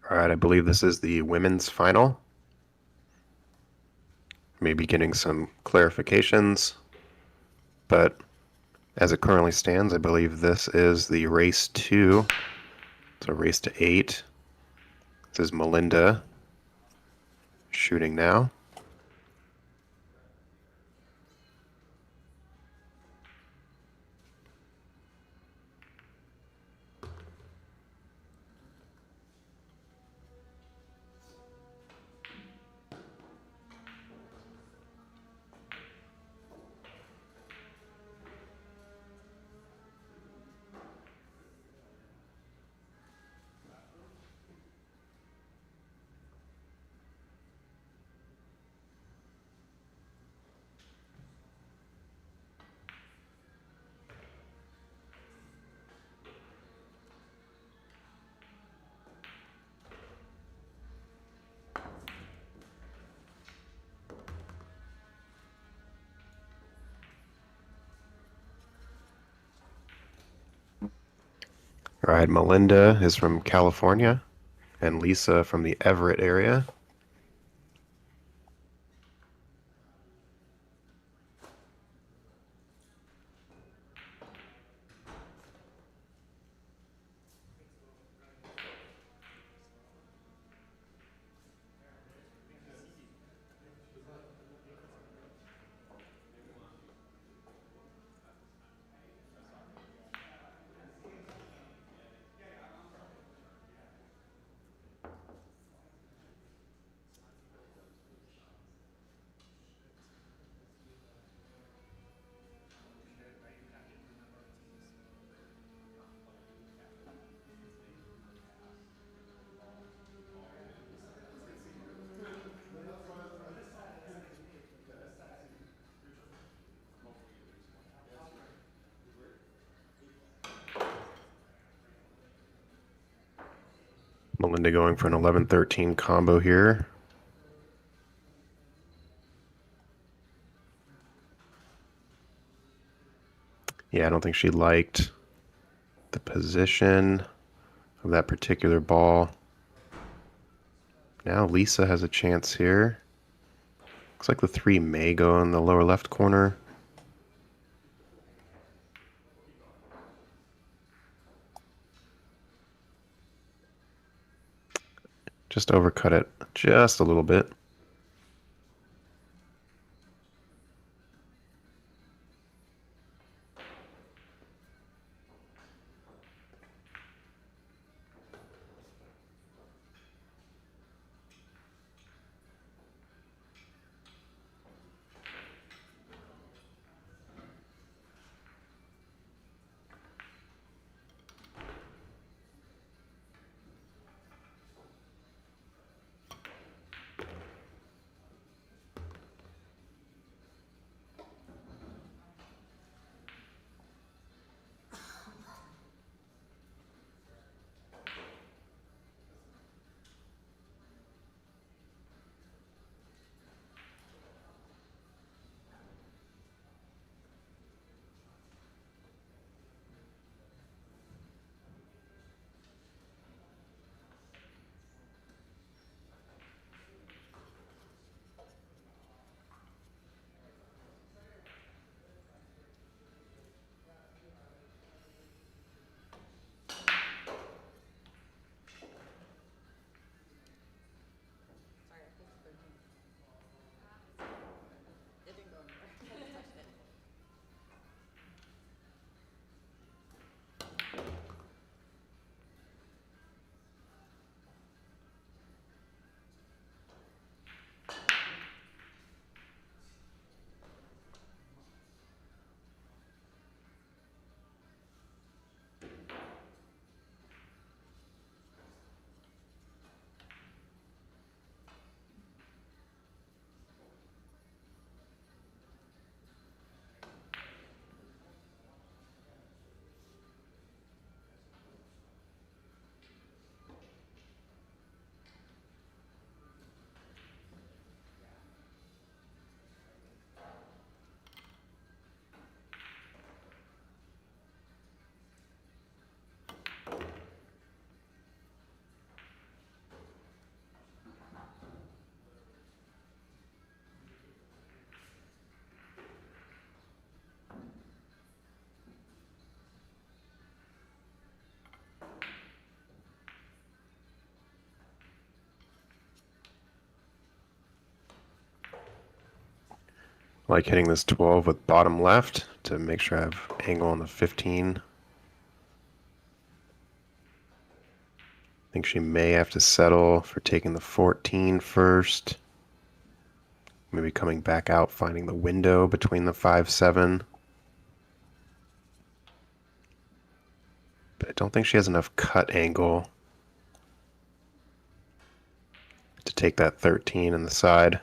All right, I believe this is the women's final. Maybe getting some clarifications, but as it currently stands, I believe this is the race 2. It's a race to 8. This is Melinda shooting now. All right, Melinda is from California, and Lisa from the Everett area. Melinda going for an 11-13 combo here. Yeah, I don't think she liked the position of that particular ball. Now Lisa has a chance here. Looks like the 3 may go in the lower left corner. Just overcut it just a little bit. Like hitting this 12 with bottom left to make sure I have angle on the 15. I think she may have to settle for taking the 14 first. Maybe coming back out, finding the window between the 5-7. But I don't think she has enough cut angle to take that 13 in the side.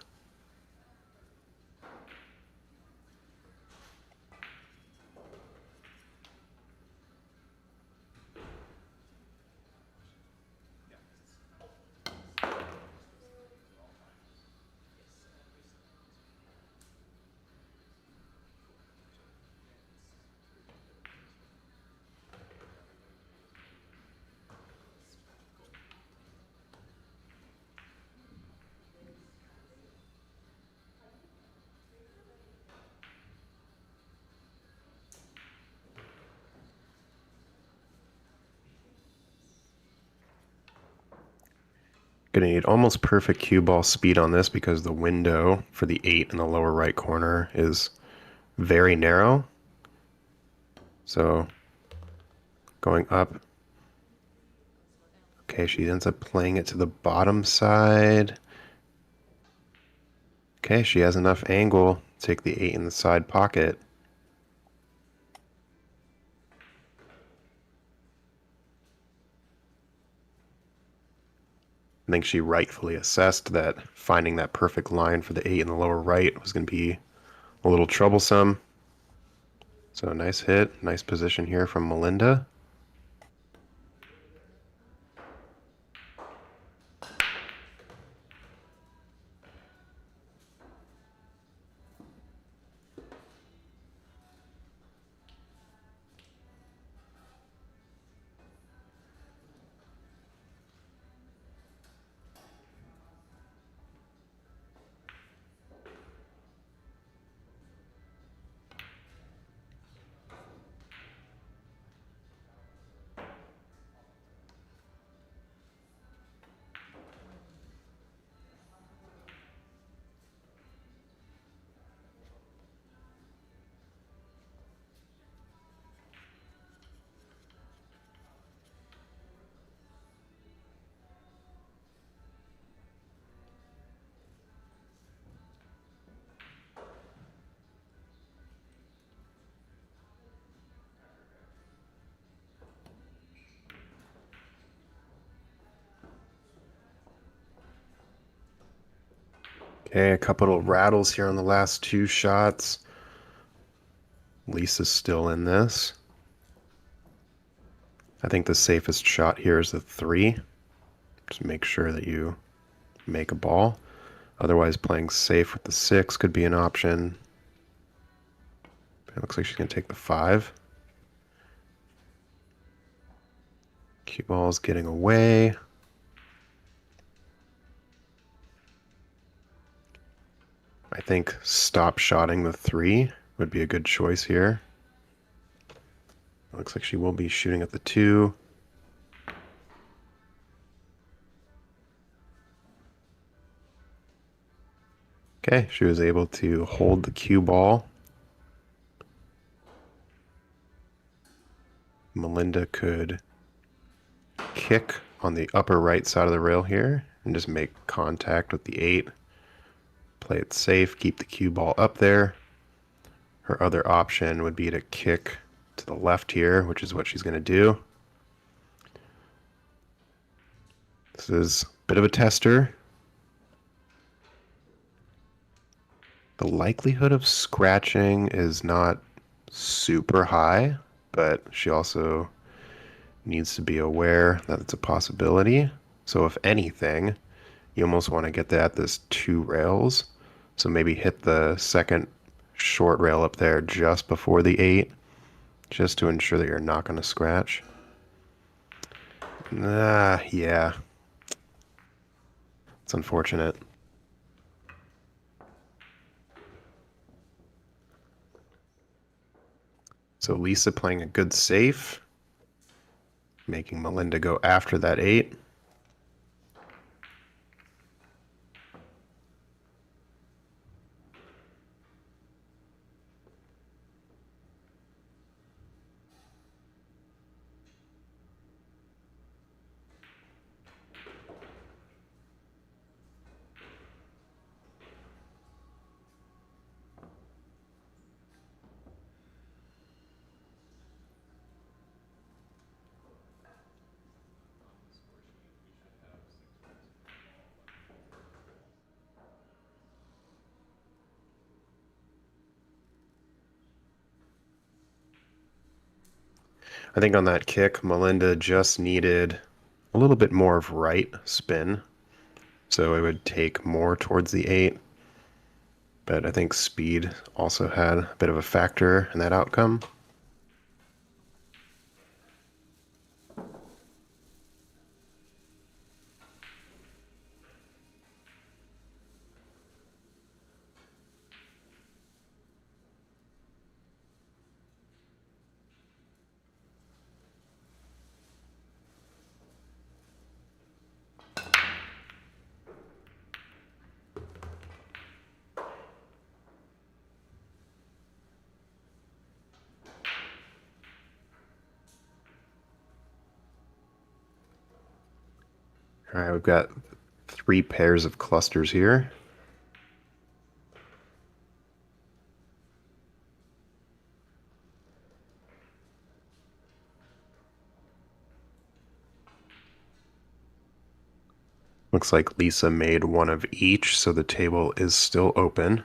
Gonna need almost perfect cue ball speed on this because the window for the 8 in the lower right corner is very narrow. So going up. Okay, she ends up playing it to the bottom side. Okay, she has enough angle to take the 8 in the side pocket. I think she rightfully assessed that finding that perfect line for the 8 in the lower right was going to be a little troublesome. So nice hit, nice position here from Melinda. Okay, a couple of rattles here on the last 2 shots. Lisa's still in this. I think the safest shot here is the 3. Just make sure that you make a ball. Otherwise, playing safe with the 6 could be an option. It looks like she's going to take the 5. Cue ball's getting away. I think stop shotting the 3 would be a good choice here. It looks like she will be shooting at the 2. Okay, she was able to hold the cue ball. Melinda could kick on the upper right side of the rail here and just make contact with the 8. Play it safe, keep the cue ball up there. Her other option would be to kick to the left here, which is what she's going to do. This is a bit of a tester. The likelihood of scratching is not super high, but she also needs to be aware that it's a possibility. So if anything, you almost want to get that at this 2 rails. So maybe hit the second short rail up there just before the 8, just to ensure that you're not going to scratch. Yeah. It's unfortunate. So Lisa playing a good safe, making Melinda go after that 8. I think on that kick, Melinda just needed a little bit more of right spin, so it would take more towards the 8. But I think speed also had a bit of a factor in that outcome. All right, we've got 3 pairs of clusters here. Looks like Lisa made one of each, so the table is still open.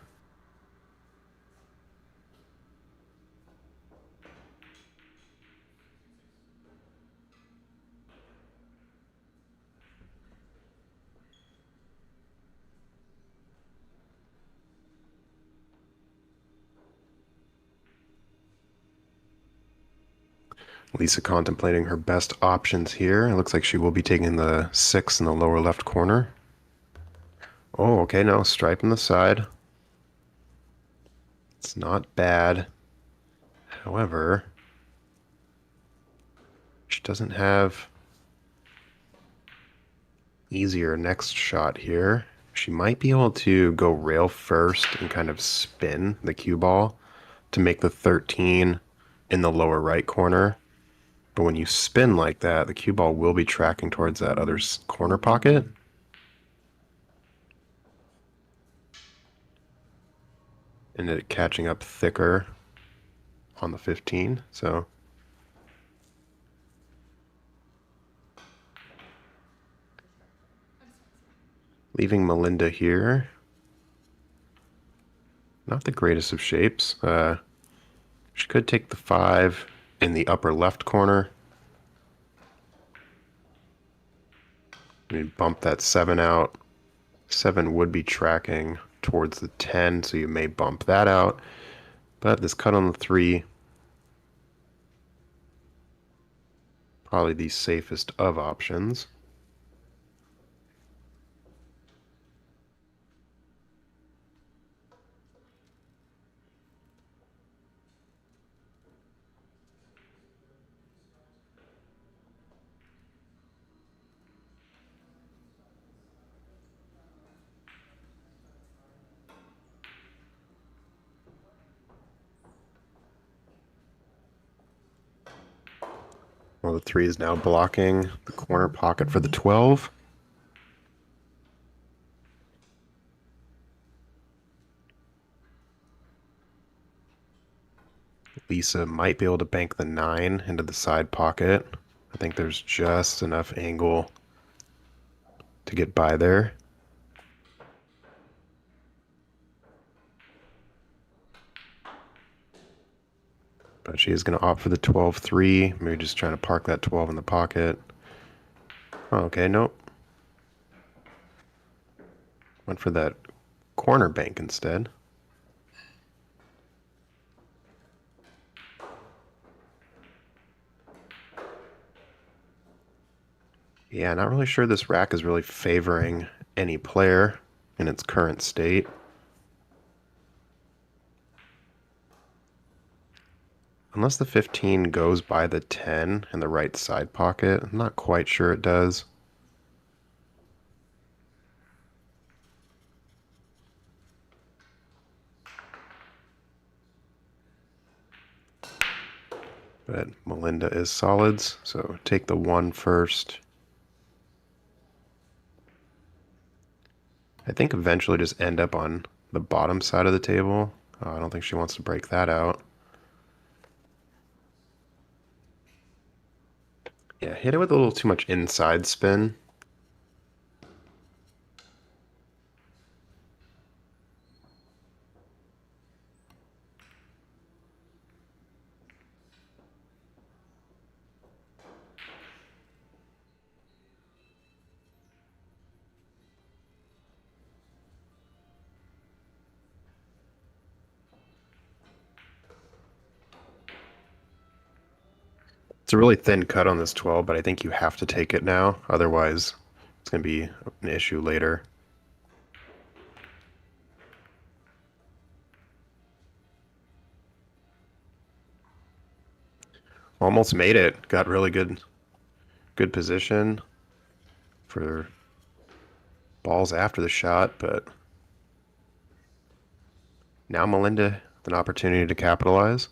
Lisa contemplating her best options here. It looks like she will be taking the 6 in the lower left corner. Oh, okay, no, stripe on the side. It's not bad. However, she doesn't have easier next shot here. She might be able to go rail first and kind of spin the cue ball to make the 13 in the lower right corner. But when you spin like that, the cue ball will be tracking towards that other corner pocket. And it catching up thicker on the 15, so leaving Melinda here. Not the greatest of shapes. She could take the 5 in the upper left corner. Bump that 7 out. 7 would be tracking towards the 10, so you may bump that out. But this cut on the 3, probably the safest of options. Well, the 3 is now blocking the corner pocket for the 12. Lisa might be able to bank the 9 into the side pocket. I think there's just enough angle to get by there. But she is going to opt for the 12-3. Maybe just trying to park that 12 in the pocket. Oh, okay, nope. Went for that corner bank instead. Yeah, not really sure this rack is really favoring any player in its current state. Unless the 15 goes by the 10 in the right side pocket. I'm not quite sure it does. But Melinda is solids, so take the 1 first. I think eventually just end up on the bottom side of the table. I don't think she wants to break that out. Yeah, hit it with a little too much inside spin. It's a really thin cut on this 12, but I think you have to take it now. Otherwise, it's going to be an issue later. Almost made it. Got really good position for balls after the shot, but now Melinda with an opportunity to capitalize.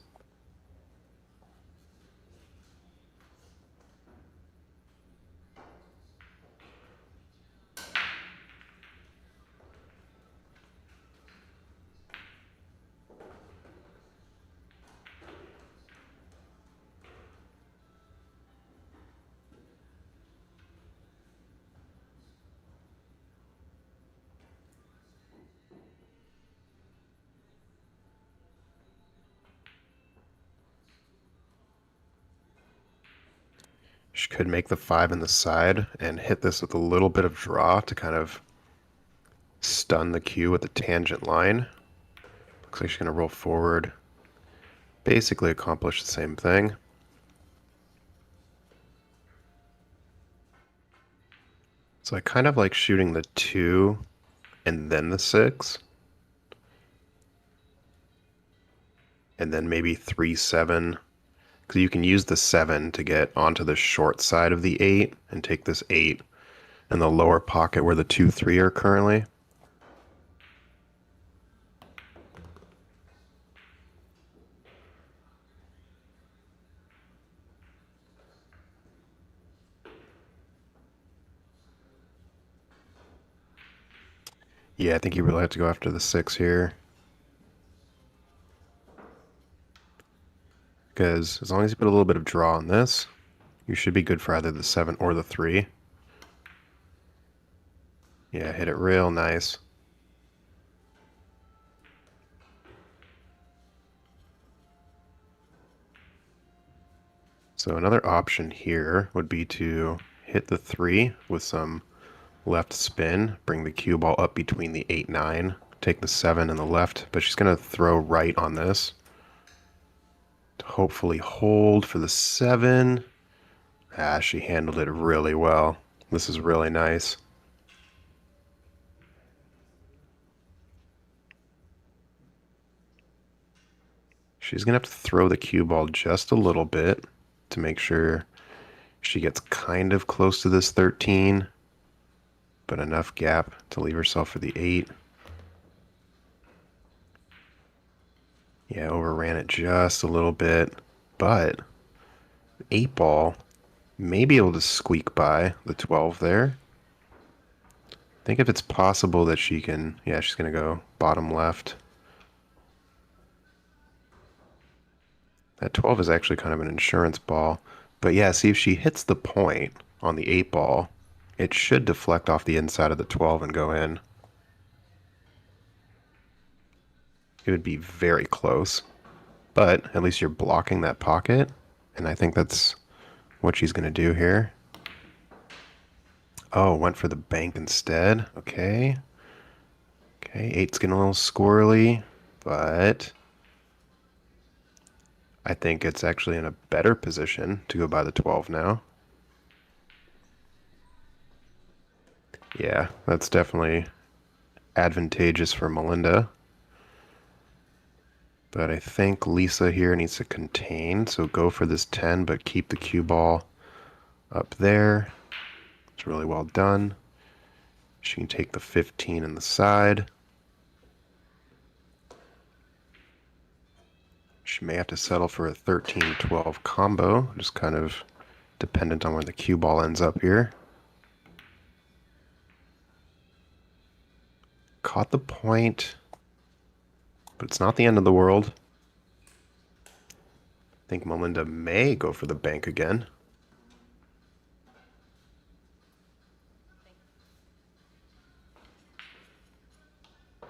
She could make the 5 in the side and hit this with a little bit of draw to kind of stun the cue with the tangent line. Looks like she's going to roll forward, basically accomplish the same thing. So I kind of like shooting the 2 and then the 6. And then maybe 3, 7. Because you can use the 7 to get onto the short side of the 8 and take this 8 in the lower pocket where the 2, 3 are currently. Yeah, I think you really have to go after the 6 here. Because as long as you put a little bit of draw on this, you should be good for either the 7 or the 3. Yeah, hit it real nice. So another option here would be to hit the 3 with some left spin, bring the cue ball up between the 8, 9, take the 7 and the left, but she's going to throw right on this to hopefully hold for the 7. Ah, she handled it really well. This is really nice. She's going to have to throw the cue ball just a little bit to make sure she gets kind of close to this 13, but enough gap to leave herself for the 8. Yeah, overran it just a little bit, but the 8 ball may be able to squeak by the 12 there. I think if it's possible that she can, yeah, she's going to go bottom left. That 12 is actually kind of an insurance ball. But yeah, see, if she hits the point on the 8 ball, it should deflect off the inside of the 12 and go in. It would be very close. But at least you're blocking that pocket. And I think that's what she's going to do here. Oh, went for the bank instead. Okay. Okay, 8's getting a little squirrely, but I think it's actually in a better position to go by the 12 now. Yeah, that's definitely advantageous for Melinda. But I think Lisa here needs to contain, so go for this 10, but keep the cue ball up there. It's really well done. She can take the 15 in the side. She may have to settle for a 13-12 combo, just kind of dependent on where the cue ball ends up here. Caught the point, but it's not the end of the world. I think Melinda may go for the bank again. I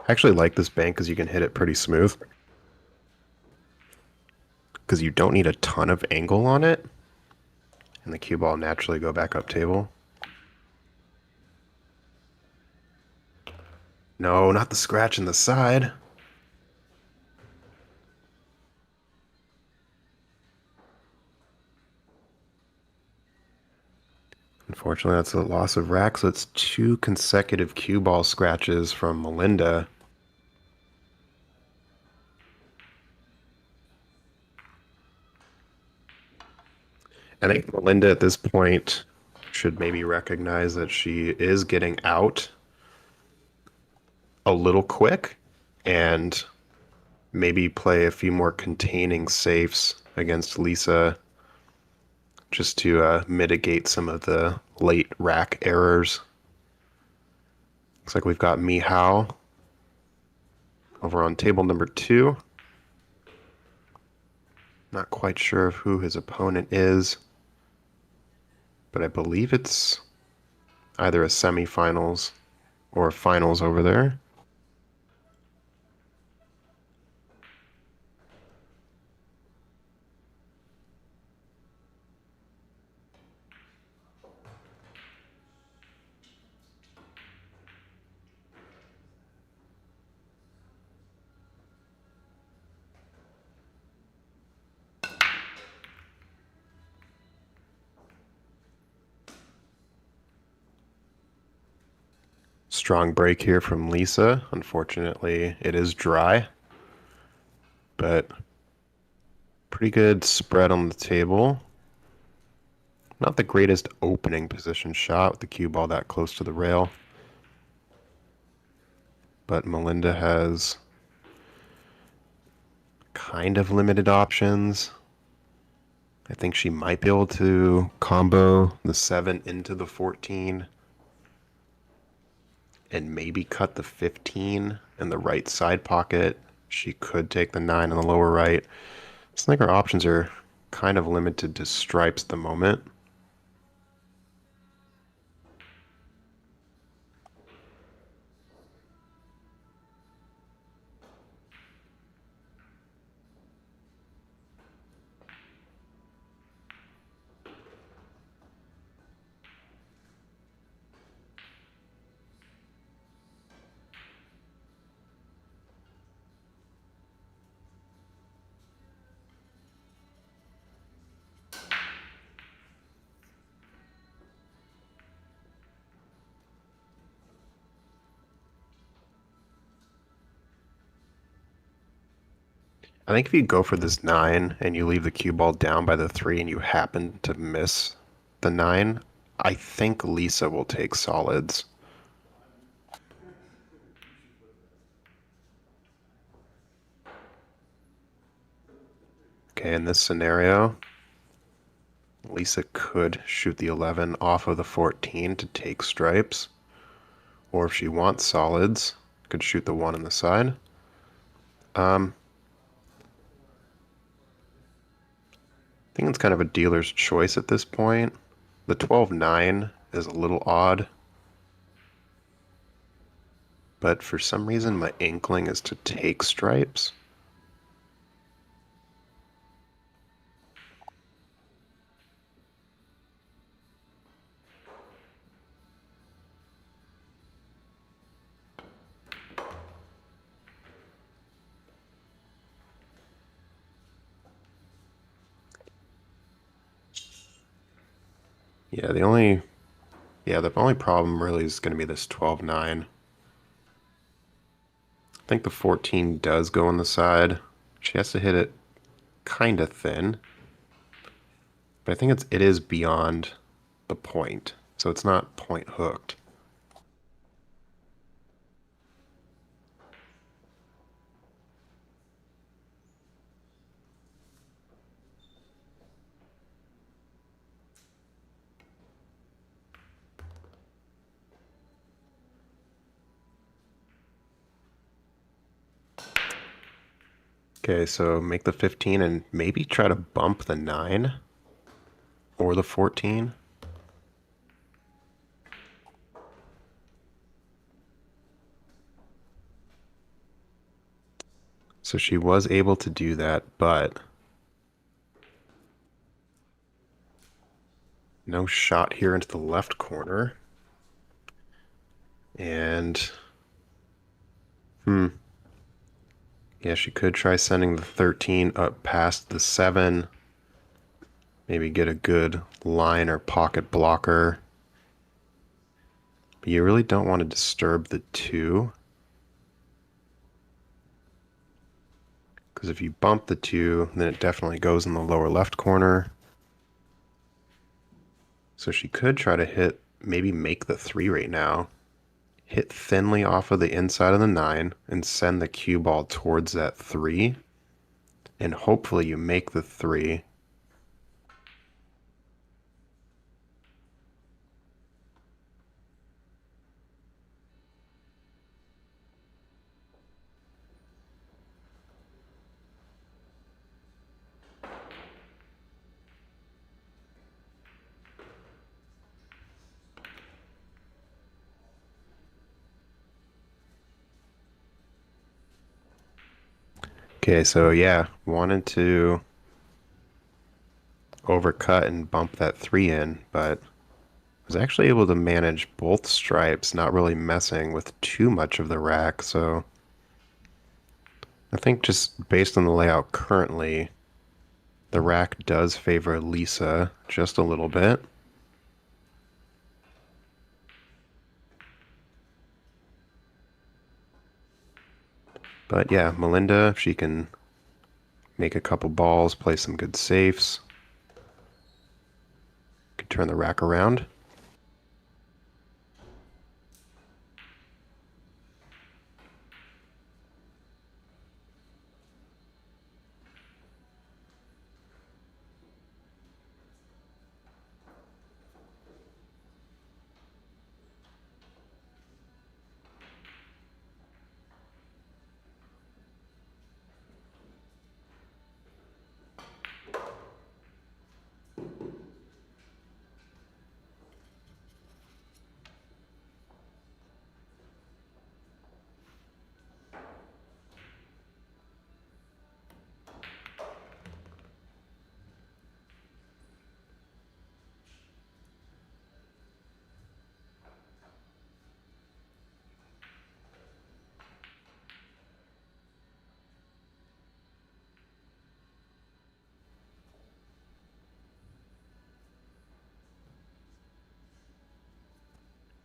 actually like this bank because you can hit it pretty smooth. Because you don't need a ton of angle on it. And the cue ball naturally go back up table. No, not the scratch in the side. Unfortunately, that's a loss of rack, so it's 2 consecutive cue ball scratches from Melinda. I think Melinda at this point should maybe recognize that she is getting out a little quick and maybe play a few more containing safes against Lisa just to mitigate some of the late rack errors. Looks like we've got Mihao over on table number 2. Not quite sure of who his opponent is, but I believe it's either a semifinals or a finals over there. Strong break here from Lisa. Unfortunately, it is dry, but pretty good spread on the table. Not the greatest opening position shot with the cue ball that close to the rail, but Melinda has kind of limited options. I think she might be able to combo the 7 into the 14 and maybe cut the 15 in the right side pocket. She could take the 9 in the lower right. I think her options are kind of limited to stripes at the moment. I think if you go for this 9 and you leave the cue ball down by the 3 and you happen to miss the 9, I think Lisa will take solids. Okay, in this scenario, Lisa could shoot the 11 off of the 14 to take stripes. Or if she wants solids, could shoot the 1 on the side. I think it's kind of a dealer's choice at this point. The 12-9 is a little odd. But for some reason, my inkling is to take stripes. Yeah, the only problem really is going to be this 12-9. I think the 14 does go on the side. She has to hit it kind of thin. But I think it is beyond the point, so it's not point hooked. Okay, so make the 15 and maybe try to bump the 9 or the 14. So she was able to do that, but no shot here into the left corner. And yeah, she could try sending the 13 up past the 7. Maybe get a good line or pocket blocker But you really don't want to disturb the 2. Because if you bump the 2, then it definitely goes in the lower left corner. So she could try to hit, maybe make the 3 right now. Hit thinly off of the inside of the 9 and send the cue ball towards that 3. And hopefully you make the 3. Okay, so yeah, wanted to overcut and bump that 3 in, but was actually able to manage both stripes, not really messing with too much of the rack. So I think just based on the layout currently, the rack does favor Lisa just a little bit. But yeah, Melinda, if she can make a couple balls, play some good safes, could turn the rack around.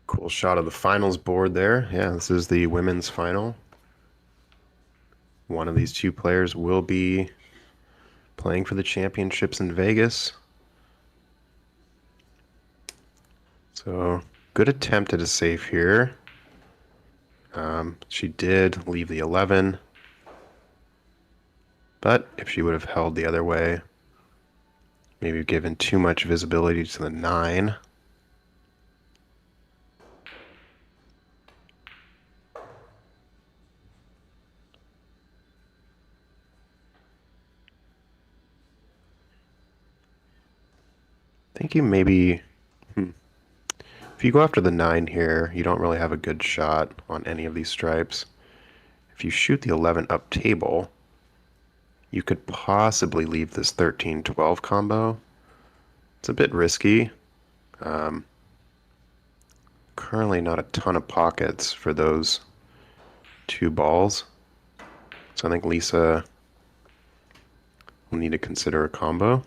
Cool shot of the finals board there. Yeah, this is the women's final. One of these 2 players will be playing for the championships in Vegas. So, good attempt at a safe here. She did leave the 11. But if she would have held the other way, maybe given too much visibility to the 9. I think you maybe... If you go after the 9 here, you don't really have a good shot on any of these stripes. If you shoot the 11 up table, you could possibly leave this 13-12 combo. It's a bit risky. Currently not a ton of pockets for those 2 balls. So I think Lisa will need to consider a combo.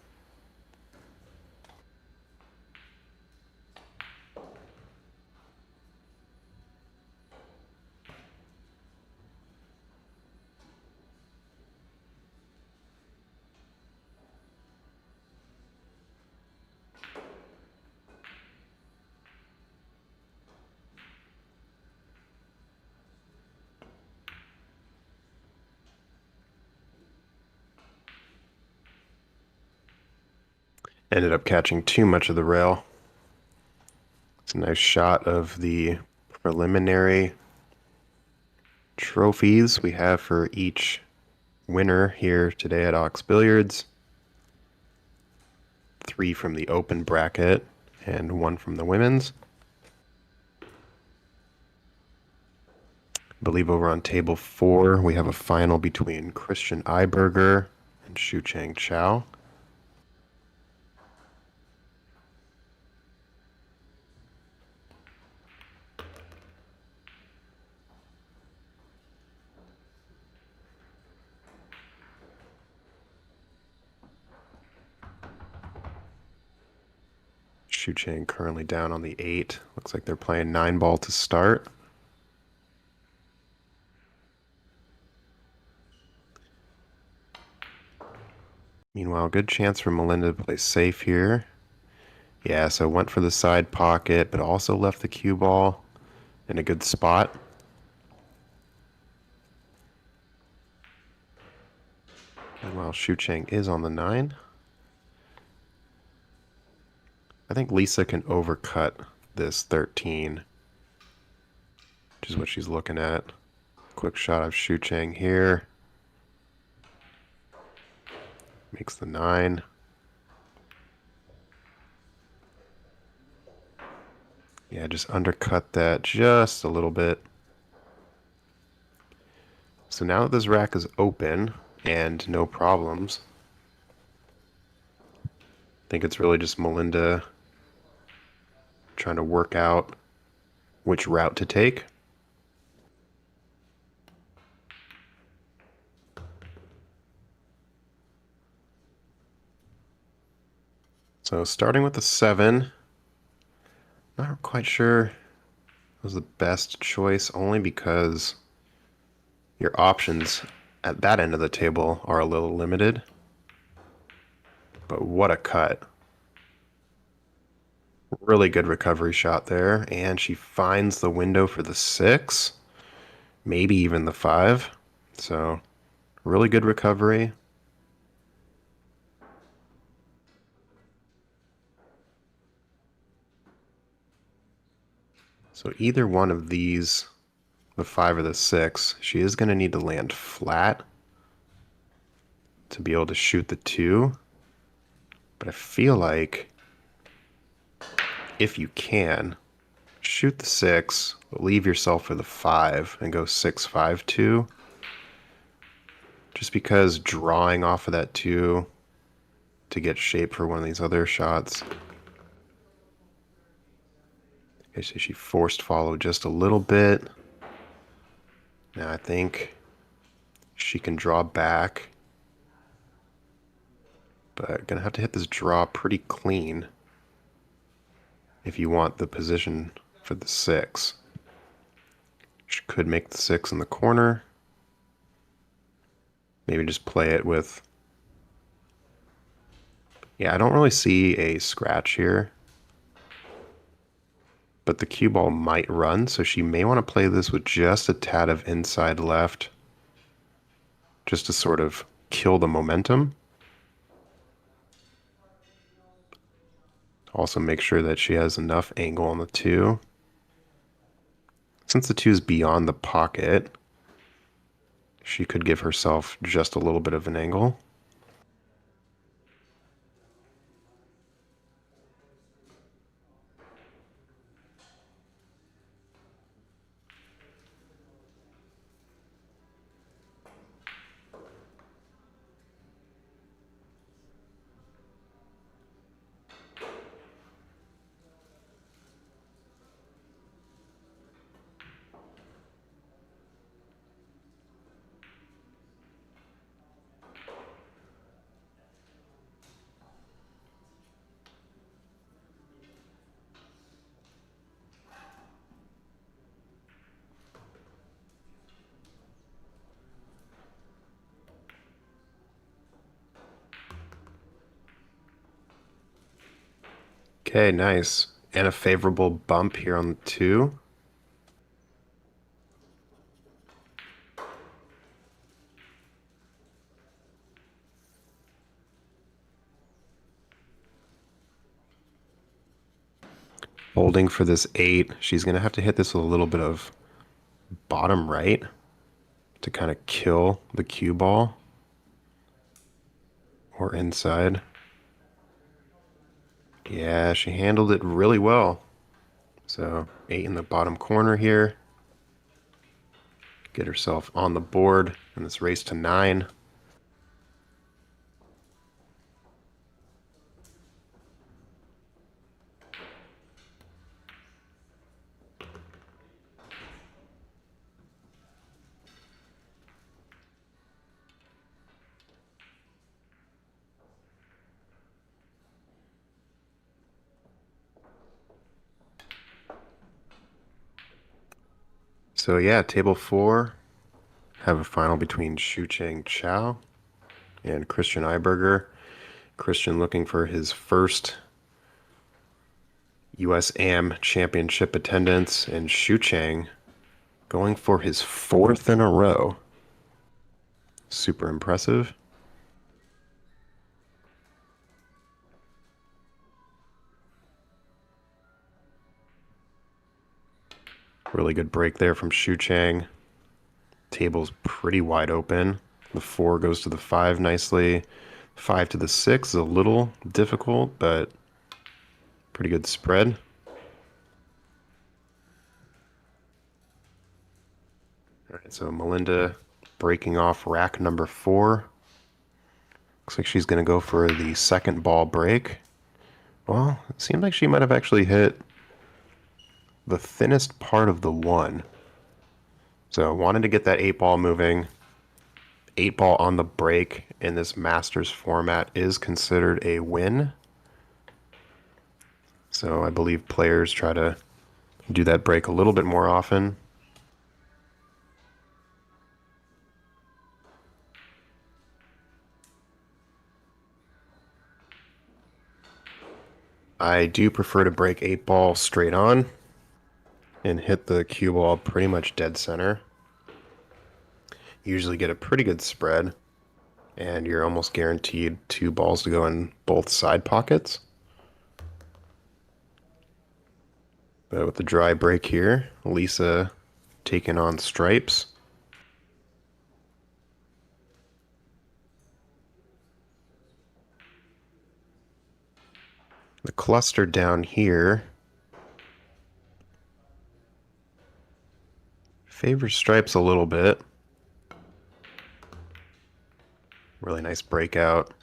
Ended up catching too much of the rail. It's a nice shot of the preliminary trophies we have for each winner here today at Ox Billiards. 3 from the open bracket and 1 from the women's. I believe over on table 4 we have a final between Christian Iberger and Shu Chang Chow. Shu Chang currently down on the 8. Looks like they're playing 9 ball to start. Meanwhile, good chance for Melinda to play safe here. Yeah, so went for the side pocket, but also left the cue ball in a good spot. Meanwhile, Shu Chang is on the 9. I think Lisa can overcut this 13, which is what she's looking at. Quick shot of Shu Chang here. Makes the 9. Yeah, just undercut that just a little bit. So now that this rack is open and no problems, I think it's really just Melinda trying to work out which route to take. So starting with the 7, not quite sure it was the best choice, only because your options at that end of the table are a little limited. But what a cut. Really good recovery shot there, and she finds the window for the 6, maybe even the 5. So really good recovery. So either one of these, the 5 or the 6, she is going to need to land flat to be able to shoot the 2. But I feel like if you can, shoot the 6, leave yourself for the 5, and go 6-5-2. Just because drawing off of that 2 to get shape for one of these other shots. Okay, so she forced follow just a little bit. Now I think she can draw back, but gonna have to hit this draw pretty clean if you want the position for the 6. She could make the 6 in the corner. Maybe just play it with... Yeah, I don't really see a scratch here, but the cue ball might run, so she may want to play this with just a tad of inside left, just to sort of kill the momentum. Also make sure that she has enough angle on the 2. Since the 2 is beyond the pocket, she could give herself just a little bit of an angle. Okay, nice. And a favorable bump here on the 2. Holding for this 8. She's going to have to hit this with a little bit of bottom right to kind of kill the cue ball. Or inside. Yeah, she handled it really well. So 8 in the bottom corner here. Get herself on the board in this race to 9. So yeah, table 4, have a final between Shu-Chang Chow and Christian Eiberger. Christian looking for his first U.S. AM championship attendance, and Shu-Chang going for his 4th in a row. Super impressive. Really good break there from Shu-Chang. Table's pretty wide open. The 4 goes to the 5 nicely. 5 to the 6 is a little difficult, but pretty good spread. All right, so Melinda breaking off rack number 4. Looks like she's going to go for the second ball break. Well, it seemed like she might have actually hit the thinnest part of the 1. So wanted to get that 8 ball moving. 8 ball on the break in this Masters format is considered a win. So I believe players try to do that break a little bit more often. I do prefer to break 8 ball straight on and hit the cue ball pretty much dead center. Usually get a pretty good spread, and you're almost guaranteed 2 balls to go in both side pockets. But with the dry break here, Lisa taking on stripes. The cluster down here favors stripes a little bit. Really nice breakout.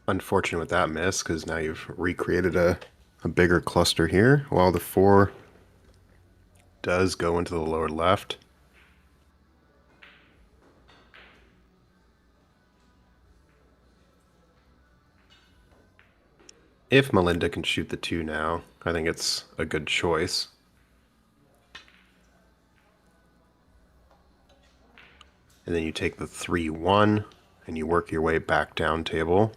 Unfortunate with that miss, because now you've recreated a bigger cluster here, while the 4 does go into the lower left. If Melinda can shoot the 2 now, I think it's a good choice. And then you take the 3-1 and you work your way back down table.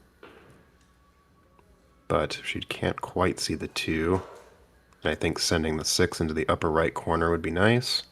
But if she can't quite see the 2, I think sending the 6 into the upper right corner would be nice.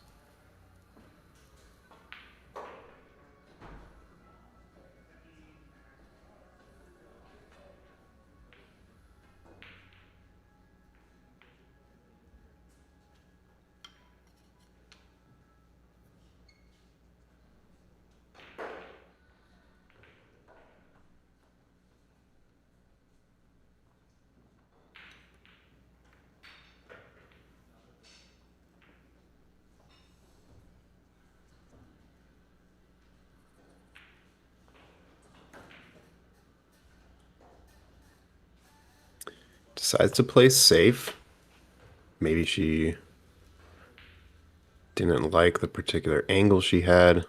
Decides to play safe. Maybe she didn't like the particular angle she had.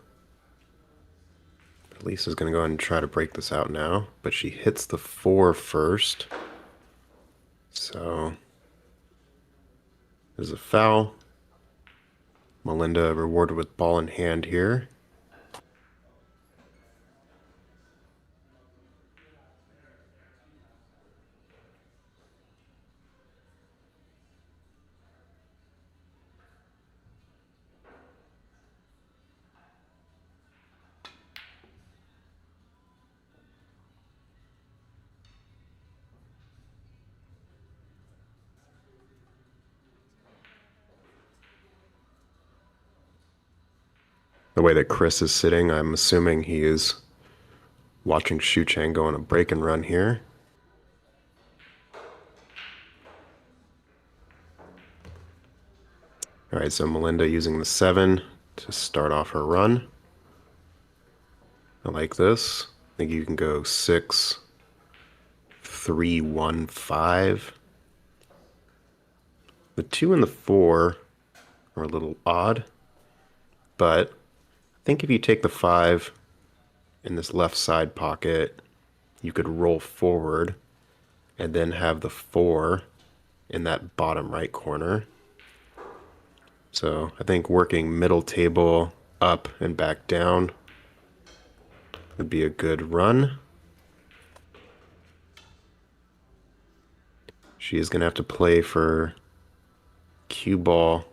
Lisa's going to go ahead and try to break this out now, but she hits the 4 first. So there's a foul. Melinda rewarded with ball in hand here. The way that Chris is sitting, I'm assuming he is watching Shu-Chang go on a break and run here. All right, so Melinda using the 7 to start off her run. I like this. I think you can go 6, 3, 1, 5 The 2 and the 4 are a little odd, but I think if you take the 5 in this left side pocket, you could roll forward and then have the 4 in that bottom right corner. So I think working middle table up and back down would be a good run. She is going to have to play for cue ball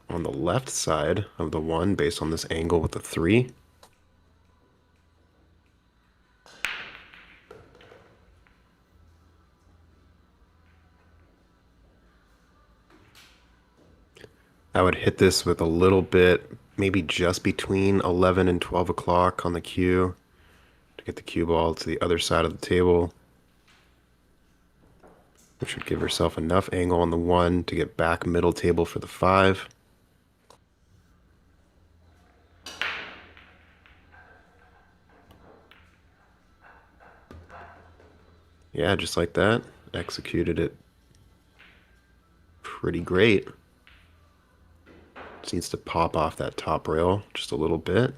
on the left side of the 1 based on this angle with the 3. I would hit this with a little bit, maybe just between 11 and 12 o'clock on the cue to get the cue ball to the other side of the table, which would give herself enough angle on the 1 to get back middle table for the 5. Yeah, just like that. Executed it pretty great. Just needs to pop off that top rail just a little bit.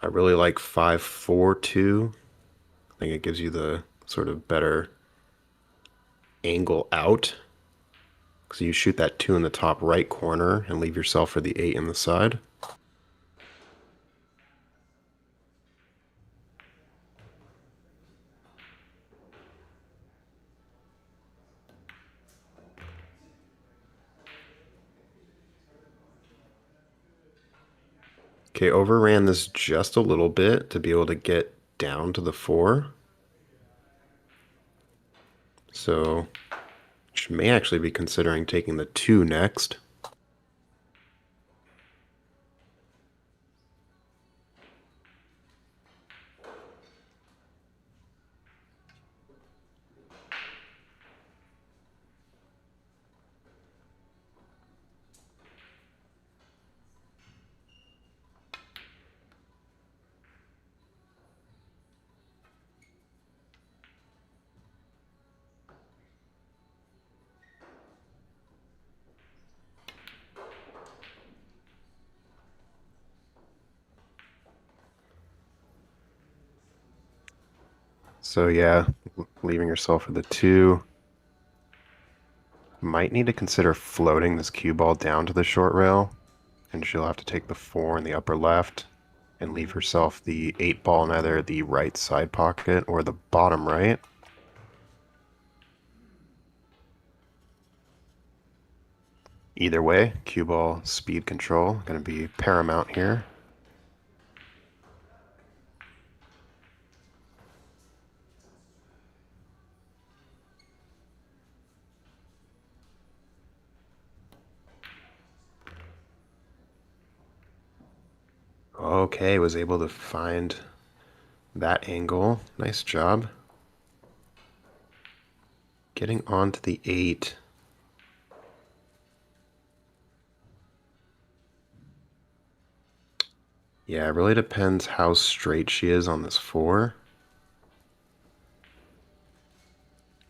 I really like 5-4-2. I think it gives you the sort of better angle out. So you shoot that 2 in the top right corner and leave yourself for the 8 in the side. Okay, overran this just a little bit to be able to get down to the 4. So she may actually be considering taking the 2 next. So yeah, leaving yourself for the 2. Might need to consider floating this cue ball down to the short rail, and she'll have to take the 4 in the upper left and leave herself the 8 ball in either the right side pocket or the bottom right. Either way, cue ball speed control going to be paramount here. Okay, was able to find that angle. Nice job. Getting onto the 8. Yeah, it really depends how straight she is on this 4.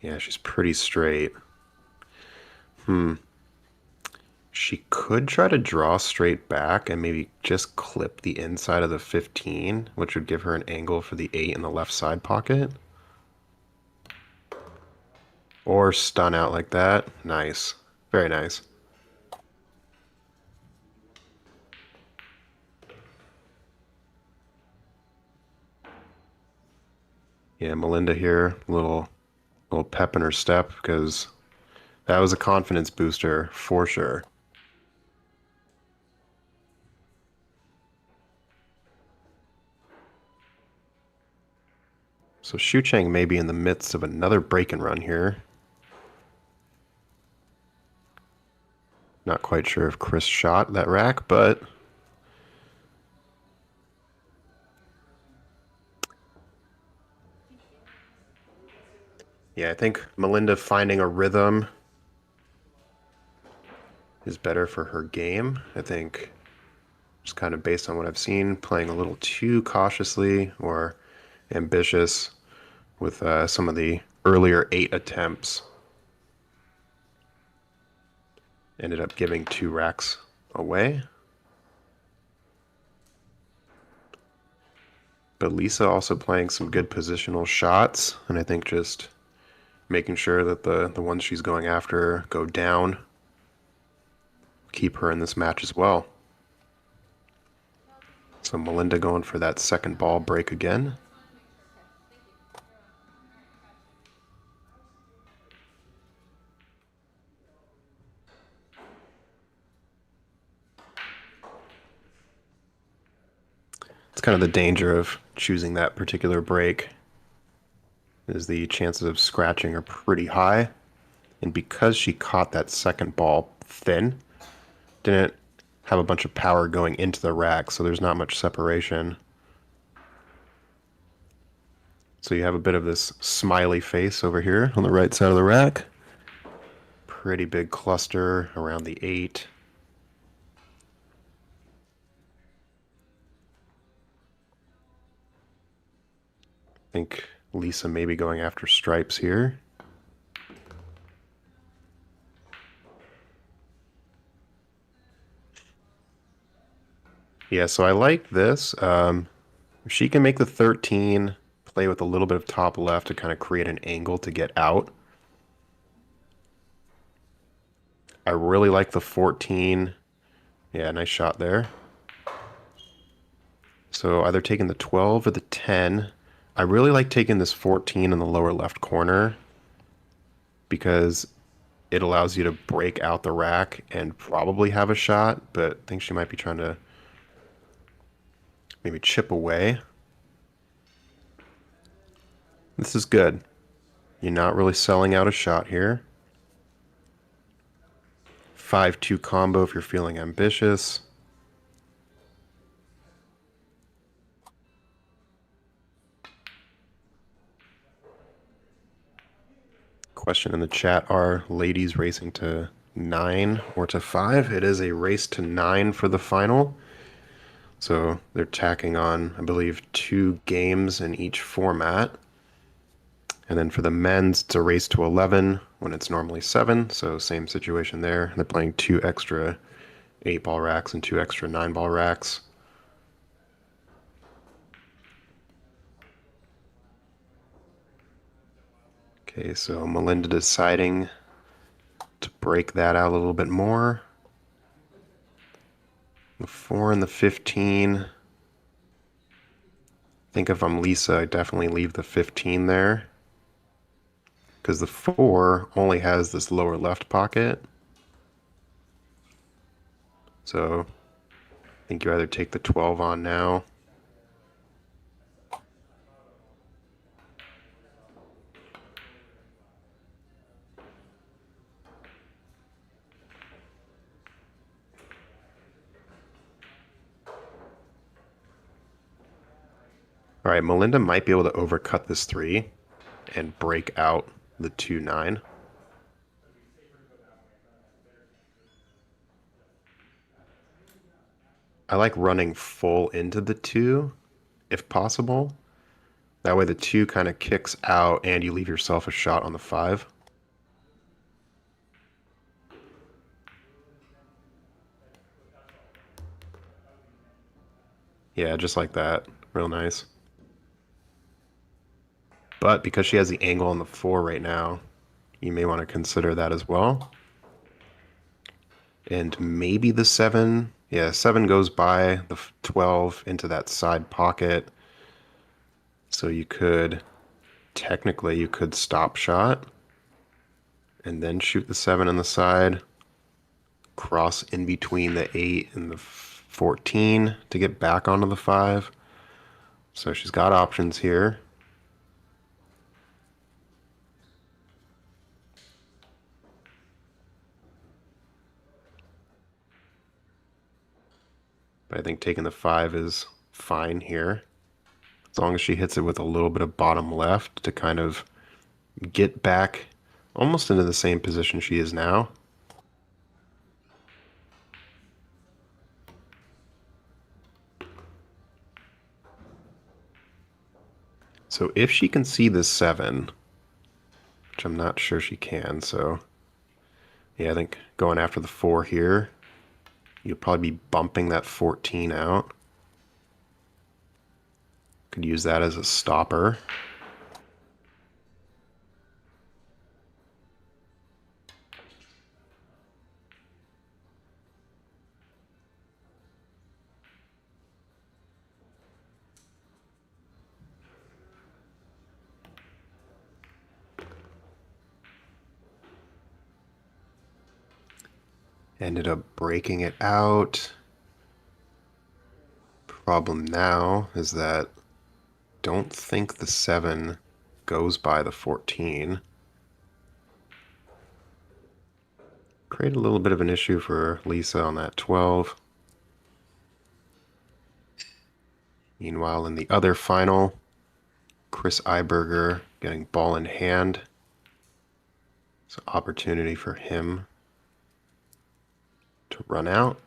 Yeah, she's pretty straight. She could try to draw straight back and maybe just clip the inside of the 15, which would give her an angle for the 8 in the left side pocket. Or stun out like that. Nice. Very nice. Yeah, Melinda here, little pep in her step, because that was a confidence booster for sure. So Shu Chang may be in the midst of another break and run here. Not quite sure if Chris shot that rack, but yeah, I think Melinda finding a rhythm is better for her game. I think just kind of based on what I've seen, playing a little too cautiously or ambitious with some of the earlier 8 attempts ended up giving 2 racks away. But Lisa also playing some good positional shots, and I think just making sure that the ones she's going after go down, keep her in this match as well. So Melinda going for that second ball break again. It's kind of the danger of choosing that particular break, is the chances of scratching are pretty high. And because she caught that second ball thin, didn't have a bunch of power going into the rack, so there's not much separation. So you have a bit of this smiley face over here on the right side of the rack. Pretty big cluster around the 8. I think Lisa may be going after stripes here. Yeah, so I like this. If she can make the 13, play with a little bit of top left to kind of create an angle to get out. I really like the 14. Yeah, nice shot there. So either taking the 12 or the 10. I really like taking this 14 in the lower left corner because it allows you to break out the rack and probably have a shot, but I think she might be trying to maybe chip away. This is good. You're not really selling out a shot here. 5-2 combo if you're feeling ambitious. Question in the chat, are ladies racing to 9 or to 5? It is a race to 9 for the final. So they're tacking on, I believe, 2 games in each format. And then for the men's, it's a race to 11 when it's normally 7. So same situation there. They're playing 2 extra 8-ball racks and 2 extra 9-ball racks. Okay, so Melinda deciding to break that out a little bit more. The 4 and the 15. I think if I'm Lisa, I definitely leave the 15 there, because the 4 only has this lower left pocket. So I think you either take the 12 on now. All right, Melinda might be able to overcut this 3 and break out the 2-9. I like running full into the 2 if possible. That way the 2 kind of kicks out and you leave yourself a shot on the 5. Yeah, just like that. Real nice. But because she has the angle on the 4 right now, you may want to consider that as well. And maybe the 7. Yeah, 7 goes by the 12 into that side pocket. So you could, technically, you could stop shot and then shoot the 7 on the side, cross in between the 8 and the 14 to get back onto the 5. So she's got options here. But I think taking the 5 is fine here, as long as she hits it with a little bit of bottom left to kind of get back almost into the same position she is now. So if she can see this 7, which I'm not sure she can, so yeah, I think going after the 4 here, you'll probably be bumping that 14 out. Could use that as a stopper. Ended up breaking it out. Problem now is that don't think the 7 goes by the 14. Create a little bit of an issue for Lisa on that 12. Meanwhile, in the other final, Chris Iberger getting ball in hand. It's an opportunity for him to run out.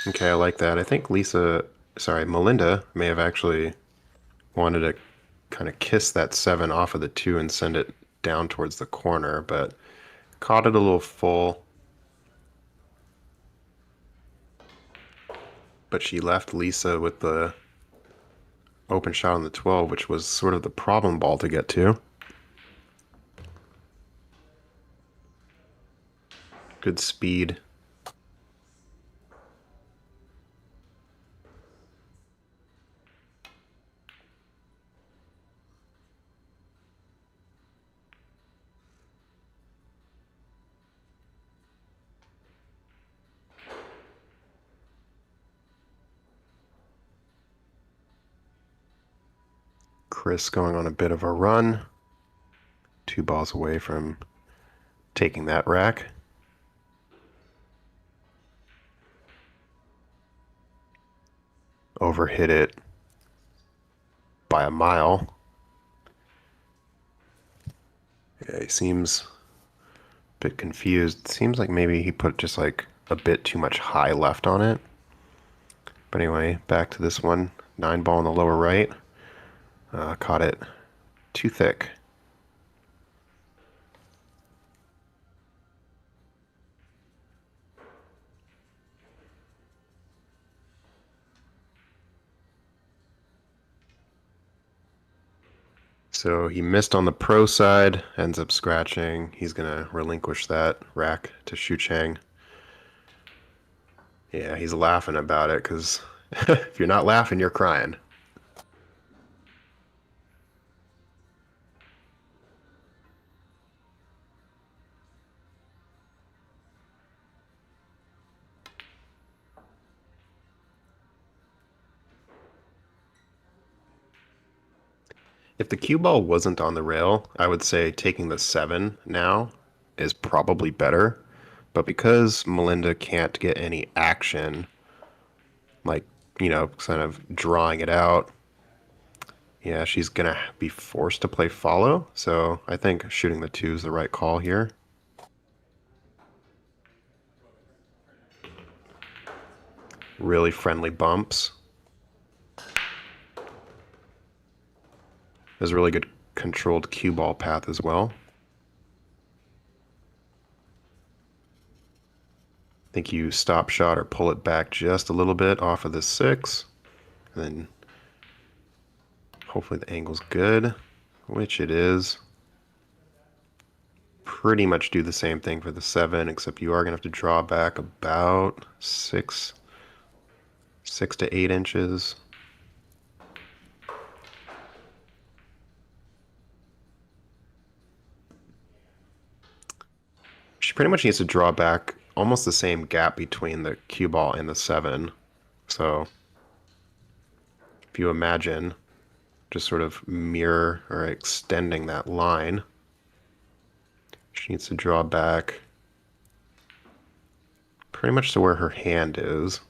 Okay, I like that. I think Melinda may have actually wanted to kind of kiss that 7 off of the 2 and send it down towards the corner, but caught it a little full. But she left Lisa with the open shot on the 12, which was sort of the problem ball to get to. Good speed. Chris going on a bit of a run. 2 balls away from taking that rack. Overhit it by a mile. Yeah, he seems a bit confused. Seems like maybe he put just like a bit too much high left on it. But anyway, back to this one. 9 ball in the lower right. Caught it too thick. So he missed on the pro side, ends up scratching. He's going to relinquish that rack to Shu Chang. Yeah, he's laughing about it because if you're not laughing, you're crying. If the cue ball wasn't on the rail, I would say taking the 7 now is probably better. But because Melinda can't get any action, like, kind of drawing it out, yeah, she's going to be forced to play follow. So I think shooting the 2 is the right call here. Really friendly bumps. There's a really good controlled cue ball path as well. I think you stop shot or pull it back just a little bit off of the 6. And then hopefully the angle's good, which it is. Pretty much do the same thing for the 7, except you are going to have to draw back about 6 to 8 inches. She pretty much needs to draw back almost the same gap between the cue ball and the 7. So if you imagine just sort of mirror or extending that line, she needs to draw back pretty much to where her hand is.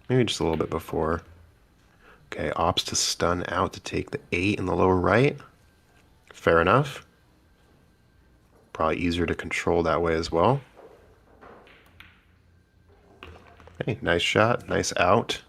Maybe just a little bit before. Okay, opts to stun out to take the 8 in the lower right. Fair enough. Probably easier to control that way as well. Okay, nice shot, nice out.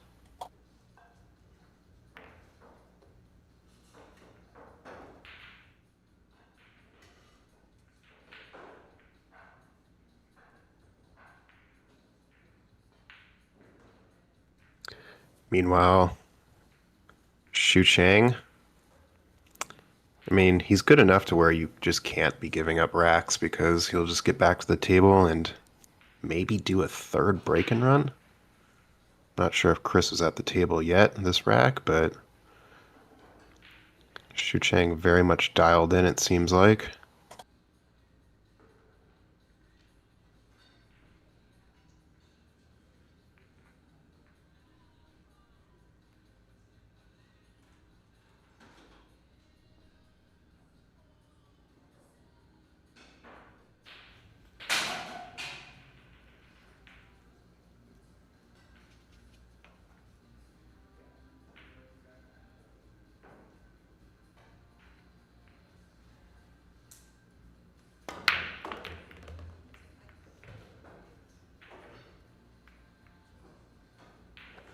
Meanwhile, Xu Chang, I mean, he's good enough to where you just can't be giving up racks because he'll just get back to the table and maybe do a third break and run. Not sure if Chris was at the table yet in this rack, but Xu Chang very much dialed in, it seems like.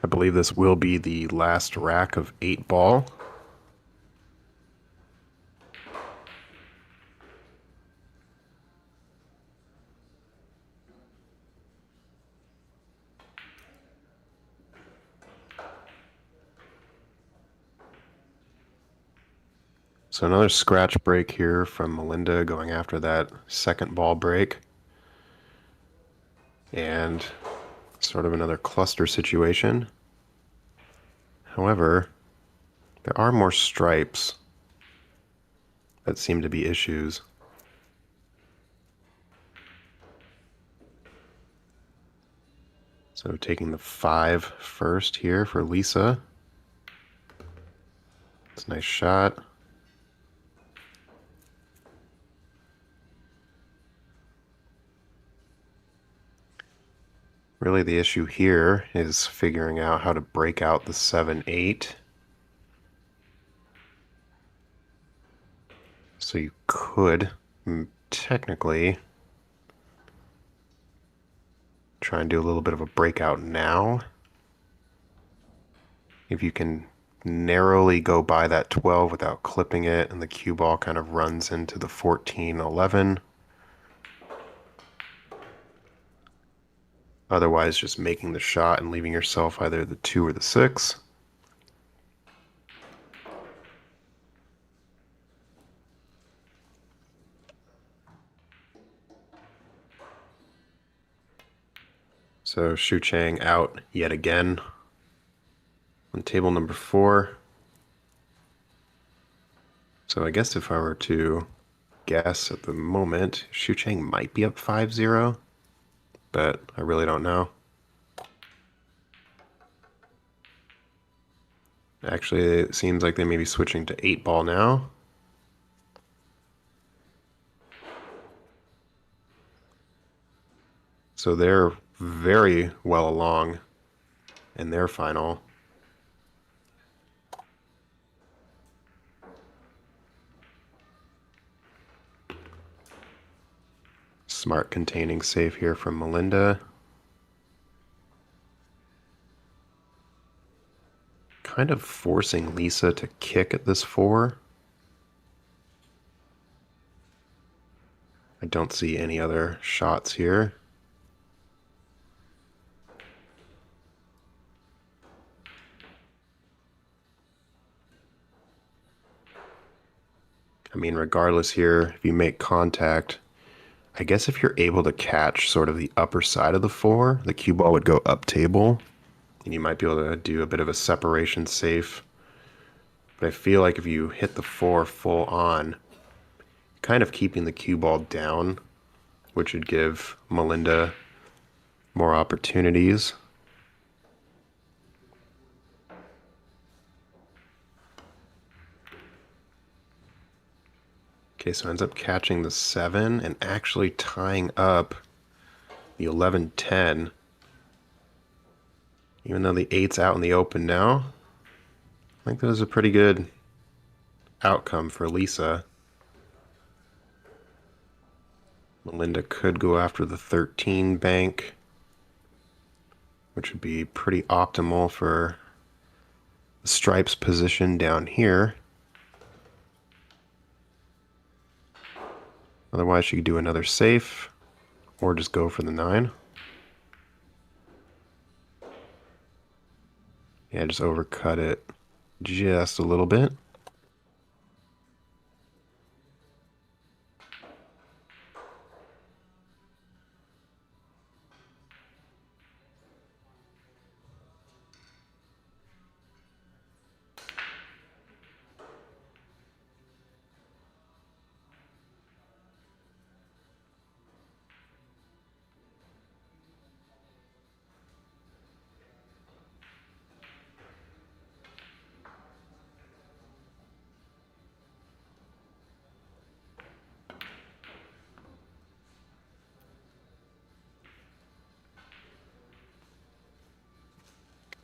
I believe this will be the last rack of 8-ball. So another scratch break here from Melinda going after that second ball break. And sort of another cluster situation. However, there are more stripes that seem to be issues. So taking the 5 first here for Lisa. It's a nice shot. Really the issue here is figuring out how to break out the 7-8. So you could technically try and do a little bit of a breakout now. If you can narrowly go by that 12 without clipping it and the cue ball kind of runs into the 14-11. Otherwise, just making the shot and leaving yourself either the 2 or the 6. So Xu Chang out yet again on table number 4. So I guess if I were to guess at the moment, Xu Chang might be up 5-0, but I really don't know. Actually, it seems like they may be switching to 8-ball now. So they're very well along in their final. Smart containing save here from Melinda. Kind of forcing Lisa to kick at this 4. I don't see any other shots here. I mean, regardless here, if you make contact, I guess if you're able to catch sort of the upper side of the 4, the cue ball would go up table, and you might be able to do a bit of a separation safe. But I feel like if you hit the 4 full on, kind of keeping the cue ball down, which would give Melinda more opportunities. Okay, so ends up catching the 7 and actually tying up the 11-10. Even though the 8's out in the open now, I think that was a pretty good outcome for Lisa. Melinda could go after the 13 bank. which would be pretty optimal for the stripes position down here. Otherwise, she could do another safe or just go for the 9. Yeah, just overcut it just a little bit.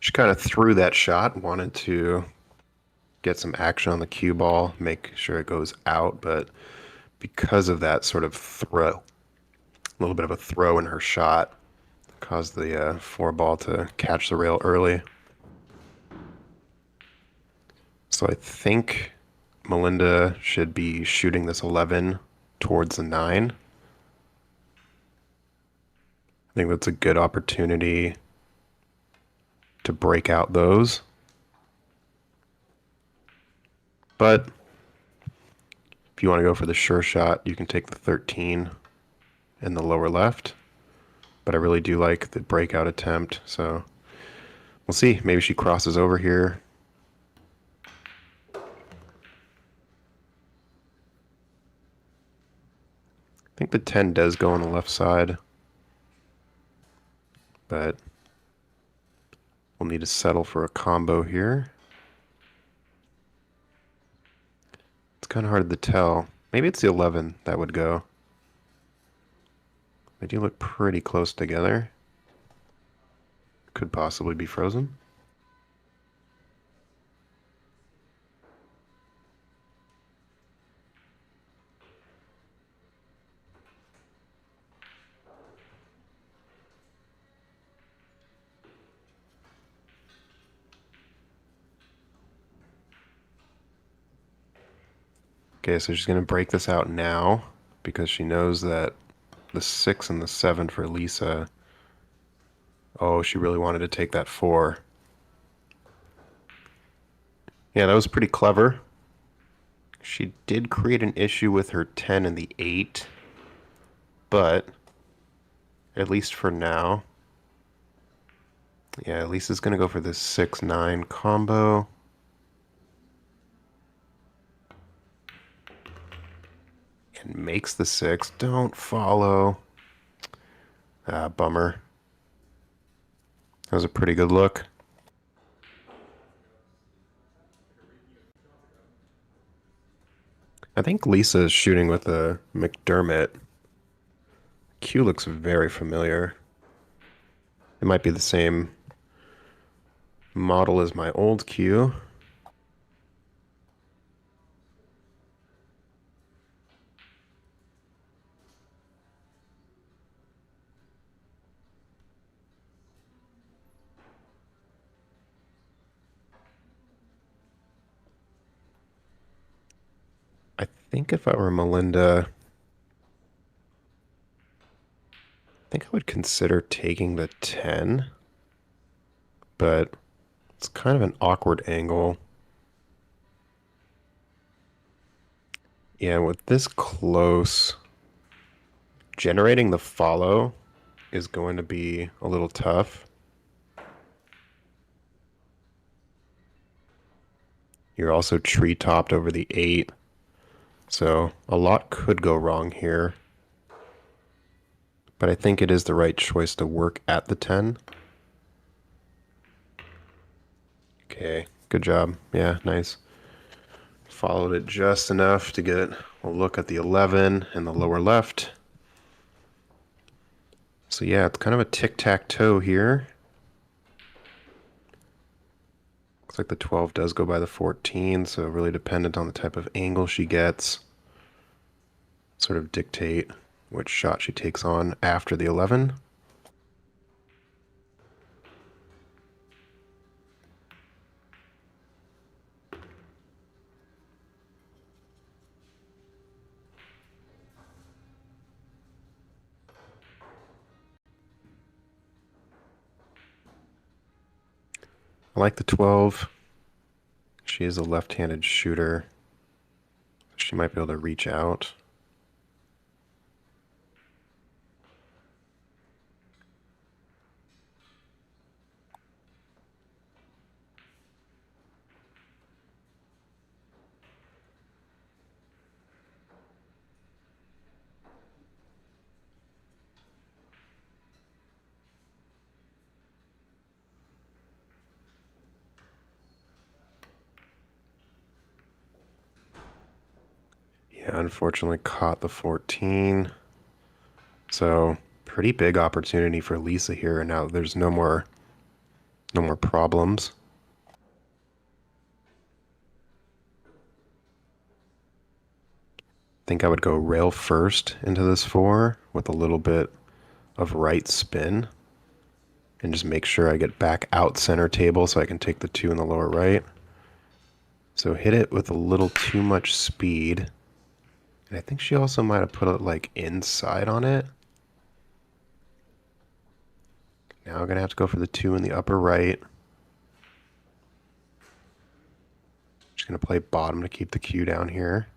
She kind of threw that shot, wanted to get some action on the cue ball, make sure it goes out, but because of that sort of throw, a little bit of a throw in her shot, caused the 4 ball to catch the rail early. So I think Melinda should be shooting this 11 towards the 9. I think that's a good opportunity to break out those. But if you want to go for the sure shot, you can take the 13 in the lower left. But I really do like the breakout attempt, so we'll see. Maybe she crosses over here. I think the 10 does go on the left side, but we'll need to settle for a combo here. It's kind of hard to tell. Maybe it's the 11 that would go. They do look pretty close together. Could possibly be frozen. Okay, so she's going to break this out now because she knows that the 6 and the 7 for Lisa. Oh, she really wanted to take that 4. Yeah, that was pretty clever. She did create an issue with her 10 and the 8, but at least for now. Yeah, Lisa's going to go for this 6-9 combo. And makes the 6. Don't follow. Ah, bummer. That was a pretty good look. I think Lisa is shooting with a McDermott. Cue looks very familiar. It might be the same model as my old cue. I think if I were Melinda, I think I would consider taking the 10, but it's kind of an awkward angle. Yeah, with this close, generating the follow is going to be a little tough. You're also tree-topped over the 8, so a lot could go wrong here. But I think it is the right choice to work at the 10. Okay, good job. Yeah, nice. Followed it just enough to get a look at the 11 in the lower left. So yeah, it's kind of a tic-tac-toe here. Looks like the 12 does go by the 14, so really dependent on the type of angle she gets. Sort of dictate which shot she takes on after the 11. I like the 12. She is a left-handed shooter. She might be able to reach out. Yeah, unfortunately caught the 14. So pretty big opportunity for Lisa here. Now there's no more problems. Think I would go rail first into this 4 with a little bit of right spin and just make sure I get back out center table so I can take the 2 in the lower right. So hit it with a little too much speed. And I think she also might have put it like inside on it. Now I'm going to have to go for the 2 in the upper right. Just going to play bottom to keep the cue down here.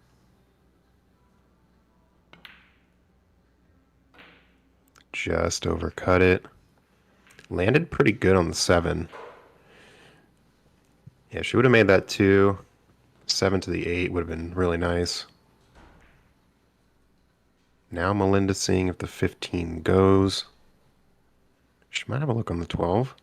Just overcut it. Landed pretty good on the 7. Yeah, she would have made that 2. 7 to the 8 would have been really nice. Now Melinda's seeing if the 15 goes. She might have a look on the 12.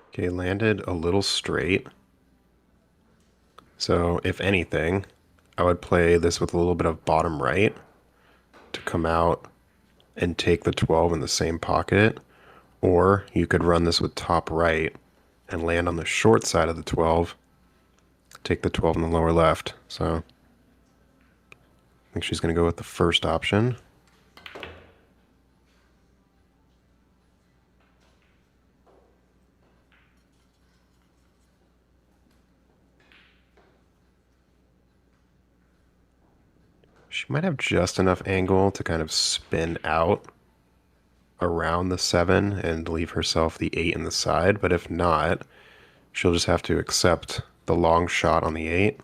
Okay, landed a little straight. So if anything, I would play this with a little bit of bottom right to come out and take the 12 in the same pocket. Or you could run this with top right and land on the short side of the 12, take the 12 in the lower left. So I think she's going to go with the first option. She might have just enough angle to kind of spin out around the 7 and leave herself the 8 in the side, but if not, she'll just have to accept the long shot on the 8.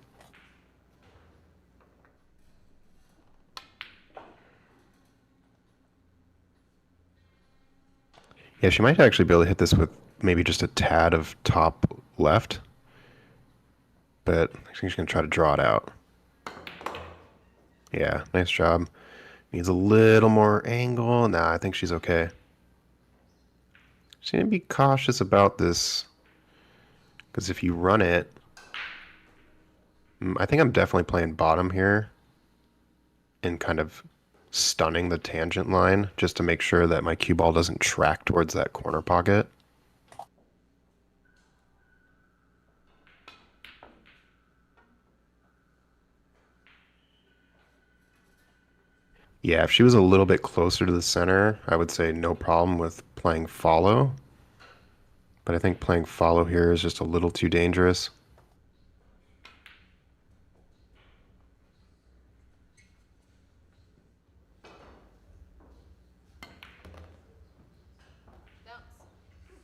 Yeah, she might actually be able to hit this with maybe just a tad of top left, but I think she's going to try to draw it out. Yeah, nice job. Needs a little more angle. Nah, I think she's okay. She's going to be cautious about this, because if you run it, I think I'm definitely playing bottom here and kind of stunning the tangent line just to make sure that my cue ball doesn't track towards that corner pocket. Yeah, if she was a little bit closer to the center, I would say no problem with playing follow. But I think playing follow here is just a little too dangerous.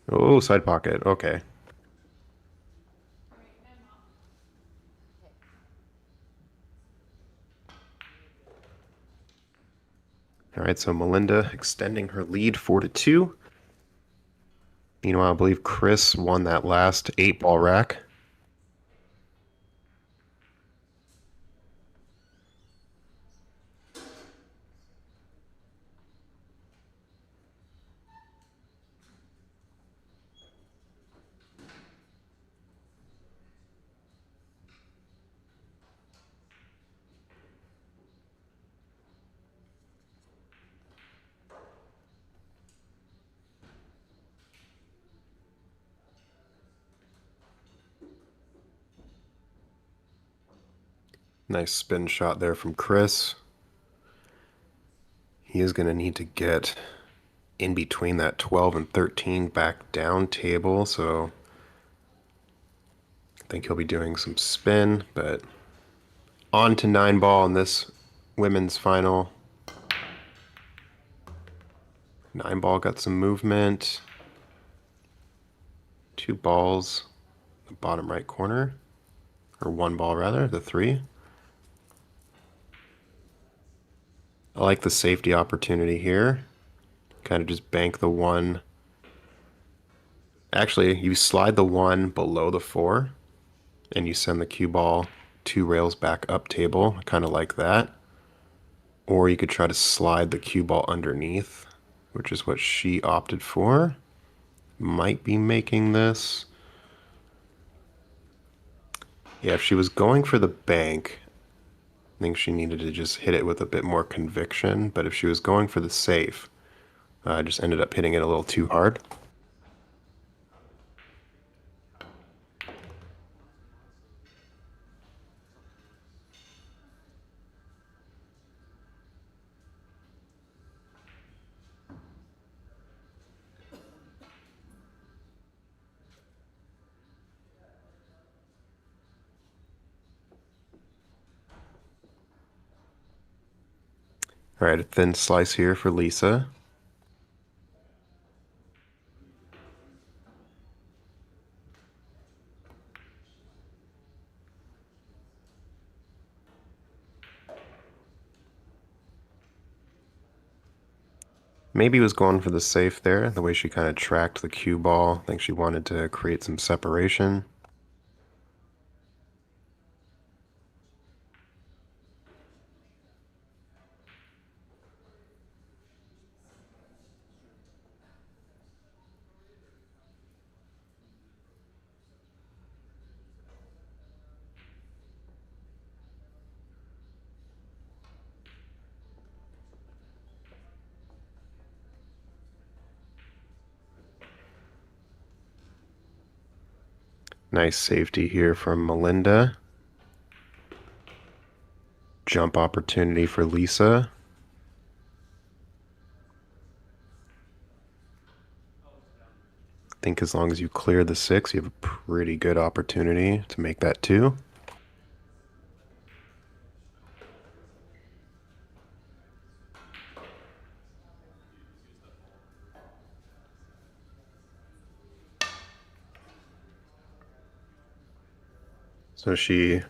Oh, side pocket. Okay. All right, so Melinda extending her lead 4-2. Meanwhile, I believe Chris won that last 8-ball rack. Nice spin shot there from Chris. He is going to need to get in between that 12 and 13 back down table, so I think he'll be doing some spin, but on to 9-ball in this women's final. 9-ball got some movement. 2 balls, the bottom right corner, or 1 ball rather, the 3. I like the safety opportunity here. Kind of just bank the 1. Actually, you slide the 1 below the 4, and you send the cue ball 2 rails back up table, kind of like that. Or you could try to slide the cue ball underneath, which is what she opted for. Might be making this. Yeah, if she was going for the bank, I think she needed to just hit it with a bit more conviction. But if she was going for the safe, I just ended up hitting it a little too hard. All right, a thin slice here for Lisa. Maybe was going for the safe there, the way she kind of tracked the cue ball. I think she wanted to create some separation. Nice safety here from Melinda. Jump opportunity for Lisa. I think as long as you clear the 6, you have a pretty good opportunity to make that 2. So she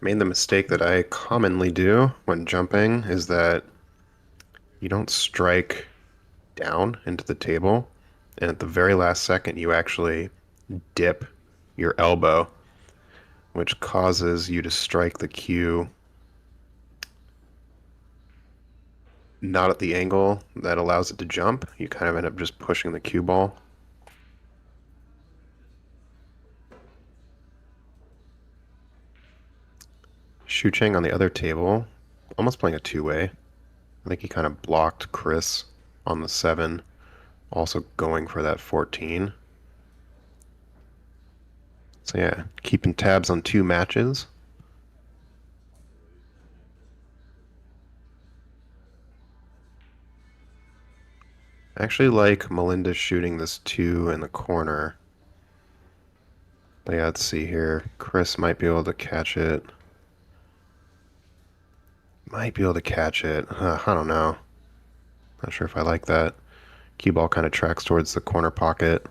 made the mistake that I commonly do when jumping, is that you don't strike down into the table, and at the very last second you actually dip your elbow, which causes you to strike the cue not at the angle that allows it to jump. You kind of end up just pushing the cue ball. Shu Cheng on the other table, almost playing a 2-way. I think he kind of blocked Chris on the 7, also going for that 14. So yeah, keeping tabs on 2 matches. I actually like Melinda shooting this 2 in the corner. But yeah, let's see here. Chris might be able to catch it. Might be able to catch it. I don't know. Not sure if I like that. Cue ball kind of tracks towards the corner pocket.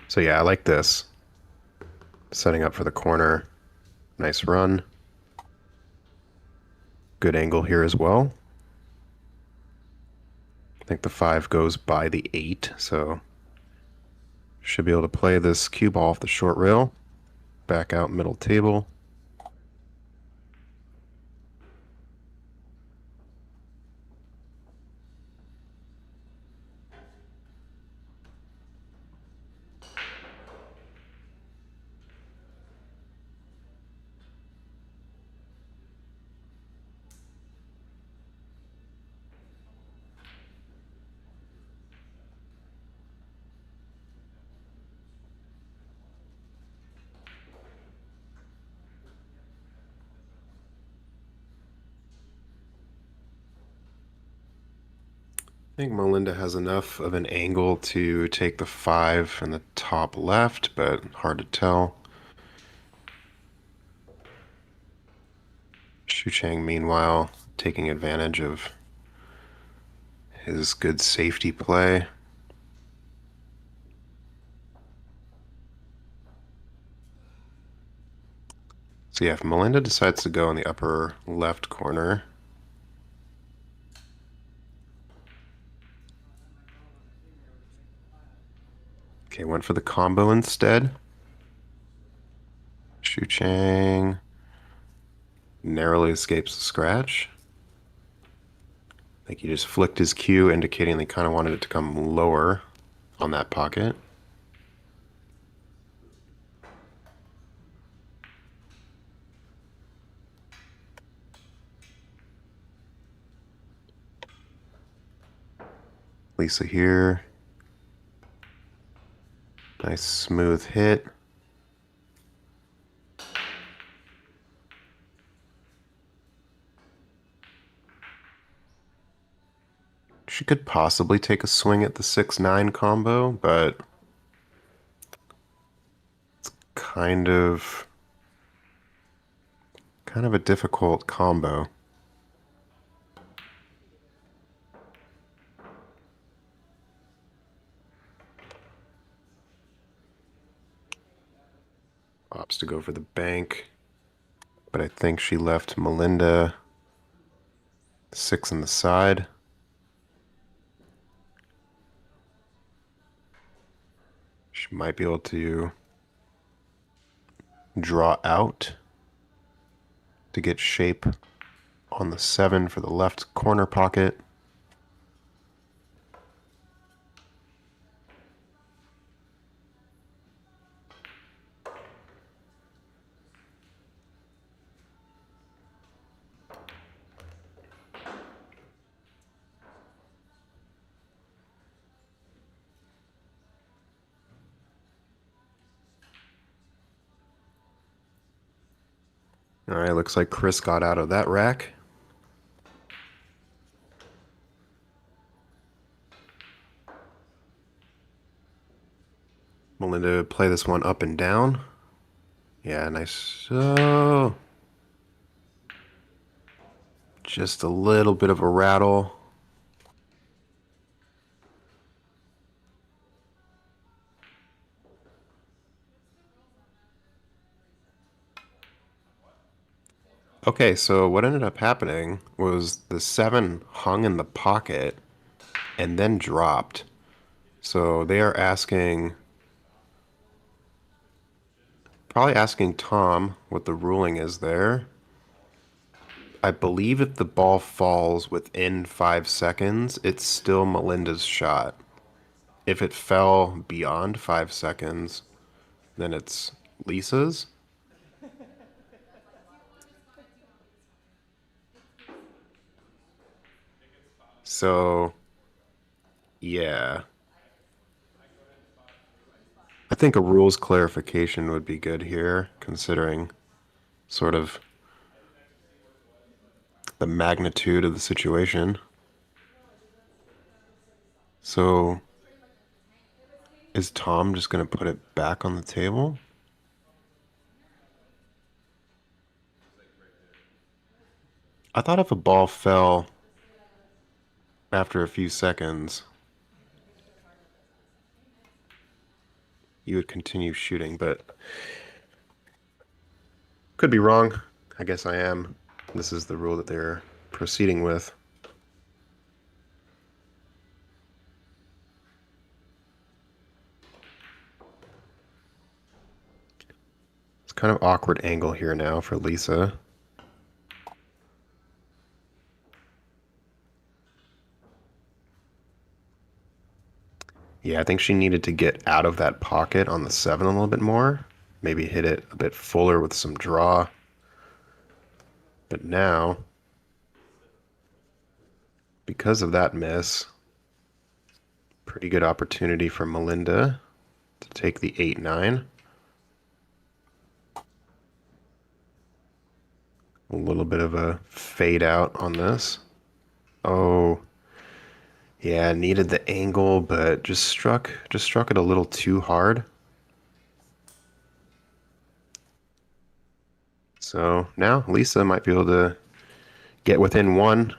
So yeah, I like this. Setting up for the corner. Nice run. Good angle here as well. I think the 5 goes by the 8, so should be able to play this cue ball off the short rail. Back out middle table. think Melinda has enough of an angle to take the 5 in the top left, but hard to tell. Shu Chang, meanwhile, taking advantage of his good safety play. So yeah, if Melinda decides to go in the upper left corner, okay, went for the combo instead. Shu Chang narrowly escapes the scratch. I think he just flicked his cue, indicating they kind of wanted it to come lower on that pocket. Lisa here. Nice smooth hit. She could possibly take a swing at the 6-9 combo, but it's kind of a difficult combo. Opts to go for the bank, but I think she left Melinda 6 on the side. She might be able to draw out to get shape on the 7 for the left corner pocket. All right, looks like Chris got out of that rack. Melinda play this one up and down. Yeah, nice. So just a little bit of a rattle. Okay, so what ended up happening was the 7 hung in the pocket and then dropped. So they are probably asking Tom what the ruling is there. I believe if the ball falls within 5 seconds, it's still Melinda's shot. If it fell beyond 5 seconds, then it's Lisa's. So, yeah. I think a rules clarification would be good here, considering sort of the magnitude of the situation. So, is Tom just going to put it back on the table? I thought if a ball fell after a few seconds, you would continue shooting, but could be wrong. I guess I am. This is the rule that they're proceeding with. It's kind of awkward angle here now for Lisa. Yeah, I think she needed to get out of that pocket on the 7 a little bit more. Maybe hit it a bit fuller with some draw. But now, because of that miss, pretty good opportunity for Melinda to take the 8-9. A little bit of a fade out on this. Oh, Yeah, needed the angle, but just struck it a little too hard. So now Lisa might be able to get within one.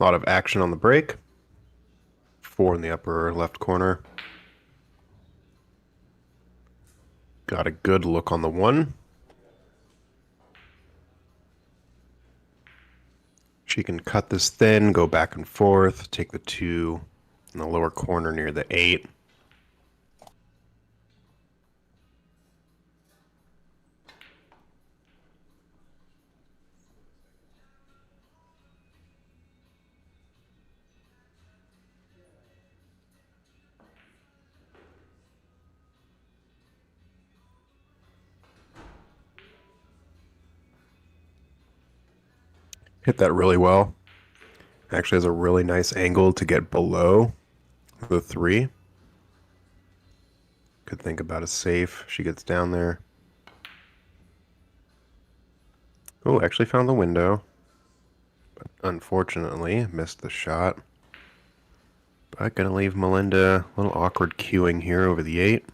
A lot of action on the break. 4 in the upper left corner. Got a good look on the 1. She can cut this thin, go back and forth, take the 2 in the lower corner near the 8. Hit that really well. Actually has a really nice angle to get below the 3. Could think about a safe. She gets down there. Oh, actually found the window. But unfortunately, missed the shot. But gonna leave Melinda a little awkward queuing here over the 8.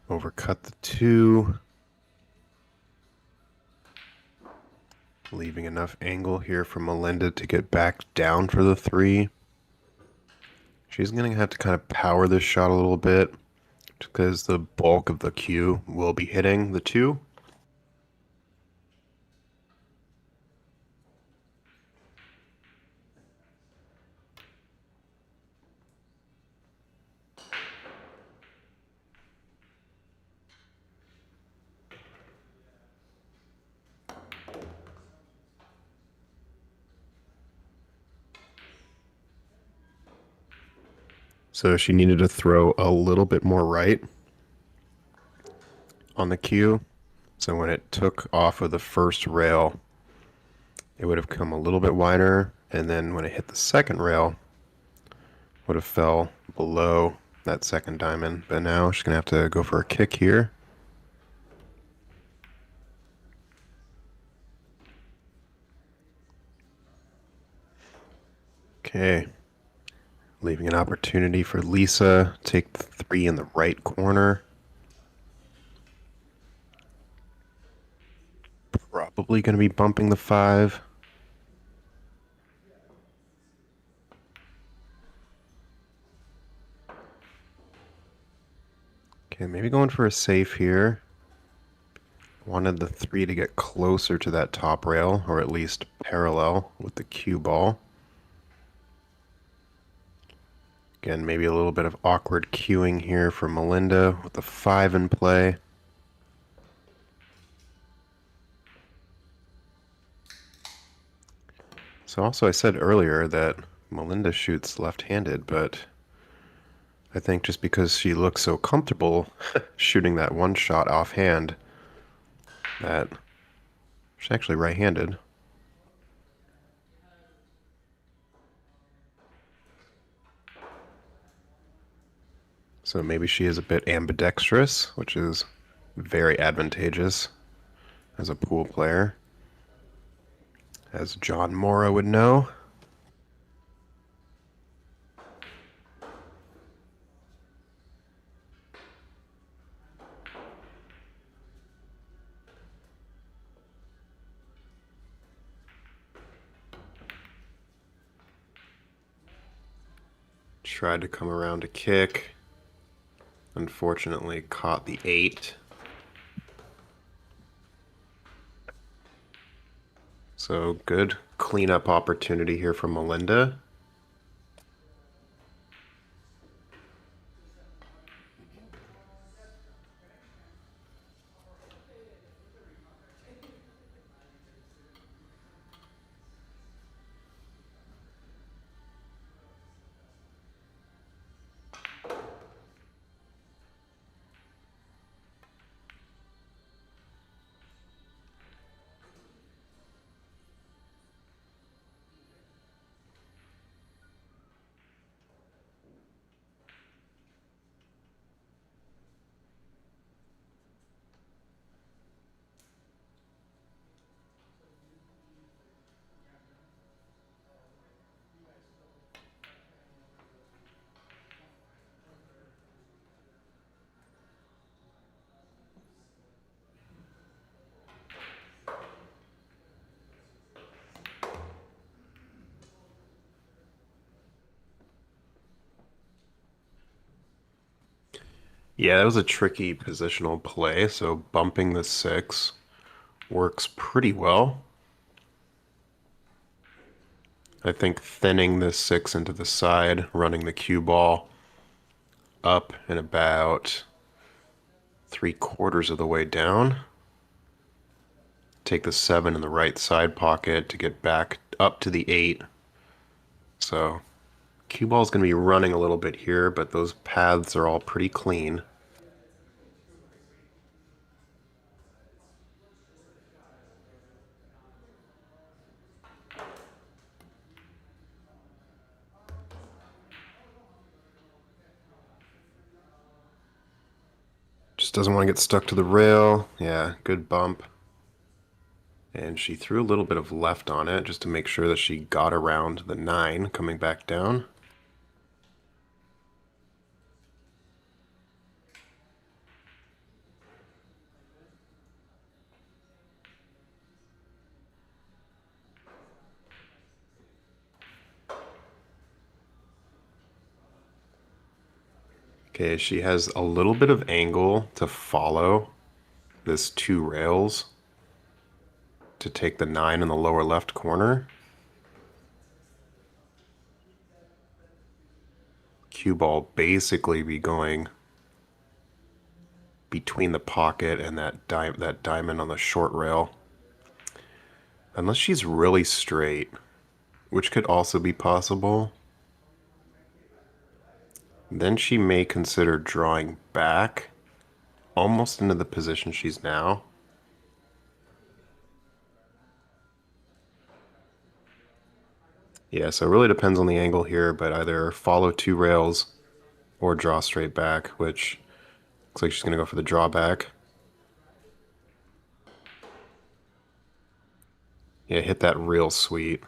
Overcut the 2. Leaving enough angle here for Melinda to get back down for the 3. She's going to have to kind of power this shot a little bit because the bulk of the cue will be hitting the 2. So she needed to throw a little bit more right on the cue. So when it took off of the first rail, it would have come a little bit wider. And then when it hit the second rail, would have fell below that second diamond. But now she's going to have to go for a kick here. Okay. Leaving an opportunity for Lisa. Take the 3 in the right corner. Probably going to be bumping the 5. Okay, maybe going for a safe here. Wanted the 3 to get closer to that top rail, or at least parallel with the cue ball. Again, maybe a little bit of awkward cueing here for Melinda with the 5 in play. So also I said earlier that Melinda shoots left-handed, but I think just because she looks so comfortable shooting that one shot offhand, that she's actually right-handed. So maybe she is a bit ambidextrous, which is very advantageous as a pool player, as John Morrow would know. Tried to come around to kick. Unfortunately, caught the 8. So good cleanup opportunity here for Melinda. Yeah, that was a tricky positional play, so bumping the 6 works pretty well. I think thinning this 6 into the side, running the cue ball up and about 3/4 of the way down. Take the 7 in the right side pocket to get back up to the 8. So cue ball is going to be running a little bit here, but those paths are all pretty clean. Just doesn't want to get stuck to the rail. Yeah, good bump. And she threw a little bit of left on it just to make sure that she got around the 9 coming back down. Okay, she has a little bit of angle to follow this 2 rails to take the 9 in the lower left corner. Cue ball basically be going between the pocket and that diamond on the short rail. Unless she's really straight, which could also be possible. Then she may consider drawing back almost into the position she's now. Yeah, so it really depends on the angle here, but either follow 2 rails or draw straight back, which looks like she's going to go for the drawback. Yeah, hit that real sweet.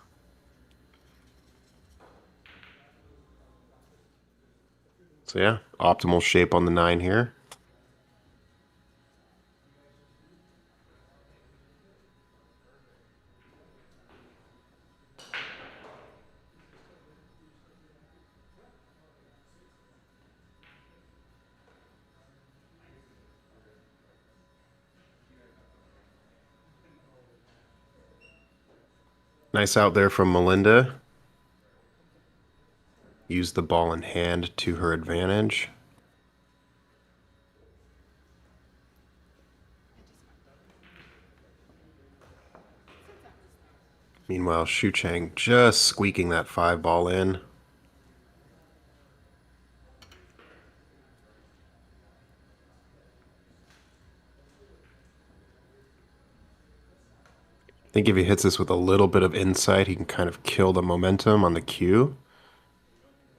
So yeah, optimal shape on the 9 here. Nice out there from Melinda. Use the ball in hand to her advantage. Meanwhile, Xu Chang just squeaking that 5 ball in. I think if he hits this with a little bit of insight, he can kind of kill the momentum on the cue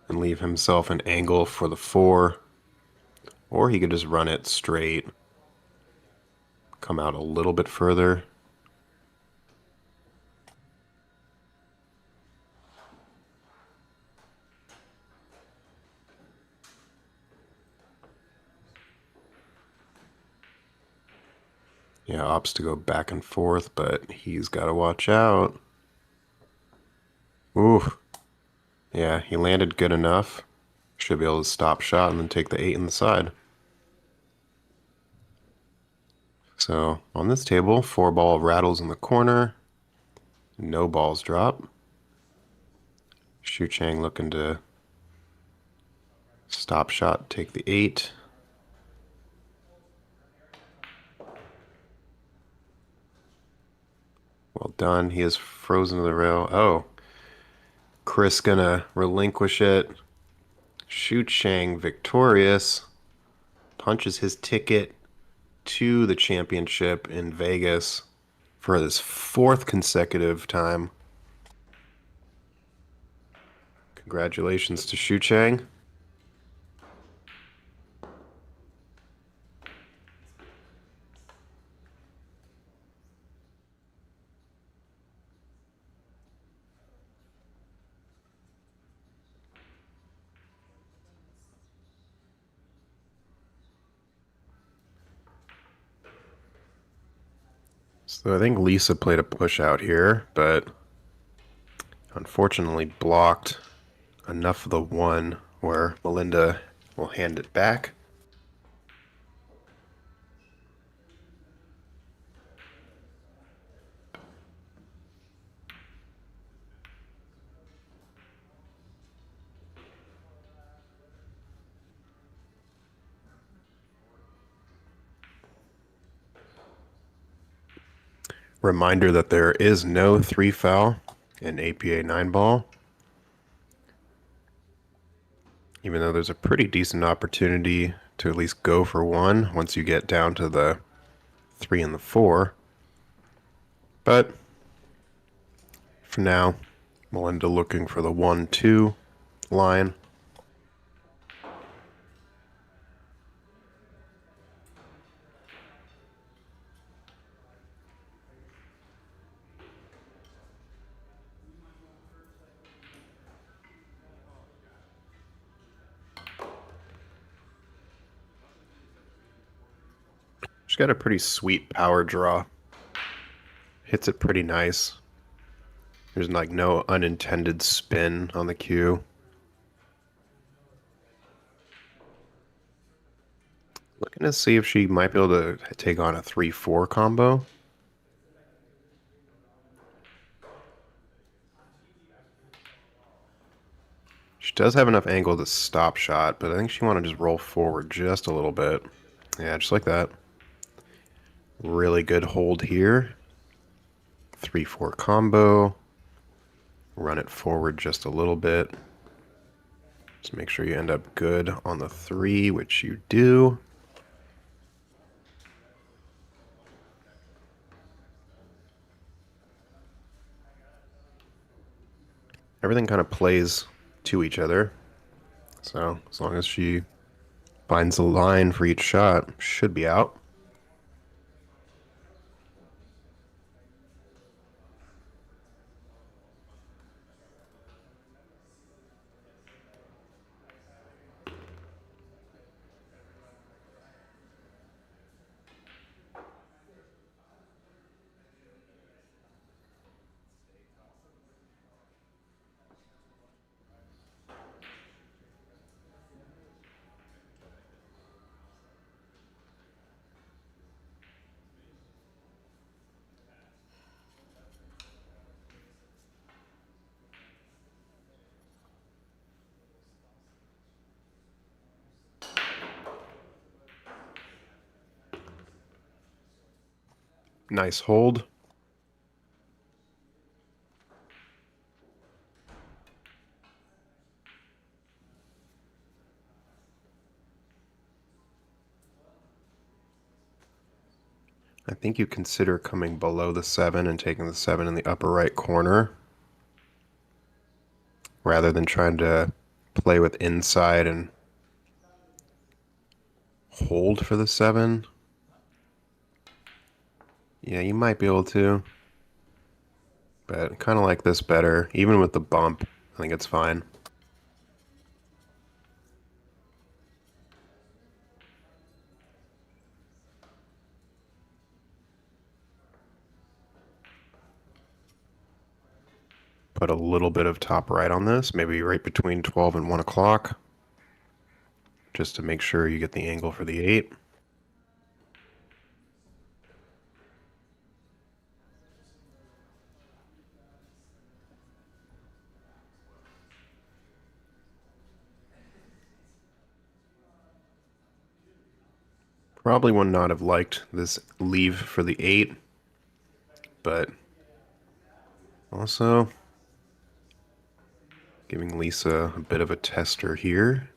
and leave himself an angle for the 4. Or he could just run it straight, come out a little bit further. Yeah, opts to go back and forth, but he's got to watch out. Ooh. Yeah, he landed good enough. Should be able to stop shot and then take the 8 in the side. So on this table, 4-ball rattles in the corner. No balls drop. Xu Chang looking to stop shot, take the 8. Well done. He is frozen to the rail. Oh. Chris gonna relinquish it. Xu Chang victorious. Punches his ticket to the championship in Vegas for his 4th consecutive time. Congratulations to Xu Chang. So I think Lisa played a push out here, but unfortunately blocked enough of the 1 where Melinda will hand it back. Reminder that there is no 3 foul in APA 9-ball. Even though there's a pretty decent opportunity to at least go for 1 once you get down to the 3 and the 4. But for now, Melinda looking for the 1-2 line. She's got a pretty sweet power draw. Hits it pretty nice. There's like no unintended spin on the cue. Looking to see if she might be able to take on a 3-4 combo. She does have enough angle to stop shot, but I think she want to just roll forward just a little bit. Yeah, just like that. Really good hold here. 3-4 combo. Run it forward just a little bit. Just make sure you end up good on the 3, which you do. Everything kind of plays to each other. So as long as she finds the line for each shot, should be out. Nice hold. I think you consider coming below the 7 and taking the 7 in the upper right corner rather than trying to play with inside and hold for the 7. Yeah, you might be able to, but kind of like this better. Even with the bump, I think it's fine. Put a little bit of top right on this, maybe right between 12 and 1 o'clock, just to make sure you get the angle for the 8. Probably would not have liked this leave for the 8, but also giving Lisa a bit of a tester here.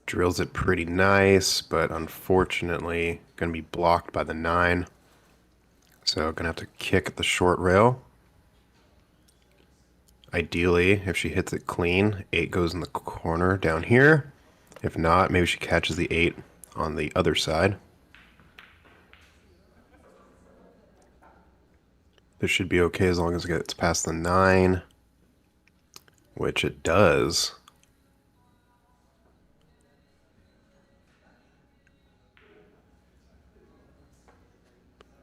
Drills it pretty nice, but unfortunately going to be blocked by the 9. So going to have to kick at the short rail. Ideally, if she hits it clean, 8 goes in the corner down here. If not, maybe she catches the 8 on the other side. This should be okay as long as it gets past the 9, which it does.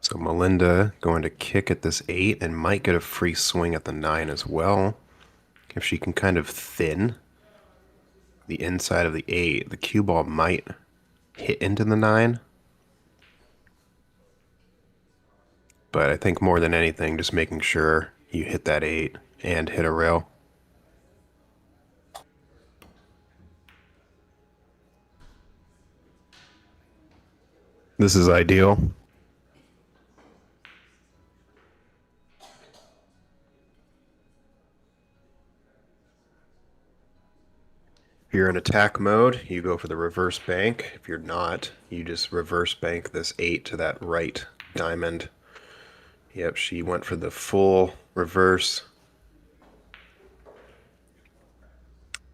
So Melinda going to kick at this 8 and might get a free swing at the 9 as well. If she can kind of thin the inside of the 8, the cue ball might hit into the 9. But I think more than anything, just making sure you hit that 8 and hit a rail. This is ideal. If you're in attack mode, you go for the reverse bank. If you're not, you just reverse bank this 8 to that right diamond. Yep, she went for the full reverse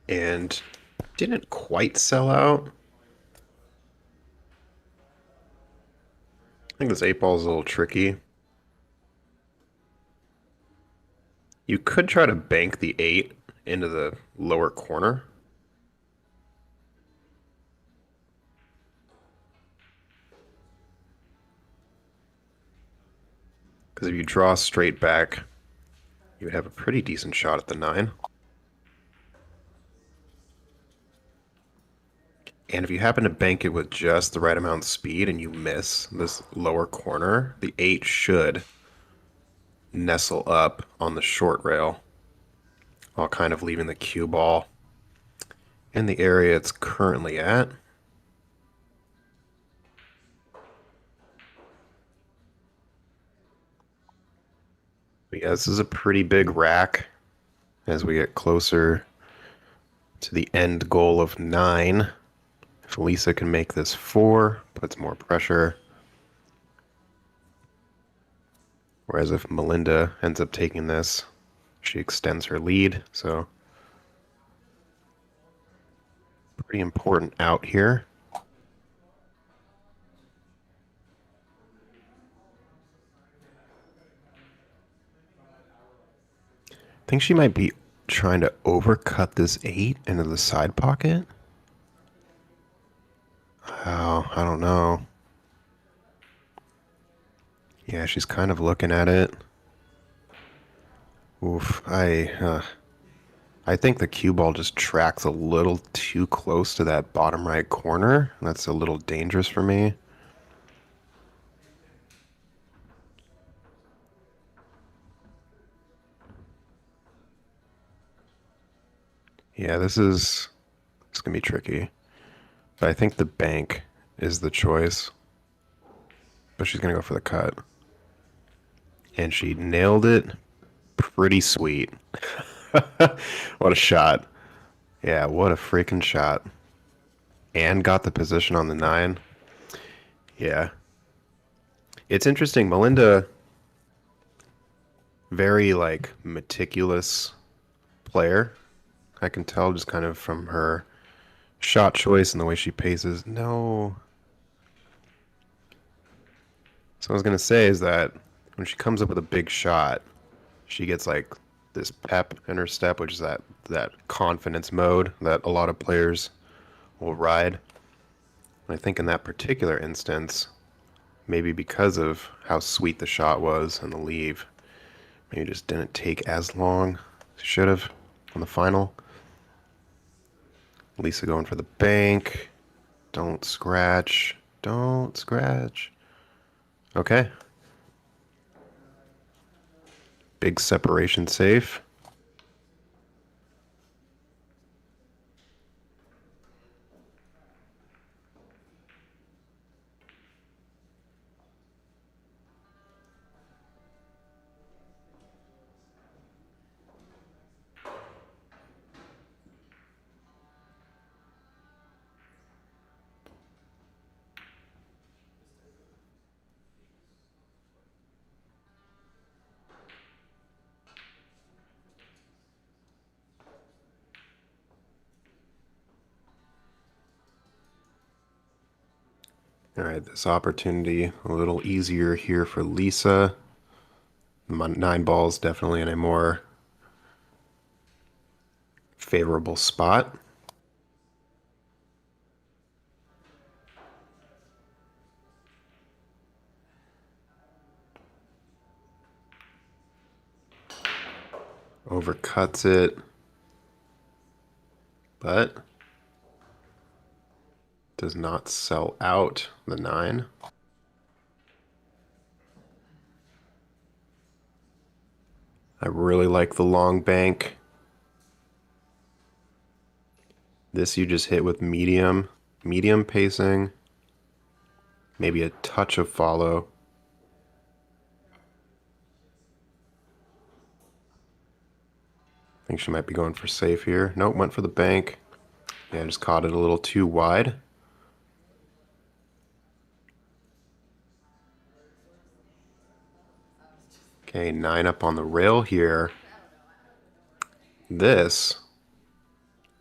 and didn't quite sell out. I think this 8 ball is a little tricky. You could try to bank the 8 into the lower corner. Because if you draw straight back, you would have a pretty decent shot at the 9. And if you happen to bank it with just the right amount of speed and you miss this lower corner, the 8 should nestle up on the short rail while kind of leaving the cue ball in the area it's currently at. But yeah, this is a pretty big rack as we get closer to the end goal of 9. If Lisa can make this 4, puts more pressure. Whereas if Melinda ends up taking this, she extends her lead. So pretty important out here. I think she might be trying to overcut this 8 into the side pocket. Oh, I don't know. Yeah, she's kind of looking at it. Oof, I think the cue ball just tracks a little too close to that bottom right corner. That's a little dangerous for me. Yeah, this is gonna be tricky. But I think the bank is the choice. But she's going to go for the cut. And she nailed it. Pretty sweet. What a shot. Yeah, what a freaking shot. And got the position on the 9. Yeah. It's interesting. Melinda, very like meticulous player. I can tell just kind of from her shot choice and the way she paces. No. So what I was going to say is that when she comes up with a big shot, she gets like this pep in her step, which is that confidence mode that a lot of players will ride. And I think in that particular instance, maybe because of how sweet the shot was and the leave, maybe it just didn't take as long as it should have on the final. Lisa going for the bank. Don't scratch. Don't scratch. Okay. Big separation safe. All right, this opportunity a little easier here for Lisa. 9 balls definitely in a more favorable spot. Overcuts it, but does not sell out the 9. I really like the long bank. This you just hit with medium pacing, maybe a touch of follow. I think she might be going for safe here. Nope, went for the bank. Yeah, just caught it a little too wide. Okay, 9 up on the rail here. This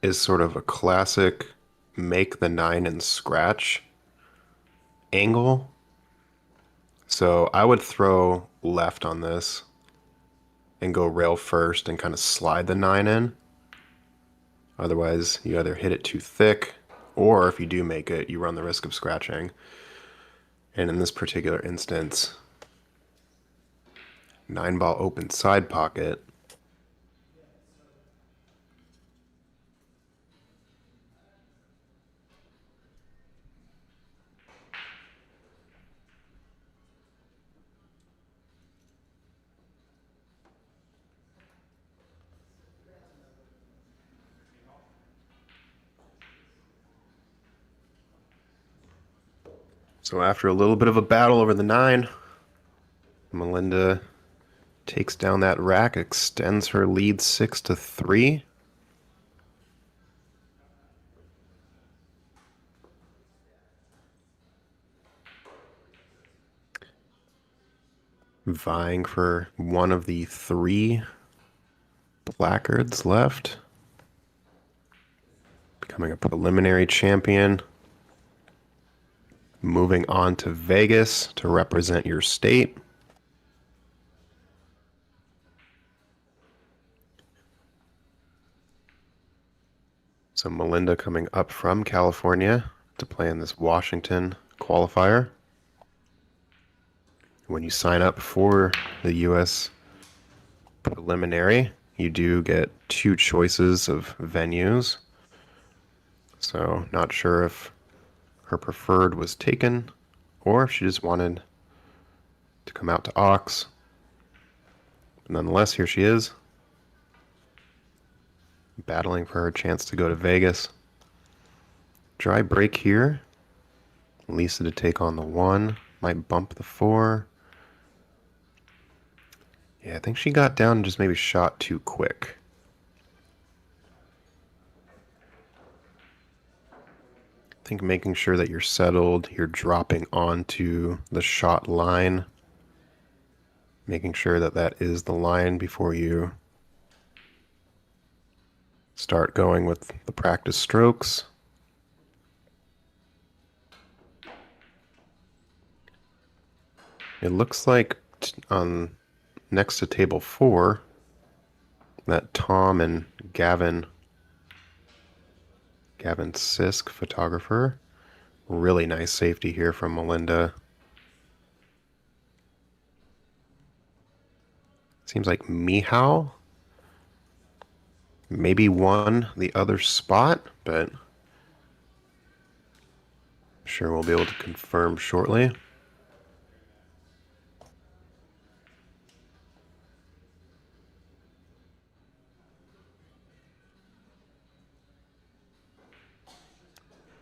is sort of a classic make the 9 and scratch angle. So I would throw left on this and go rail first and kind of slide the 9 in. Otherwise, you either hit it too thick, or if you do make it, you run the risk of scratching. And in this particular instance, 9 ball open side pocket. So after a little bit of a battle over the 9, Melinda takes down that rack, extends her lead 6-3. Vying for one of the 3 placards left. Becoming a preliminary champion. Moving on to Vegas to represent your state. So Melinda coming up from California to play in this Washington qualifier. When you sign up for the U.S. preliminary, you do get 2 choices of venues. So not sure if her preferred was taken or if she just wanted to come out to Ox. But nonetheless, here she is, battling for her chance to go to Vegas. Dry break here. Lisa to take on the 1. Might bump the 4. Yeah, I think she got down and just maybe shot too quick. I think making sure that you're settled, you're dropping onto the shot line, making sure that that is the line before you start going with the practice strokes. It looks like on next to table 4 that Tom and Gavin Sisk, photographer, really nice safety here from Melinda. Seems like Mihao maybe won the other spot, but I'm sure we'll be able to confirm shortly.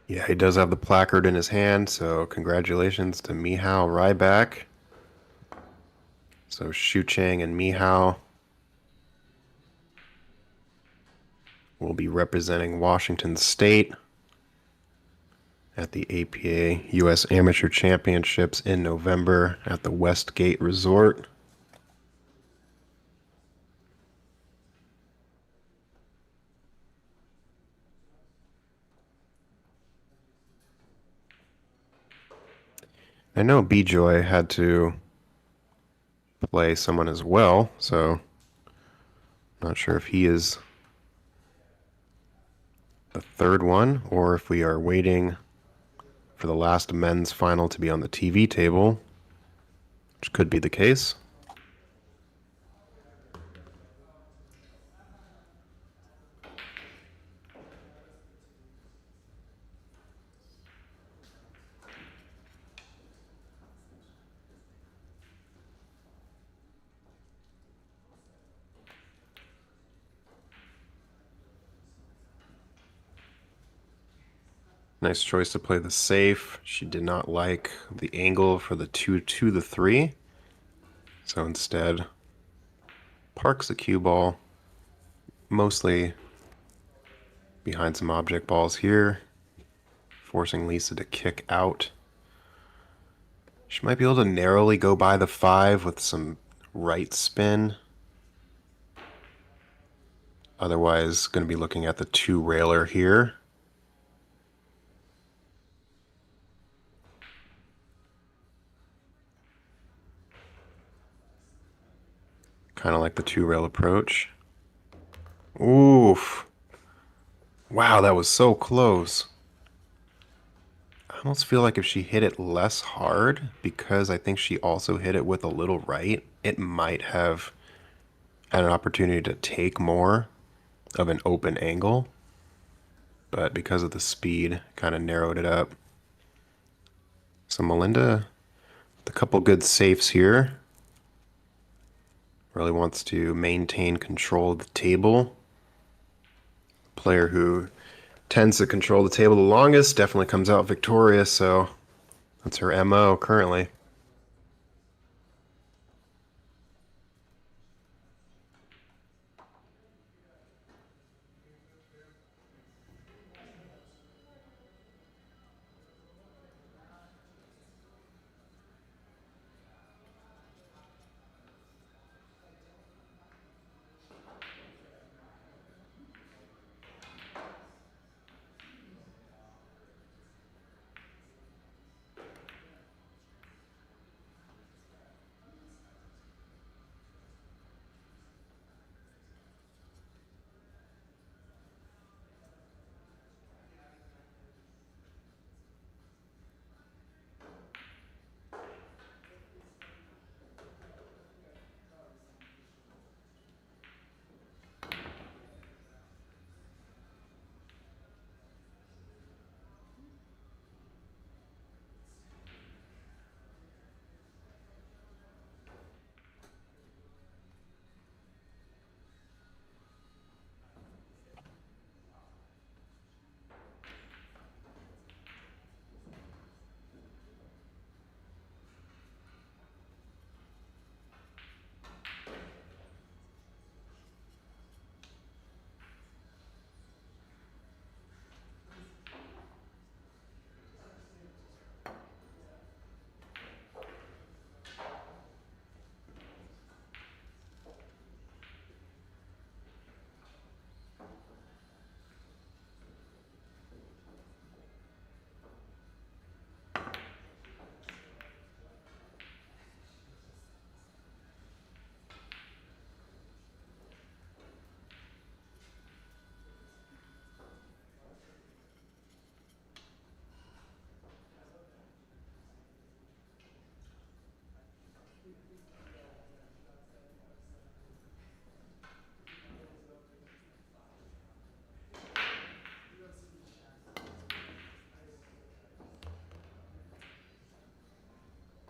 Yeah, he does have the placard in his hand, so congratulations to Mihao Ryback. So Shu Chang and Mihao will be representing Washington State at the APA U.S. Amateur Championships in November at the Westgate Resort. I know Bijoy had to play someone as well, so not sure if he is the third one or if we are waiting for the last men's final to be on the TV table, which could be the case. Nice choice to play the safe. She did not like the angle for the 2 to the 3. So instead, parks the cue ball mostly behind some object balls here, forcing Lisa to kick out. She might be able to narrowly go by the 5 with some right spin. Otherwise, going to be looking at the 2 railer here. Kind of like the 2 rail approach. Oof. Wow, that was so close. I almost feel like if she hit it less hard, because I think she also hit it with a little right, it might have had an opportunity to take more of an open angle. But because of the speed, kind of narrowed it up. So Melinda, with a couple good safes here, really wants to maintain control of the table. Player who tends to control the table the longest definitely comes out victorious, so that's her MO currently.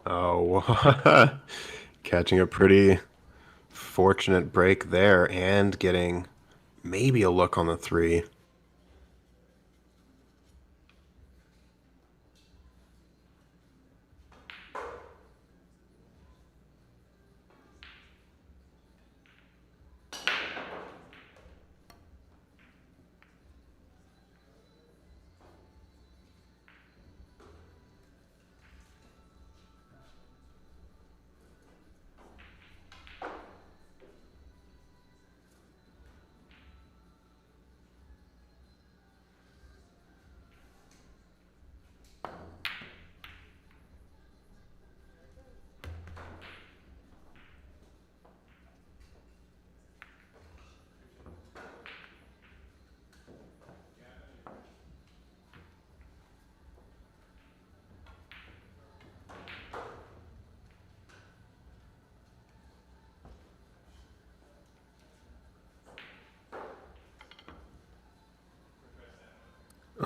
Oh, catching a pretty fortunate break there and getting maybe a look on the 3.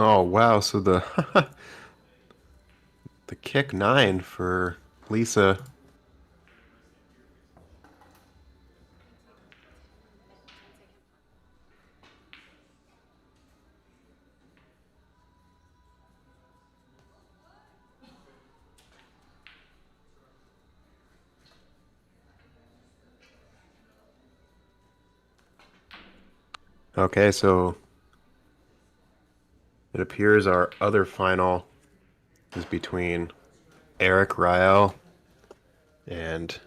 Oh, wow. So the the kick 9 for Lisa. Okay, so it appears our other final is between Eric Rael and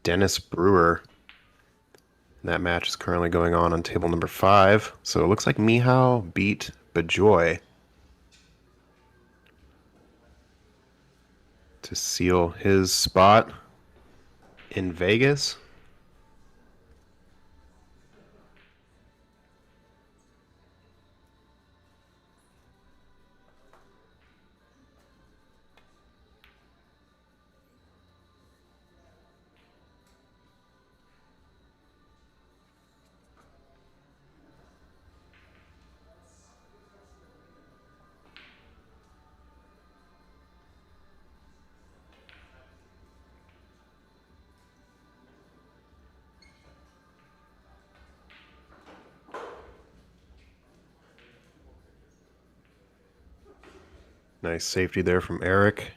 Dennis Brewer. And that match is currently going on table number 5. So it looks like Mihao beat Bijoy to seal his spot in Vegas. Nice safety there from Eric.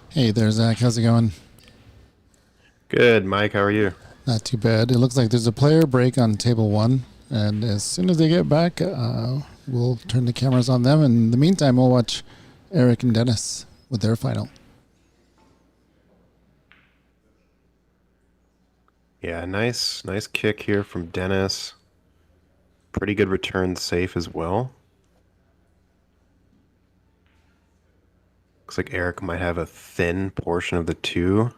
Hey there, Zach. How's it going? Good, Mike. How are you? Not too bad. It looks like there's a player break on table 1, and as soon as they get back, we'll turn the cameras on them. And in the meantime, we'll watch Eric and Dennis with their final. Yeah, nice kick here from Dennis. Pretty good return safe as well. Looks like Eric might have a thin portion of the 2.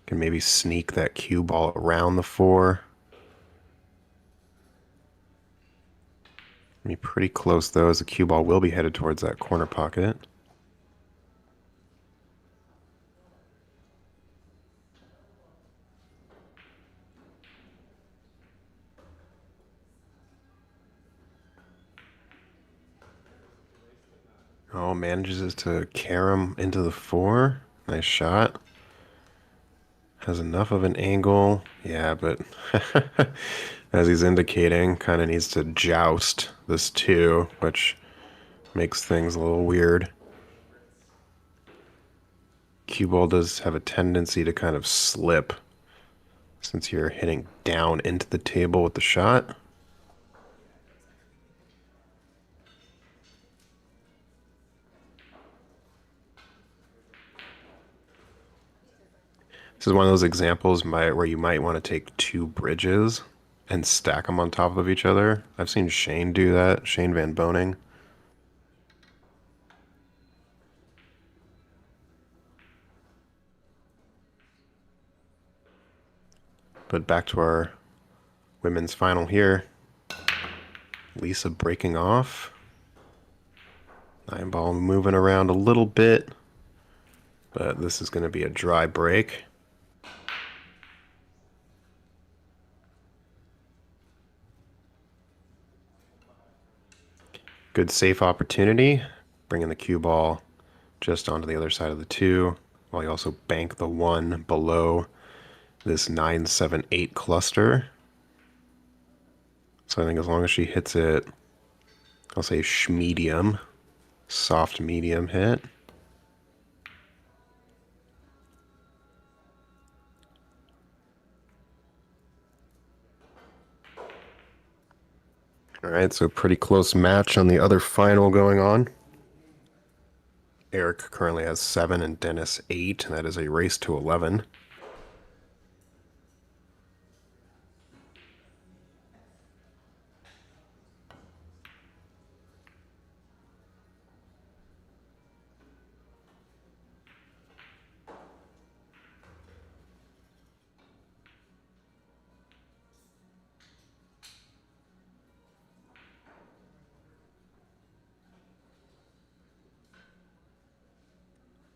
Can maybe sneak that cue ball around the 4. Be pretty close though, as the cue ball will be headed towards that corner pocket. Oh, manages to carom into the 4. Nice shot. Has enough of an angle. Yeah, but as he's indicating, kind of needs to joust this 2, which makes things a little weird. Cue ball does have a tendency to kind of slip since you're hitting down into the table with the shot. This is one of those examples where you might want to take 2 bridges and stack them on top of each other. I've seen Shane do that, Shane Van Boning. But back to our women's final here. Lisa breaking off. 9 ball moving around a little bit, but this is going to be a dry break. Good safe opportunity, bringing the cue ball just onto the other side of the 2, while you also bank the 1 below this 9-7-8 cluster. So I think as long as she hits it, I'll say medium, soft medium hit. All right, so pretty close match on the other final going on. Eric currently has 7 and Dennis 8, and that is a race to 11.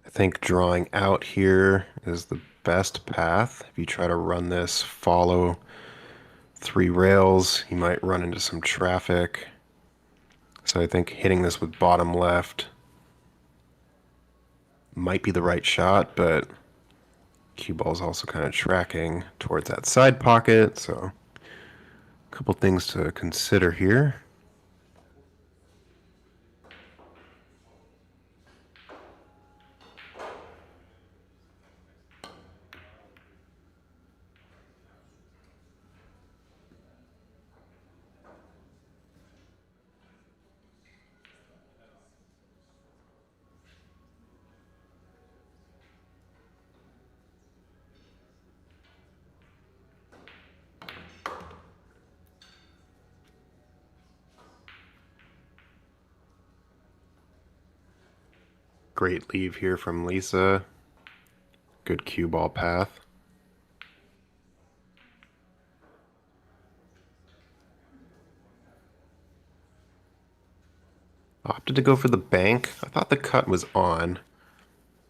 I think drawing out here is the best path. If you try to run this, follow 3 rails, you might run into some traffic. So I think hitting this with bottom left might be the right shot, but cue ball's also kind of tracking towards that side pocket, so a couple things to consider here. Great leave here from Lisa. Good cue ball path. Opted to go for the bank. I thought the cut was on,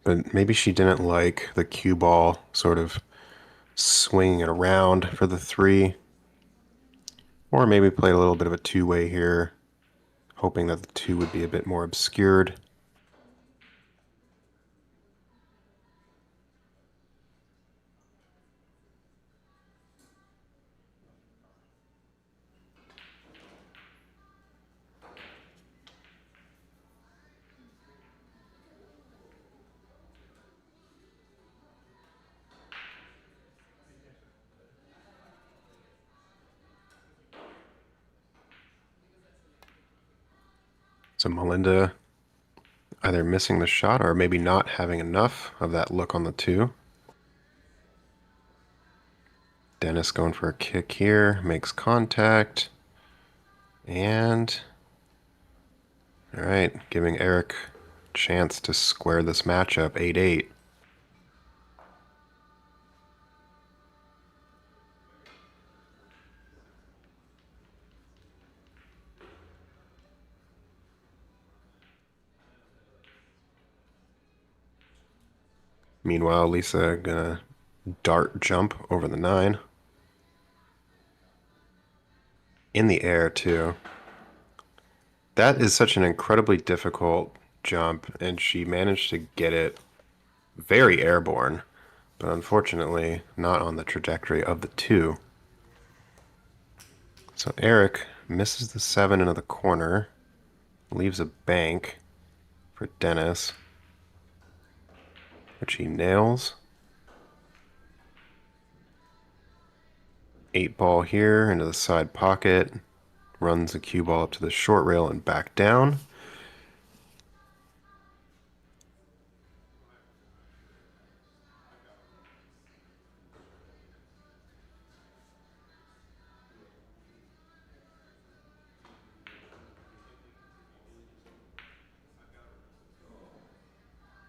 but maybe she didn't like the cue ball sort of swinging it around for the 3. Or maybe played a little bit of a 2-way here, hoping that the 2 would be a bit more obscured. So Melinda either missing the shot or maybe not having enough of that look on the 2. Dennis going for a kick here, makes contact. And, all right, giving Eric a chance to square this matchup, 8-8. Meanwhile, Lisa gonna dart jump over the 9. In the air, too. That is such an incredibly difficult jump, and she managed to get it very airborne, but unfortunately not on the trajectory of the 2. So Eric misses the 7 into the corner, leaves a bank for Dennis, which he nails. 8 ball here into the side pocket, runs the cue ball up to the short rail and back down.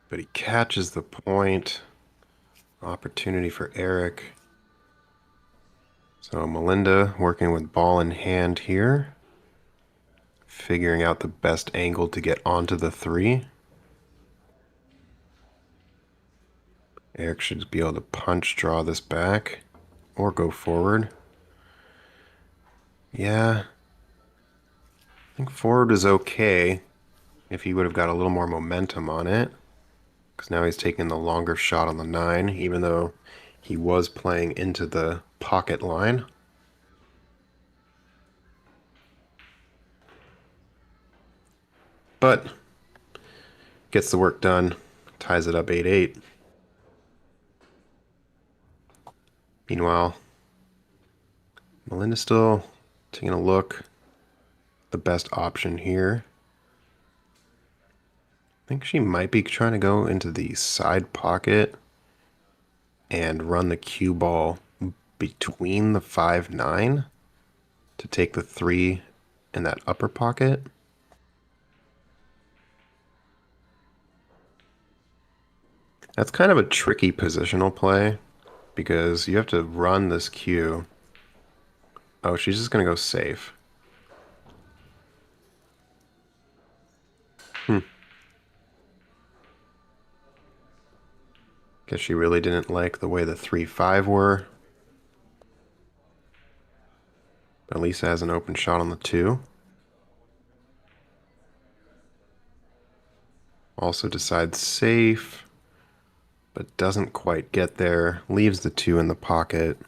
But he catches the point. Opportunity for Eric. So Melinda working with ball in hand here. Figuring out the best angle to get onto the 3. Eric should be able to punch draw this back or go forward. Yeah. think forward is okay if he would have got a little more momentum on it, because now he's taking the longer shot on the 9, even though he was playing into the pocket line. But gets the work done, ties it up 8-8. Meanwhile, Melinda's still taking a look. The best option here. I think she might be trying to go into the side pocket and run the cue ball between the 5-9 to take the 3 in that upper pocket. That's kind of a tricky positional play because you have to run this cue. Oh, she's just going to go safe. Guess she really didn't like the way the 3-5 were. But Lisa has an open shot on the 2. Also decides safe, but doesn't quite get there. Leaves the 2 in the pocket.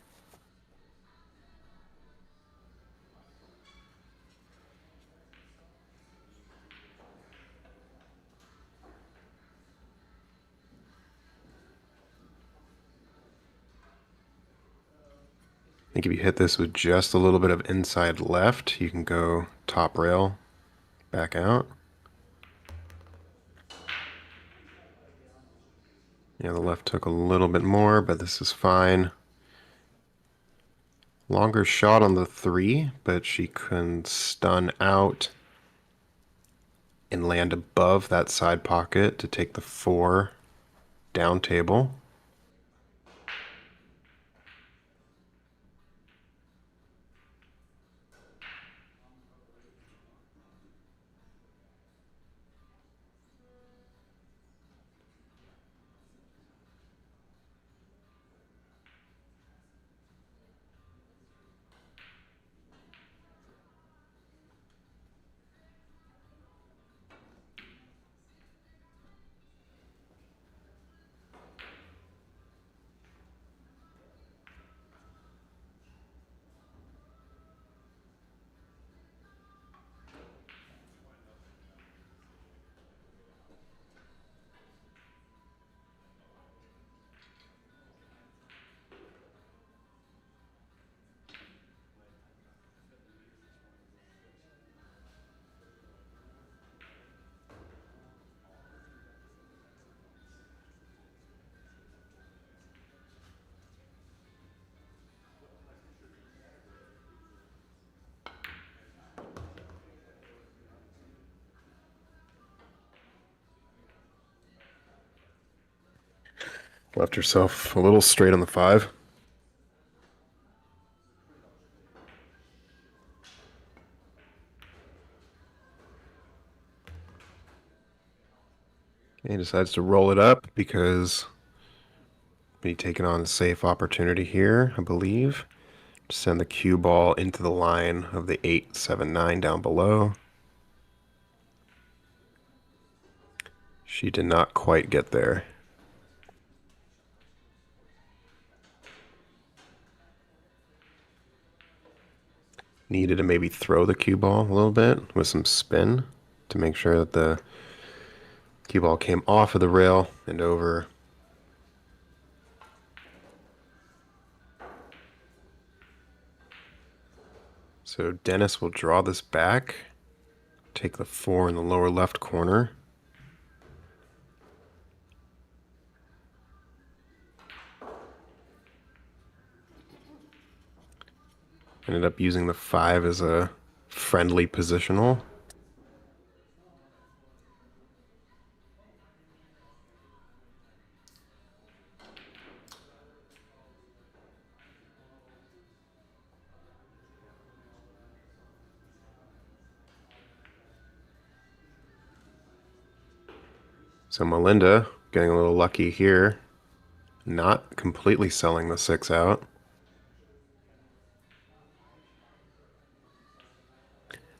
I think if you hit this with just a little bit of inside left, you can go top rail, back out. Yeah, the left took a little bit more, but this is fine. Longer shot on the 3, but she can stun out and land above that side pocket to take the 4 down table. Left herself a little straight on the 5. And he decides to roll it up because be taking on a safe opportunity here, I believe. Send the cue ball into the line of the 8-7-9 down below. She did not quite get there. Needed to maybe throw the cue ball a little bit with some spin to make sure that the cue ball came off of the rail and over. So Dennis will draw this back, take the 4 in the lower left corner. Ended up using the 5 as a friendly positional. So Melinda getting a little lucky here, not completely selling the 6 out.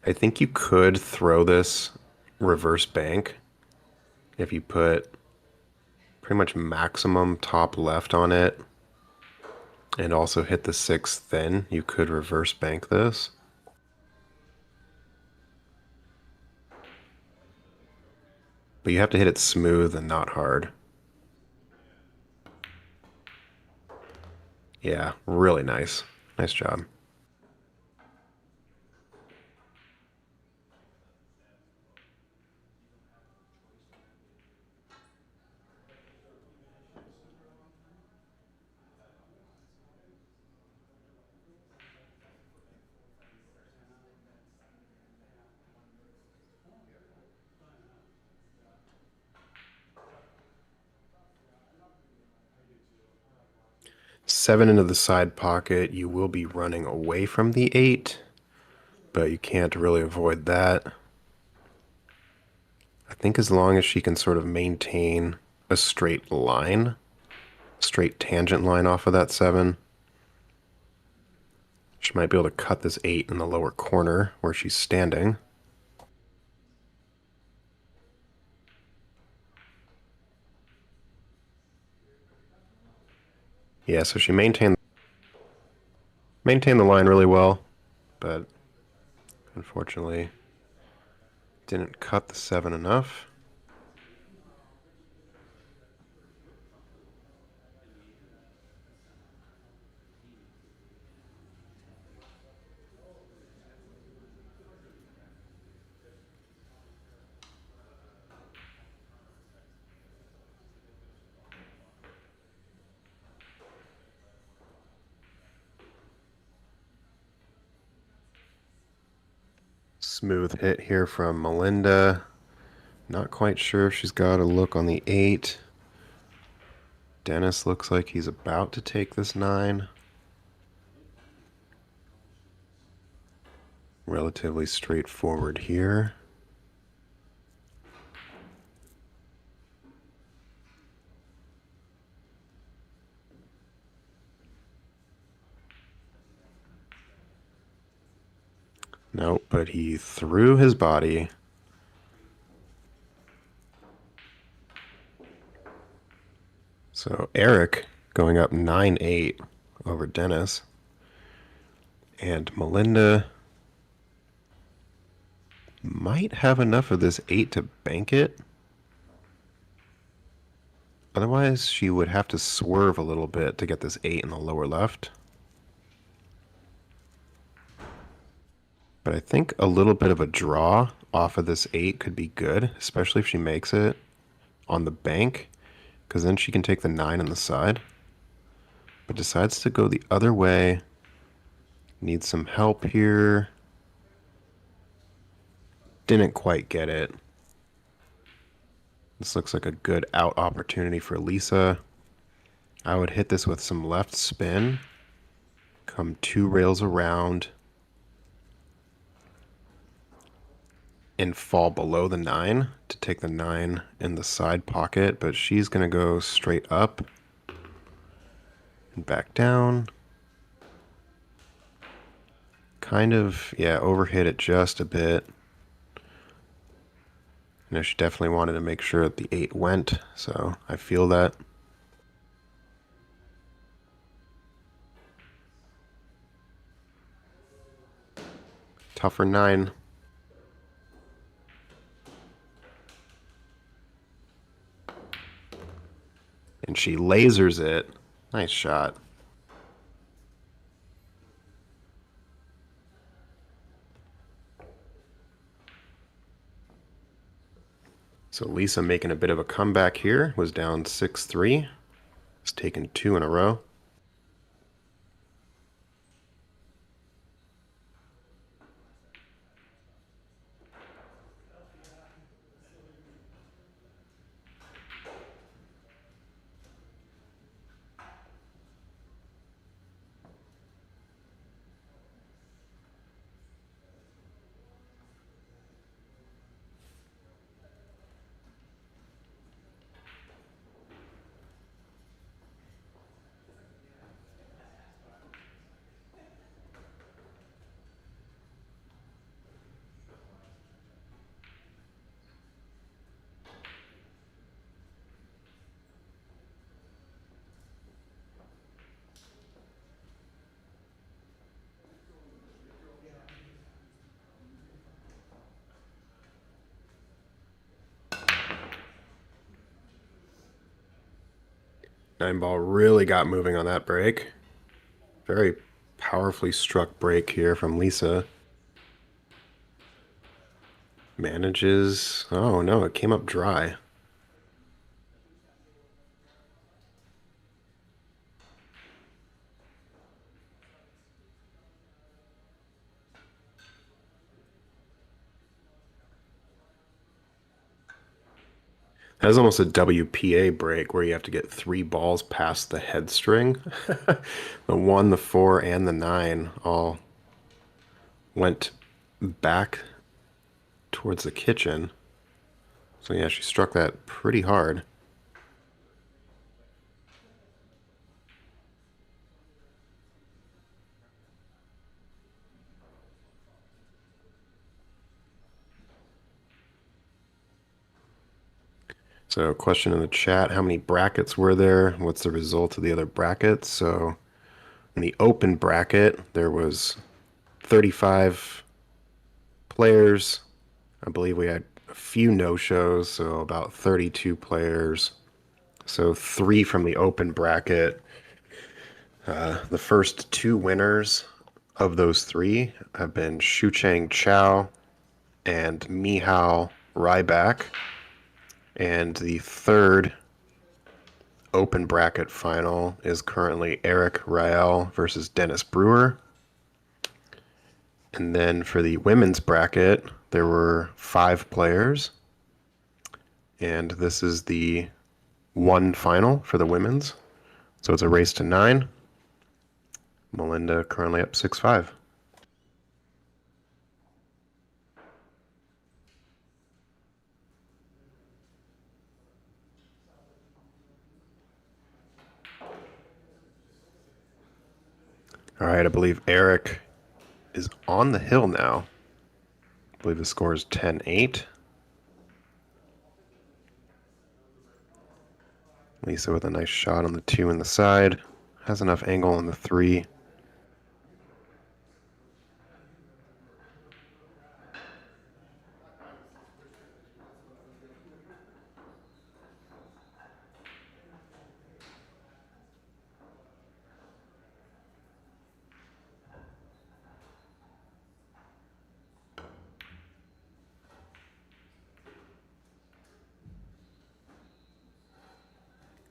I think you could throw this reverse bank if you put pretty much maximum top left on it and also hit the 6 thin. You could reverse bank this. But you have to hit it smooth and not hard. Yeah, really nice. Nice job. Seven into the side pocket. You will be running away from the 8, but you can't really avoid that. I think as long as she can sort of maintain a straight line, straight tangent line off of that 7, she might be able to cut this 8 in the lower corner where she's standing. Yeah, so she maintained the line really well, but unfortunately didn't cut the 7 enough. Smooth hit here from Melinda. Not quite sure if she's got a look on the 8. Dennis looks like he's about to take this 9. Relatively straightforward here. Nope, but he threw his body. So Eric going up 9-8 over Dennis. And Melinda might have enough of this 8 to bank it. Otherwise, she would have to swerve a little bit to get this 8 in the lower left. But I think a little bit of a draw off of this 8 could be good, especially if she makes it on the bank, because then she can take the 9 on the side. But decides to go the other way. Needs some help here. Didn't quite get it. This looks like a good out opportunity for Lisa. I would hit this with some left spin. Come 2 rails around. And fall below the 9 to take the 9 in the side pocket. But she's going to go straight up. And back down. Kind of, yeah, overhit it just a bit. You know, she definitely wanted to make sure that the 8 went, so I feel that. Tougher 9. And she lasers it. Nice shot. So Lisa making a bit of a comeback here, was down 6-3. It's taken 2 in a row. Nine ball really got moving on that break. Very powerfully struck break here from Lisa. Manages. Oh no, it came up dry. That was almost a WPA break where you have to get 3 balls past the head string. The 1, the 4, and the 9 all went back towards the kitchen. So yeah, she struck that pretty hard. So question in the chat, how many brackets were there? What's the result of the other brackets? So in the open bracket, there was 35 players. I believe we had a few no-shows, so about 32 players. So 3 from the open bracket. The first 2 winners of those 3 have been Shucheng Chow and Mihao Ryback. And the third open bracket final is currently Eric Rael versus Dennis Brewer. And then for the women's bracket, there were 5 players. And this is the 1 final for the women's. So it's a race to 9. Melinda currently up 6-5. All right, I believe Eric is on the hill now. I believe the score is 10-8. Lisa with a nice shot on the 2 in the side. Has enough angle on the 3.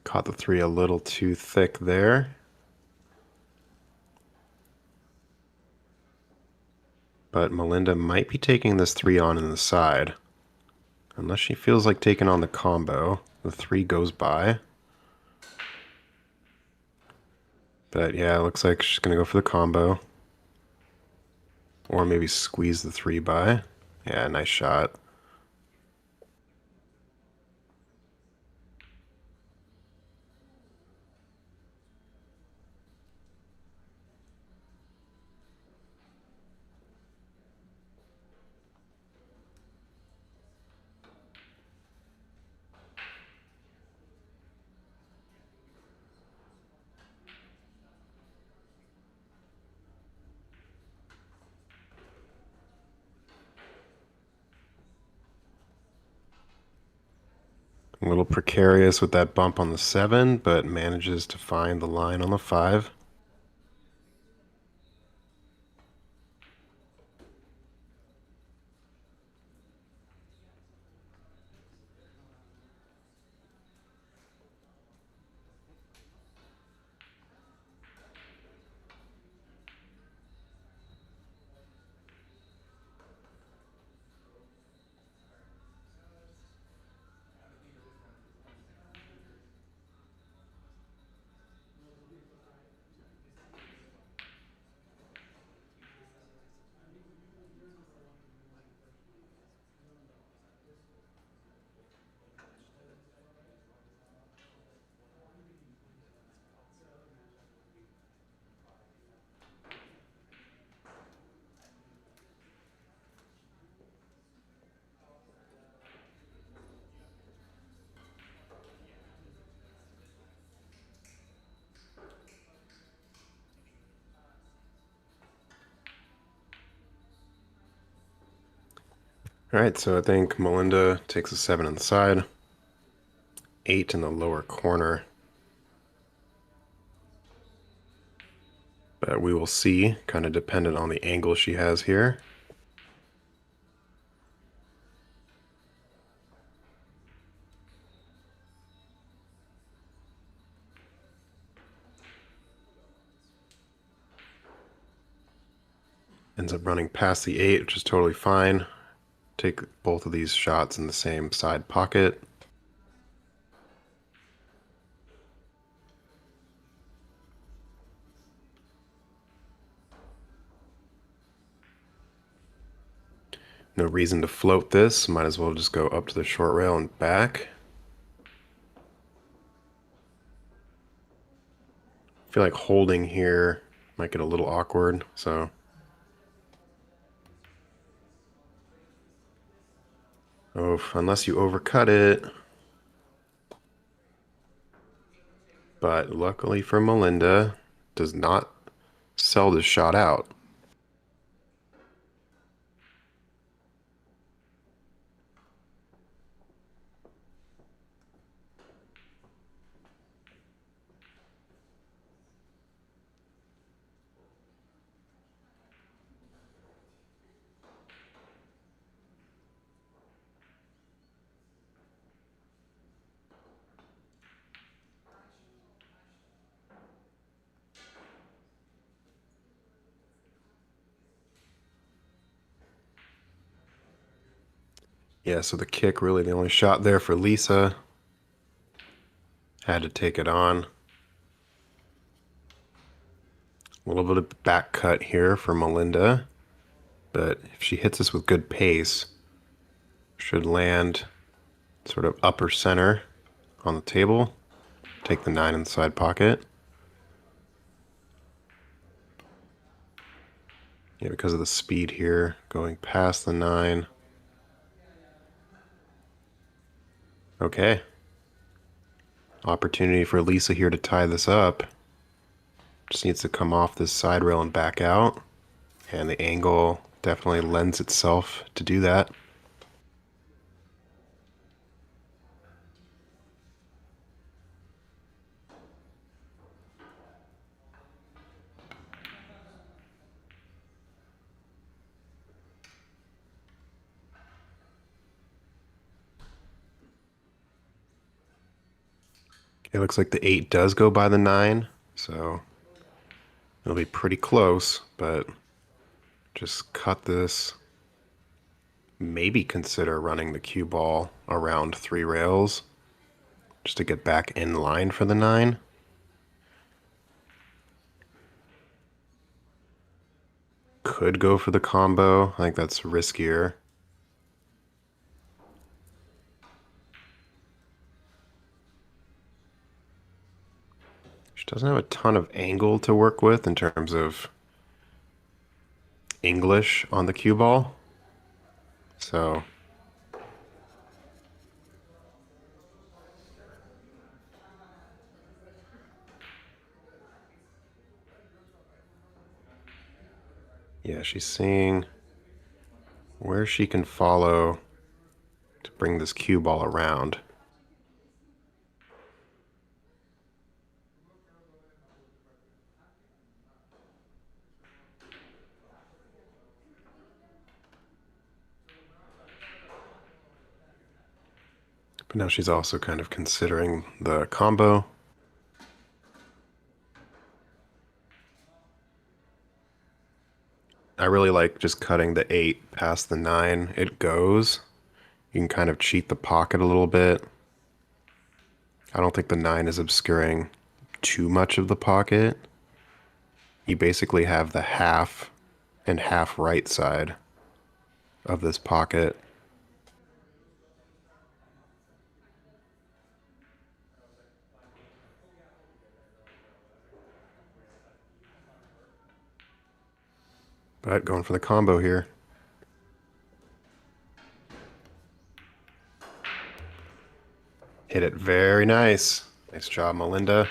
Caught the 3 a little too thick there. But Melinda might be taking this 3 on in the side. Unless she feels like taking on the combo. The 3 goes by. But yeah, it looks like she's going to go for the combo. Or maybe squeeze the 3 by. Yeah, nice shot. A little precarious with that bump on the 7, but manages to find the line on the 5. All right, so I think Melinda takes a 7 on the side, 8 in the lower corner. But we will see, kind of dependent on the angle she has here. Ends up running past the 8, which is totally fine. Take both of these shots in the same side pocket. No reason to float this. Might as well just go up to the short rail and back. I feel like holding here might get a little awkward, so. Oh, unless you overcut it. But luckily for Melinda, does not sell this shot out. Yeah, so the kick really the only shot there for Lisa. Had to take it on. A little bit of back cut here for Melinda. But if she hits this with good pace, should land sort of upper center on the table. Take the 9 in the side pocket. Yeah, because of the speed here, going past the 9. Okay. Opportunity for Lisa here to tie this up. Just needs to come off this side rail and back out. And the angle definitely lends itself to do that. It looks like the 8 does go by the 9, so it'll be pretty close, but just cut this. Maybe consider running the cue ball around 3 rails just to get back in line for the 9. Could go for the combo. I think that's riskier. She doesn't have a ton of angle to work with in terms of English on the cue ball. So yeah, she's seeing where she can follow to bring this cue ball around. But now she's also kind of considering the combo. I really like just cutting the 8 past the 9. It goes. You can kind of cheat the pocket a little bit. I don't think the 9 is obscuring too much of the pocket. You basically have the half and half right side of this pocket. But going for the combo here. Hit it very nice. Nice job, Melinda.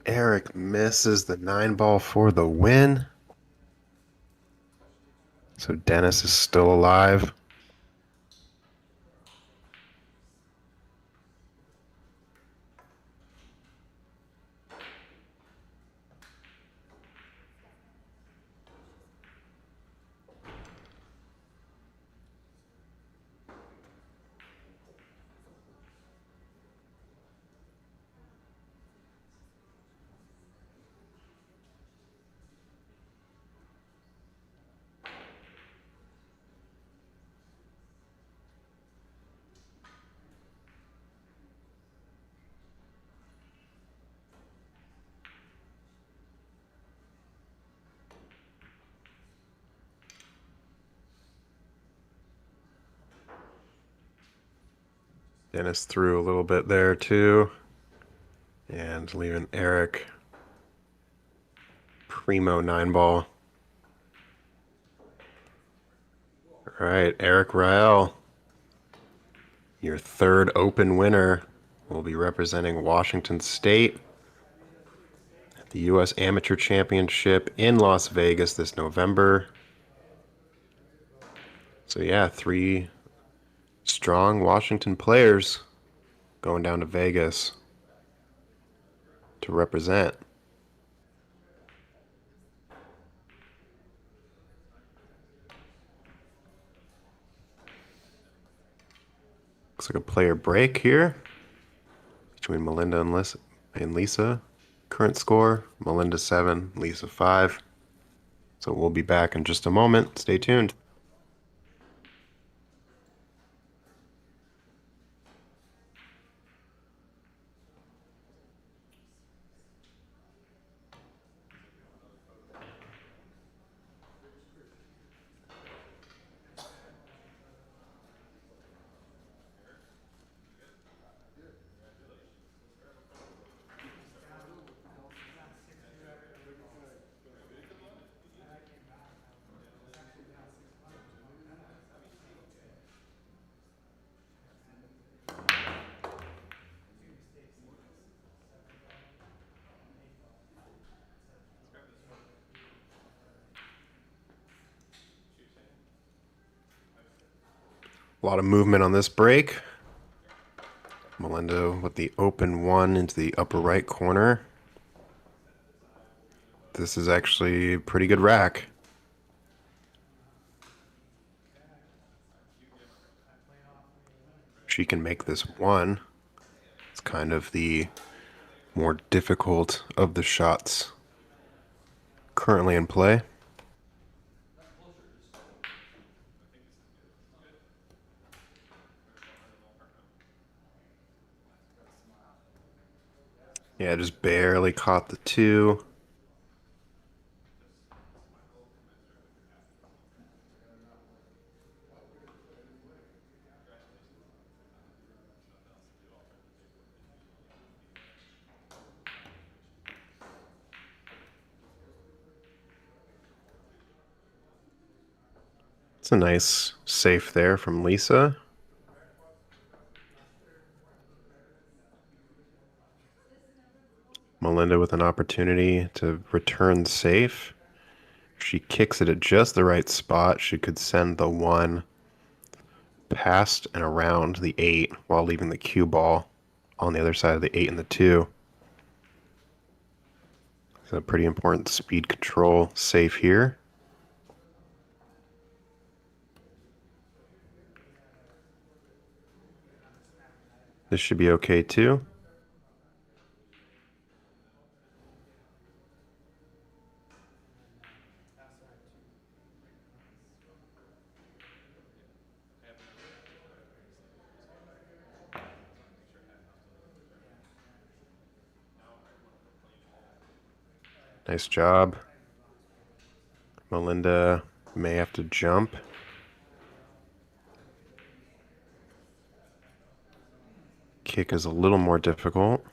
Eric misses the 9 ball for the win. So Dennis is still alive. Dennis threw a little bit there too. And leaving Eric primo 9 ball. All right, Eric Rael, your third Open winner, will be representing Washington State at the U.S. Amateur Championship in Las Vegas this November. So yeah, 3 strong Washington players going down to Vegas to represent. Looks like a player break here between Melinda and Lisa. Current score, Melinda 7, Lisa 5. So we'll be back in just a moment. Stay tuned. A lot of movement on this break. Melinda with the open 1 into the upper right corner. This is actually a pretty good rack. She can make this 1. It's kind of the more difficult of the shots currently in play. Yeah, just barely caught the 2. It's a nice safe there from Lisa. Melinda with an opportunity to return safe. If she kicks it at just the right spot, she could send the 1 past and around the 8 while leaving the cue ball on the other side of the 8 and the 2. So pretty important speed control safe here. This should be okay too. Nice job. Melinda may have to jump. Kick is a little more difficult.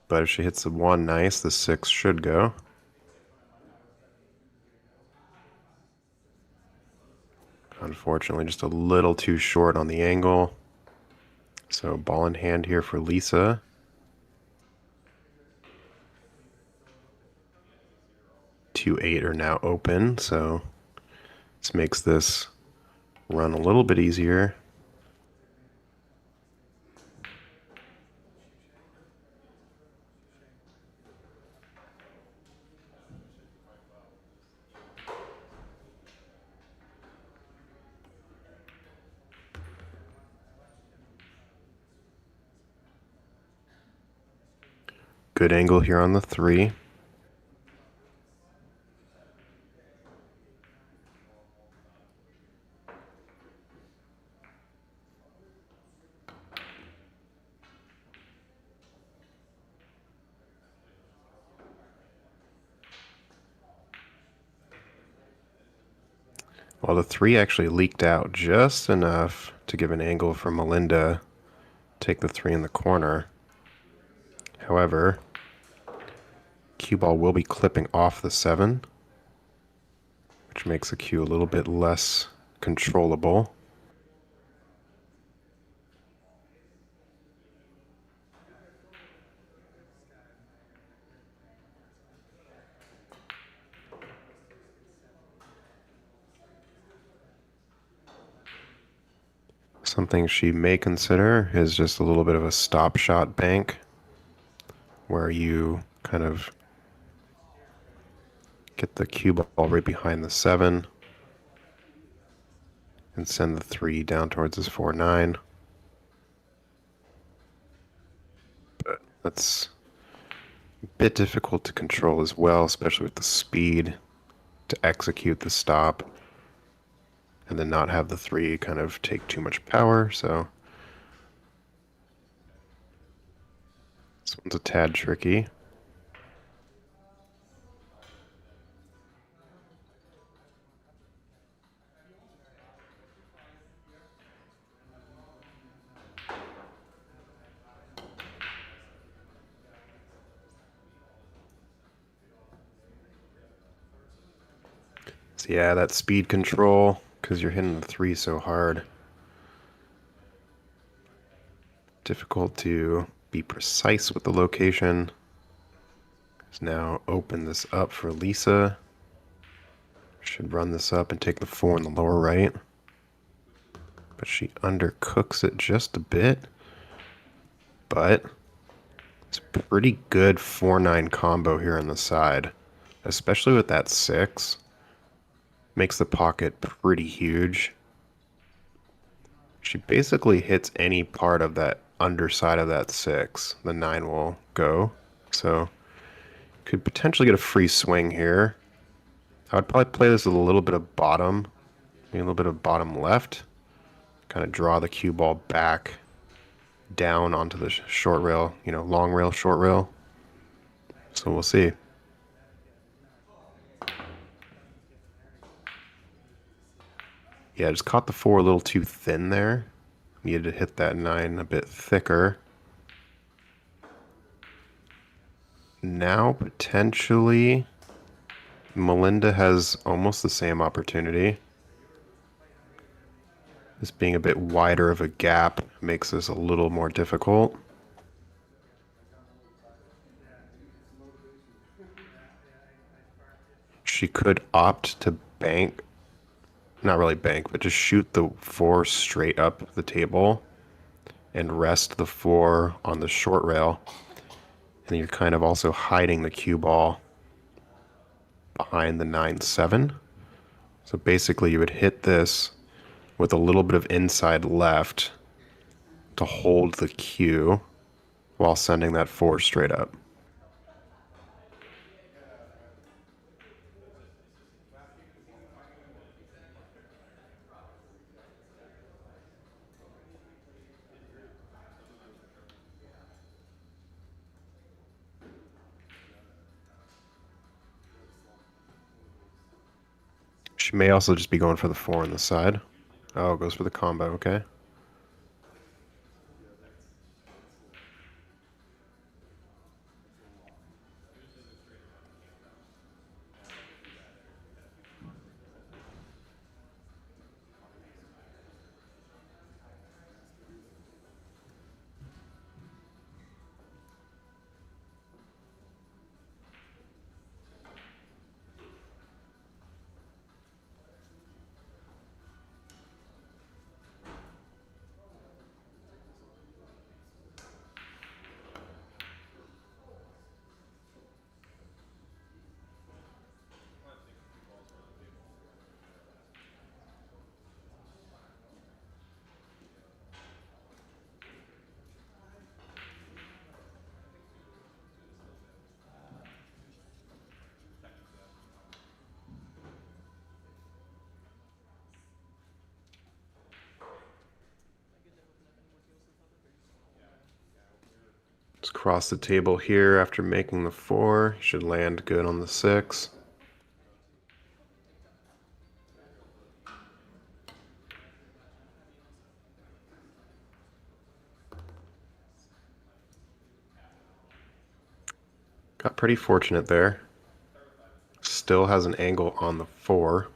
But if she hits the 1 nice, the 6 should go. Unfortunately, just a little too short on the angle. So ball in hand here for Lisa. Two 8 are now open, so this makes this run a little bit easier. Good angle here on the 3. Well, the 3 actually leaked out just enough to give an angle for Melinda to take the 3 in the corner. However, cue ball will be clipping off the 7, which makes the cue a little bit less controllable. Something she may consider is just a little bit of a stop shot bank, where you kind of get the cue ball right behind the 7 and send the 3 down towards this 4-9. But that's a bit difficult to control as well, especially with the speed to execute the stop and then not have the 3 kind of take too much power. So this one's a tad tricky. So yeah, that speed control, because you're hitting the 3 so hard. Difficult to be precise with the location. Let's now open this up for Lisa. Should run this up and take the 4 in the lower right. But she undercooks it just a bit. But it's a pretty good 4-9 combo here on the side. Especially with that 6. Makes the pocket pretty huge. She basically hits any part of that underside of that 6. The 9 will go. So could potentially get a free swing here. I would probably play this with a little bit of bottom. Maybe a little bit of bottom left. Kind of draw the cue ball back down onto the short rail, long rail, short rail. So we'll see. Yeah, just caught the 4 a little too thin there. Needed to hit that 9 a bit thicker. Now, potentially, Melinda has almost the same opportunity. This being a bit wider of a gap makes this a little more difficult. She could opt to bank, not really bank, but just shoot the 4 straight up the table and rest the 4 on the short rail. And you're kind of also hiding the cue ball behind the 9-7. So basically you would hit this with a little bit of inside left to hold the cue while sending that 4 straight up. She may also just be going for the 4 on the side. Oh, goes for the combo, okay. across the table here after making the 4. Should land good on the 6. Got pretty fortunate there. Still has an angle on the 4.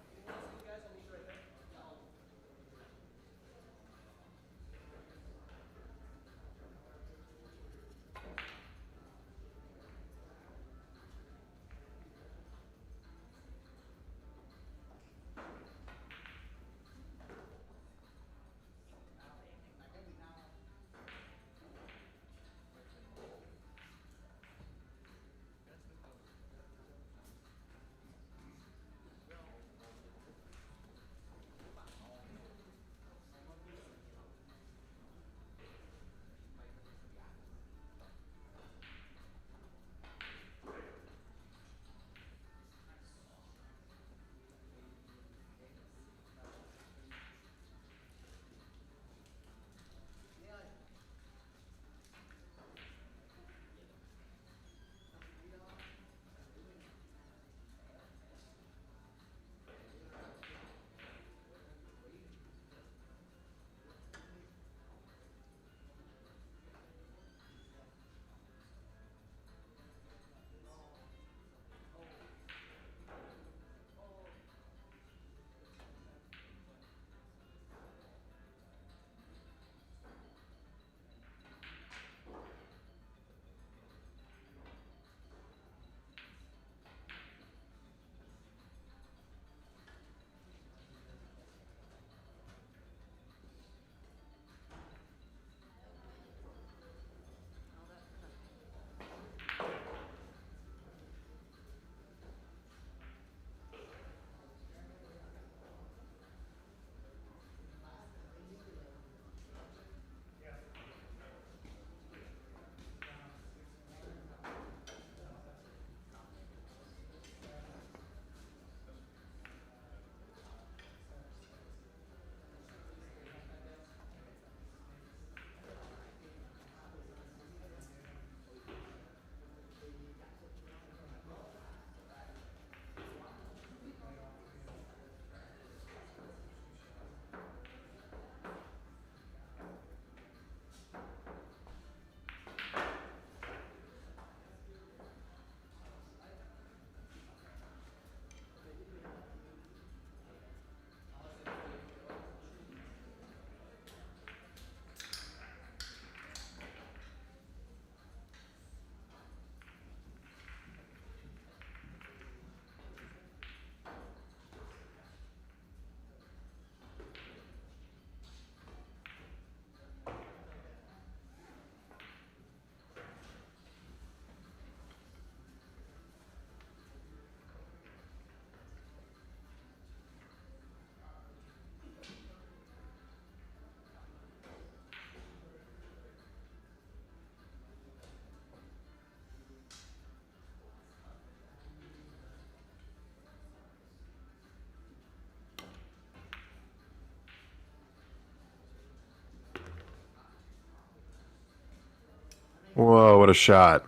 Whoa, what a shot.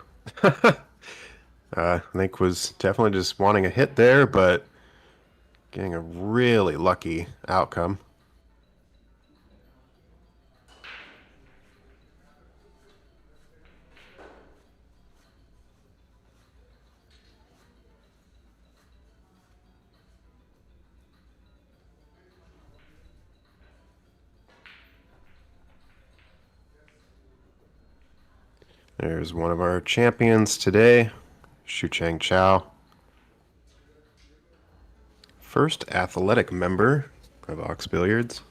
I think was definitely just wanting a hit there, but getting a really lucky outcome. There's one of our champions today, Shu-Chang Chow. First athletic member of Ox Billiards.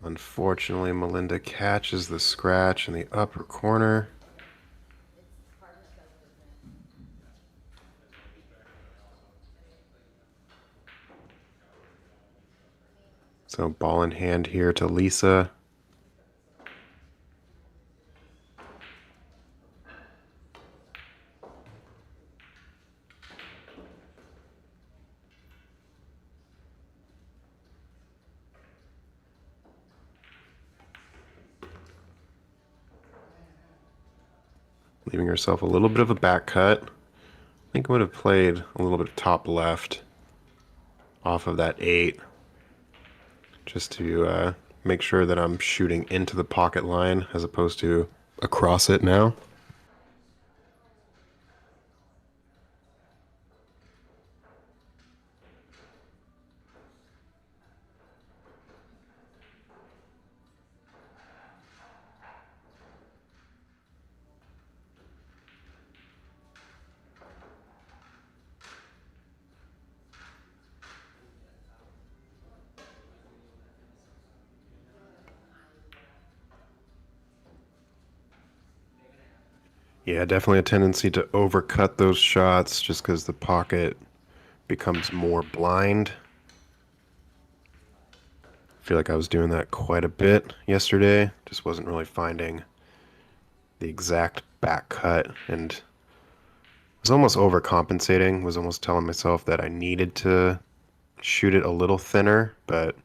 Unfortunately, Melinda catches the scratch in the upper corner. So ball in hand here to Lisa. leaving herself a little bit of a back cut. I think I would have played a little bit of top left off of that 8, just to make sure that I'm shooting into the pocket line as opposed to across it now. Yeah, definitely a tendency to overcut those shots just because the pocket becomes more blind. I feel like I was doing that quite a bit yesterday. Just wasn't really finding the exact back cut and was almost overcompensating. Was almost telling myself that I needed to shoot it a little thinner, but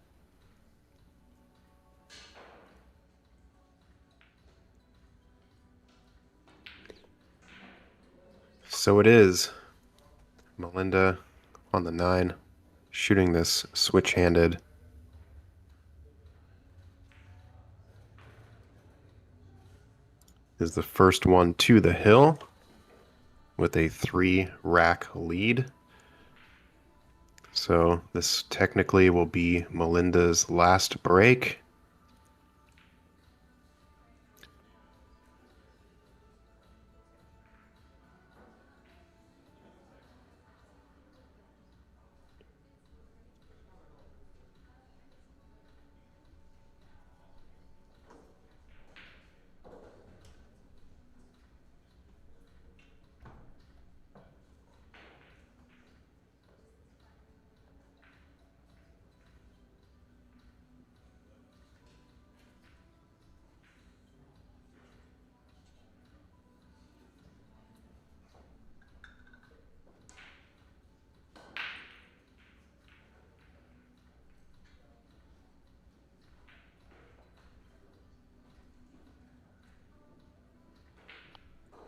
so it is. Melinda on the 9, shooting this switch-handed. Is the first one to the hill with a 3-rack lead. So this technically will be Melinda's last break.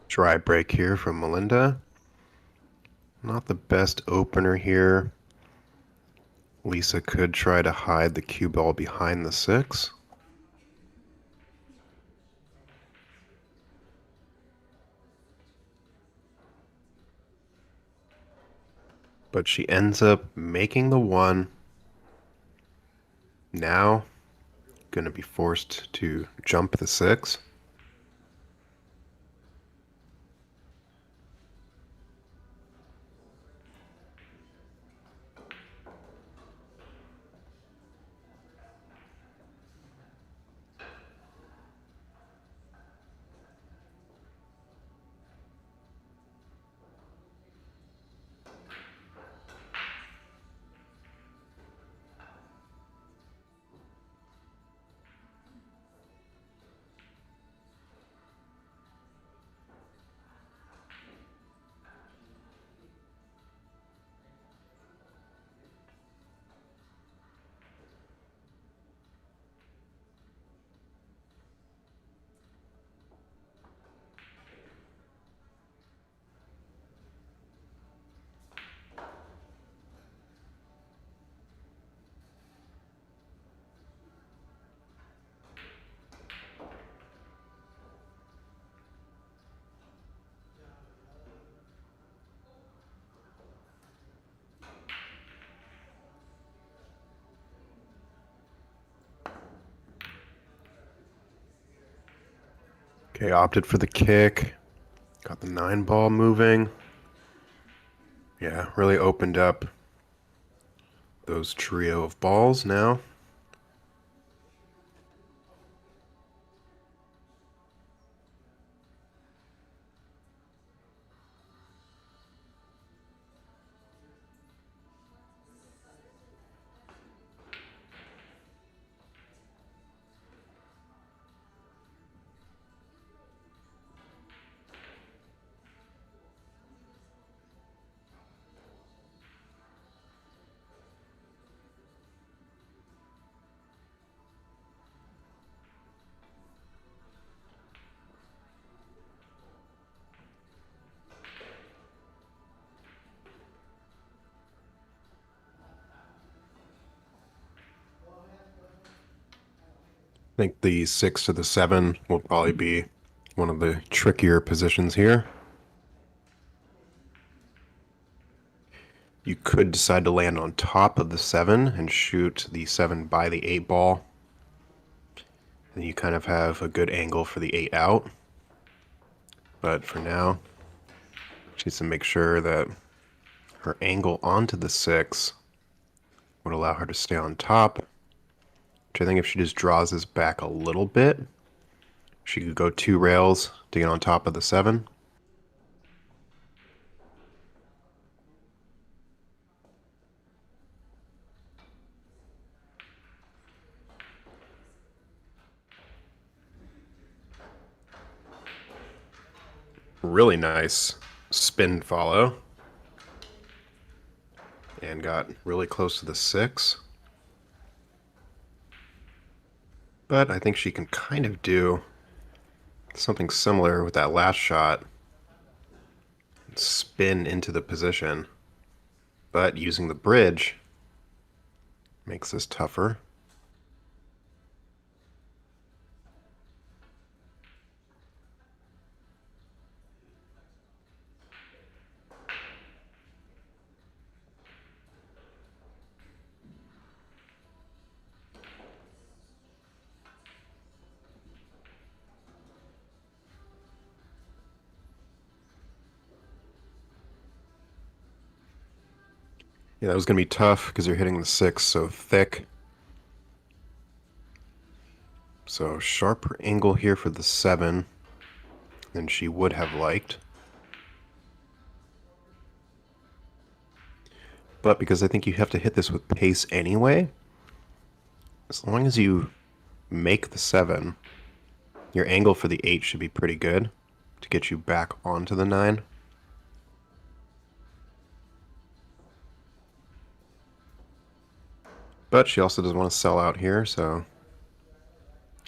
Dry break here from Melinda. Not the best opener here. Lisa could try to hide the cue ball behind the 6. But she ends up making the 1. Now, gonna be forced to jump the 6. Okay, opted for the kick. Got the 9 ball moving. Yeah, really opened up those trio of balls now. think the 6 to the 7 will probably be one of the trickier positions here. You could decide to land on top of the 7 and shoot the 7 by the 8 ball. And you kind of have a good angle for the 8 out. But for now, she needs to make sure that her angle onto the 6 would allow her to stay on top. Which I think if she just draws this back a little bit, she could go 2 rails to get on top of the 7. Really nice spin follow. And got really close to the 6. But I think she can kind of do something similar with that last shot. Spin into the position. But using the bridge makes this tougher. Yeah, that was going to be tough because you're hitting the 6 so thick. So sharper angle here for the 7 than she would have liked. But because I think you have to hit this with pace anyway, as long as you make the 7, your angle for the 8 should be pretty good to get you back onto the 9. But she also doesn't want to sell out here, so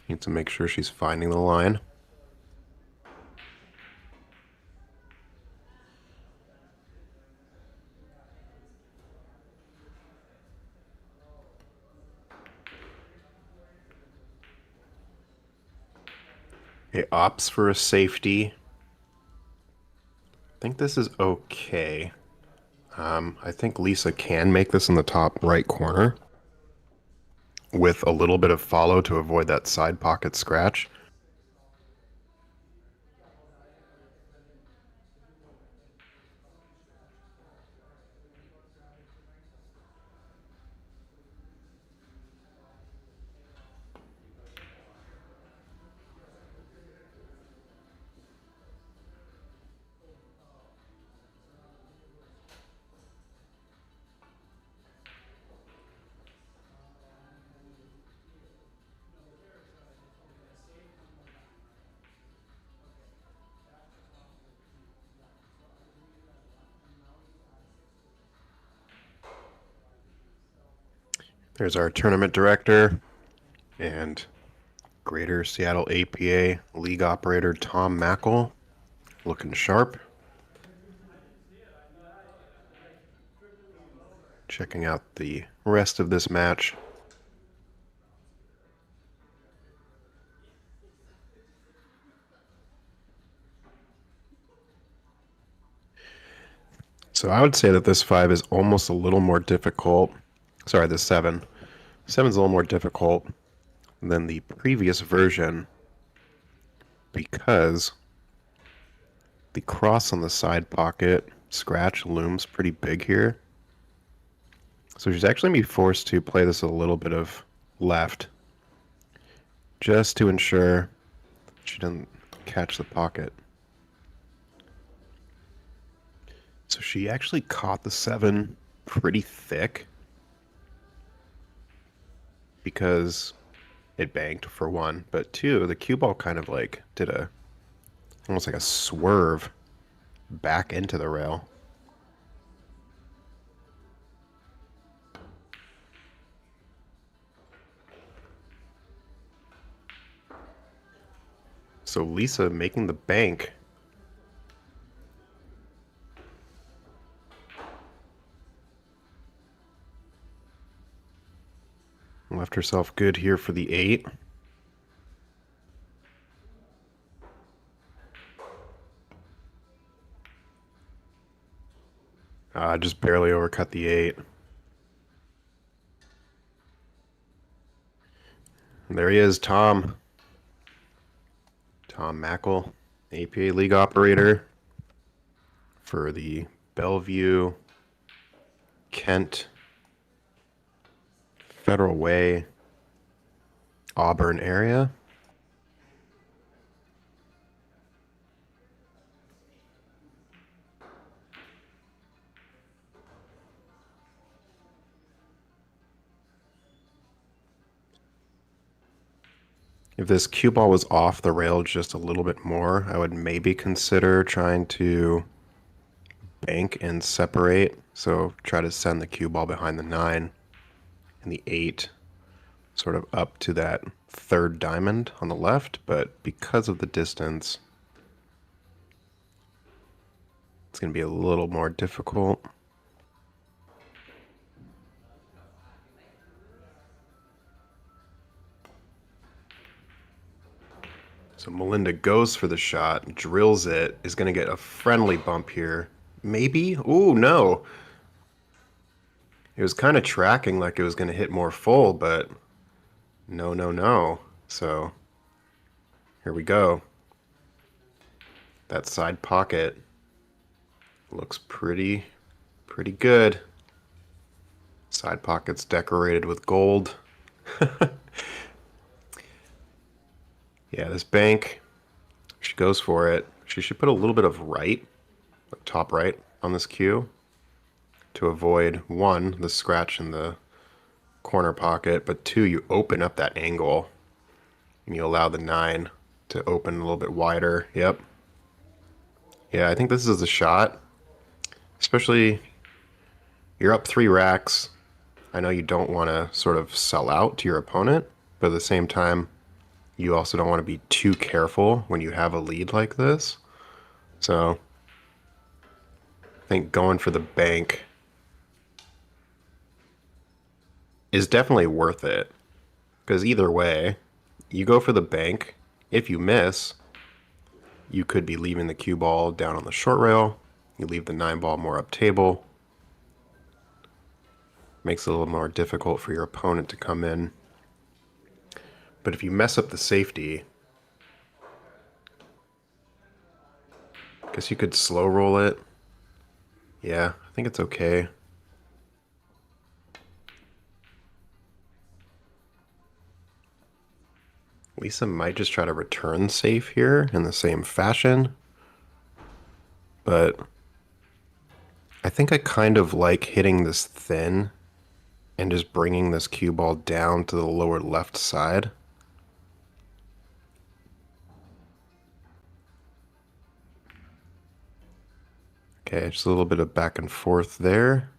you need to make sure she's finding the line. It opts for a safety. I think this is okay. I think Lisa can make this in the top right corner with a little bit of follow to avoid that side pocket scratch. There's our tournament director and Greater Seattle APA league operator Tom Mackle, looking sharp. Checking out the rest of this match. So I would say that this 5 is almost a little more difficult. Sorry, this 7. 7's a little more difficult than the previous version because the cross on the side pocket scratch looms pretty big here. So she's actually going to be forced to play this a little bit of left just to ensure she doesn't catch the pocket. So she actually caught the 7 pretty thick because it banked for 1, but 2, the cue ball kind of like did almost like a swerve back into the rail. So Lisa making the bank. Left herself good here for the 8. Just barely overcut the 8. And there he is, Tom. Tom Mackel, APA League operator for the Bellevue, Kent, Federal Way, Auburn area. If this cue ball was off the rail just a little bit more, I would maybe consider trying to bank and separate. So try to send the cue ball behind the 9 and the 8 sort of up to that third diamond on the left. But because of the distance, it's going to be a little more difficult. So Melinda goes for the shot, drills it, is going to get a friendly bump here. Maybe? Ooh, no. It was kind of tracking like it was going to hit more full, but no, no, no. So here we go. That side pocket looks pretty good. Side pocket's decorated with gold. Yeah, this bank, she goes for it. She should put a little bit of right, like top right, on this cue to avoid, 1, the scratch in the corner pocket, but 2, you open up that angle and you allow the 9 to open a little bit wider. Yep. Yeah, I think this is a shot, especially you're up 3 racks. I know you don't want to sort of sell out to your opponent, but at the same time, you also don't want to be too careful when you have a lead like this. So I think going for the bank is definitely worth it. Because either way, you go for the bank. If you miss, you could be leaving the cue ball down on the short rail. You leave the 9 ball more up table. Makes it a little more difficult for your opponent to come in. But if you mess up the safety, I guess you could slow roll it. Yeah, I think it's okay. Lisa might just try to return safe here in the same fashion. But I think I kind of like hitting this thin and just bringing this cue ball down to the lower left side. Okay, just a little bit of back and forth there.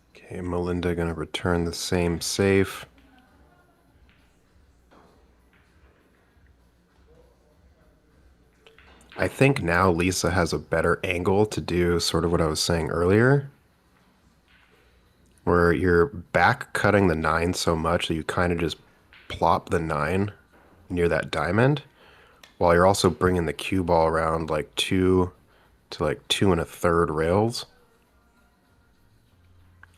Okay, Melinda gonna return the same safe. I think now Lisa has a better angle to do sort of what I was saying earlier, where you're back cutting the 9 so much that you kind of just plop the 9 near that diamond, while you're also bringing the cue ball around like 2 to like 2 1/3 rails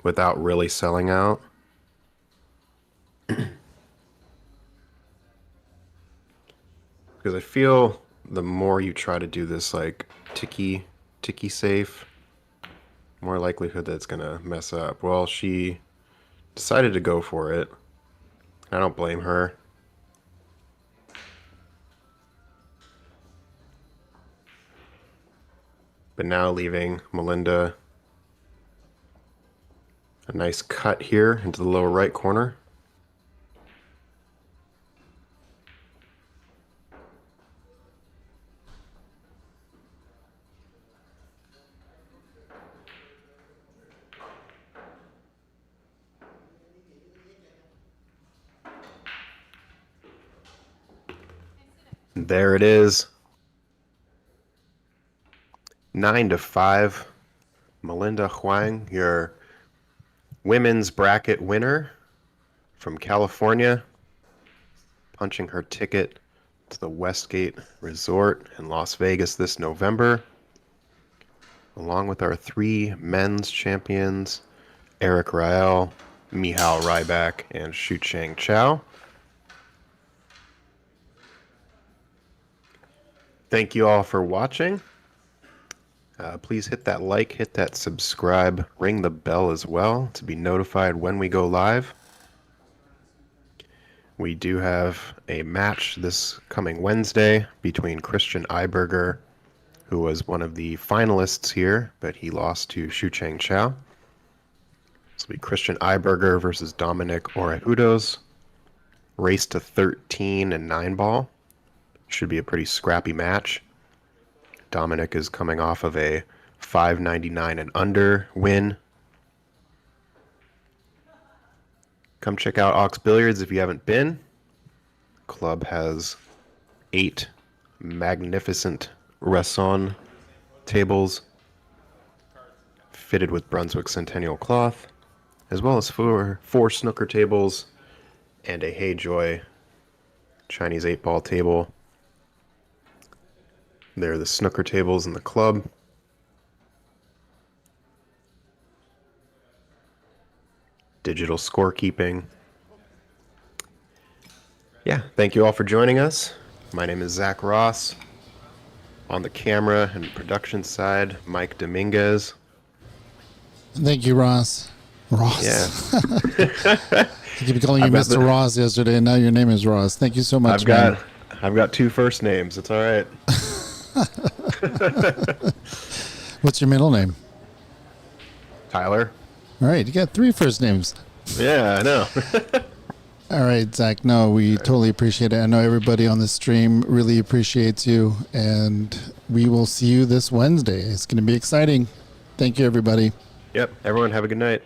without really selling out. Because I feel the more you try to do this like ticky safe, more likelihood that it's gonna mess up. Well, she decided to go for it. I don't blame her. But now leaving Melinda a nice cut here into the lower right corner. There it is. 9-5. Melinda Huang, your women's bracket winner from California, punching her ticket to the Westgate Resort in Las Vegas this November, along with our 3 men's champions, Eric Rael, Mihal Ryback, and Shucheng Chow. Thank you all for watching. Please hit that like, hit that subscribe, ring the bell as well to be notified when we go live. We do have a match this coming Wednesday between Christian Iberger, who was one of the finalists here, but he lost to Shucheng Chow. This will be Christian Iberger versus Dominic Orejudos. Race to 13 and 9 ball. Should be a pretty scrappy match. Dominic is coming off of a 599 and under win. Come check out Ox Billiards if you haven't been. Club has 8 magnificent Resson tables fitted with Brunswick Centennial cloth, as well as 4 snooker tables and a Hey Joy Chinese 8-ball table. They're the snooker tables in the club. Digital scorekeeping. Yeah, thank you all for joining us. My name is Zach Ross. On the camera and production side, Mike Dominguez. Thank you, Ross. Ross. Yeah. I keep calling you Mr. Ross yesterday, and now your name is Ross. Thank you so much, I've got 2 first names. It's all right. What's your middle name? Tyler. All right, you got 3 first names. Yeah, I know. All right, Zach. No, we totally appreciate it. I know everybody on the stream really appreciates you, and we will see you this Wednesday. It's going to be exciting. Thank you, everybody. Yep. Everyone have a good night.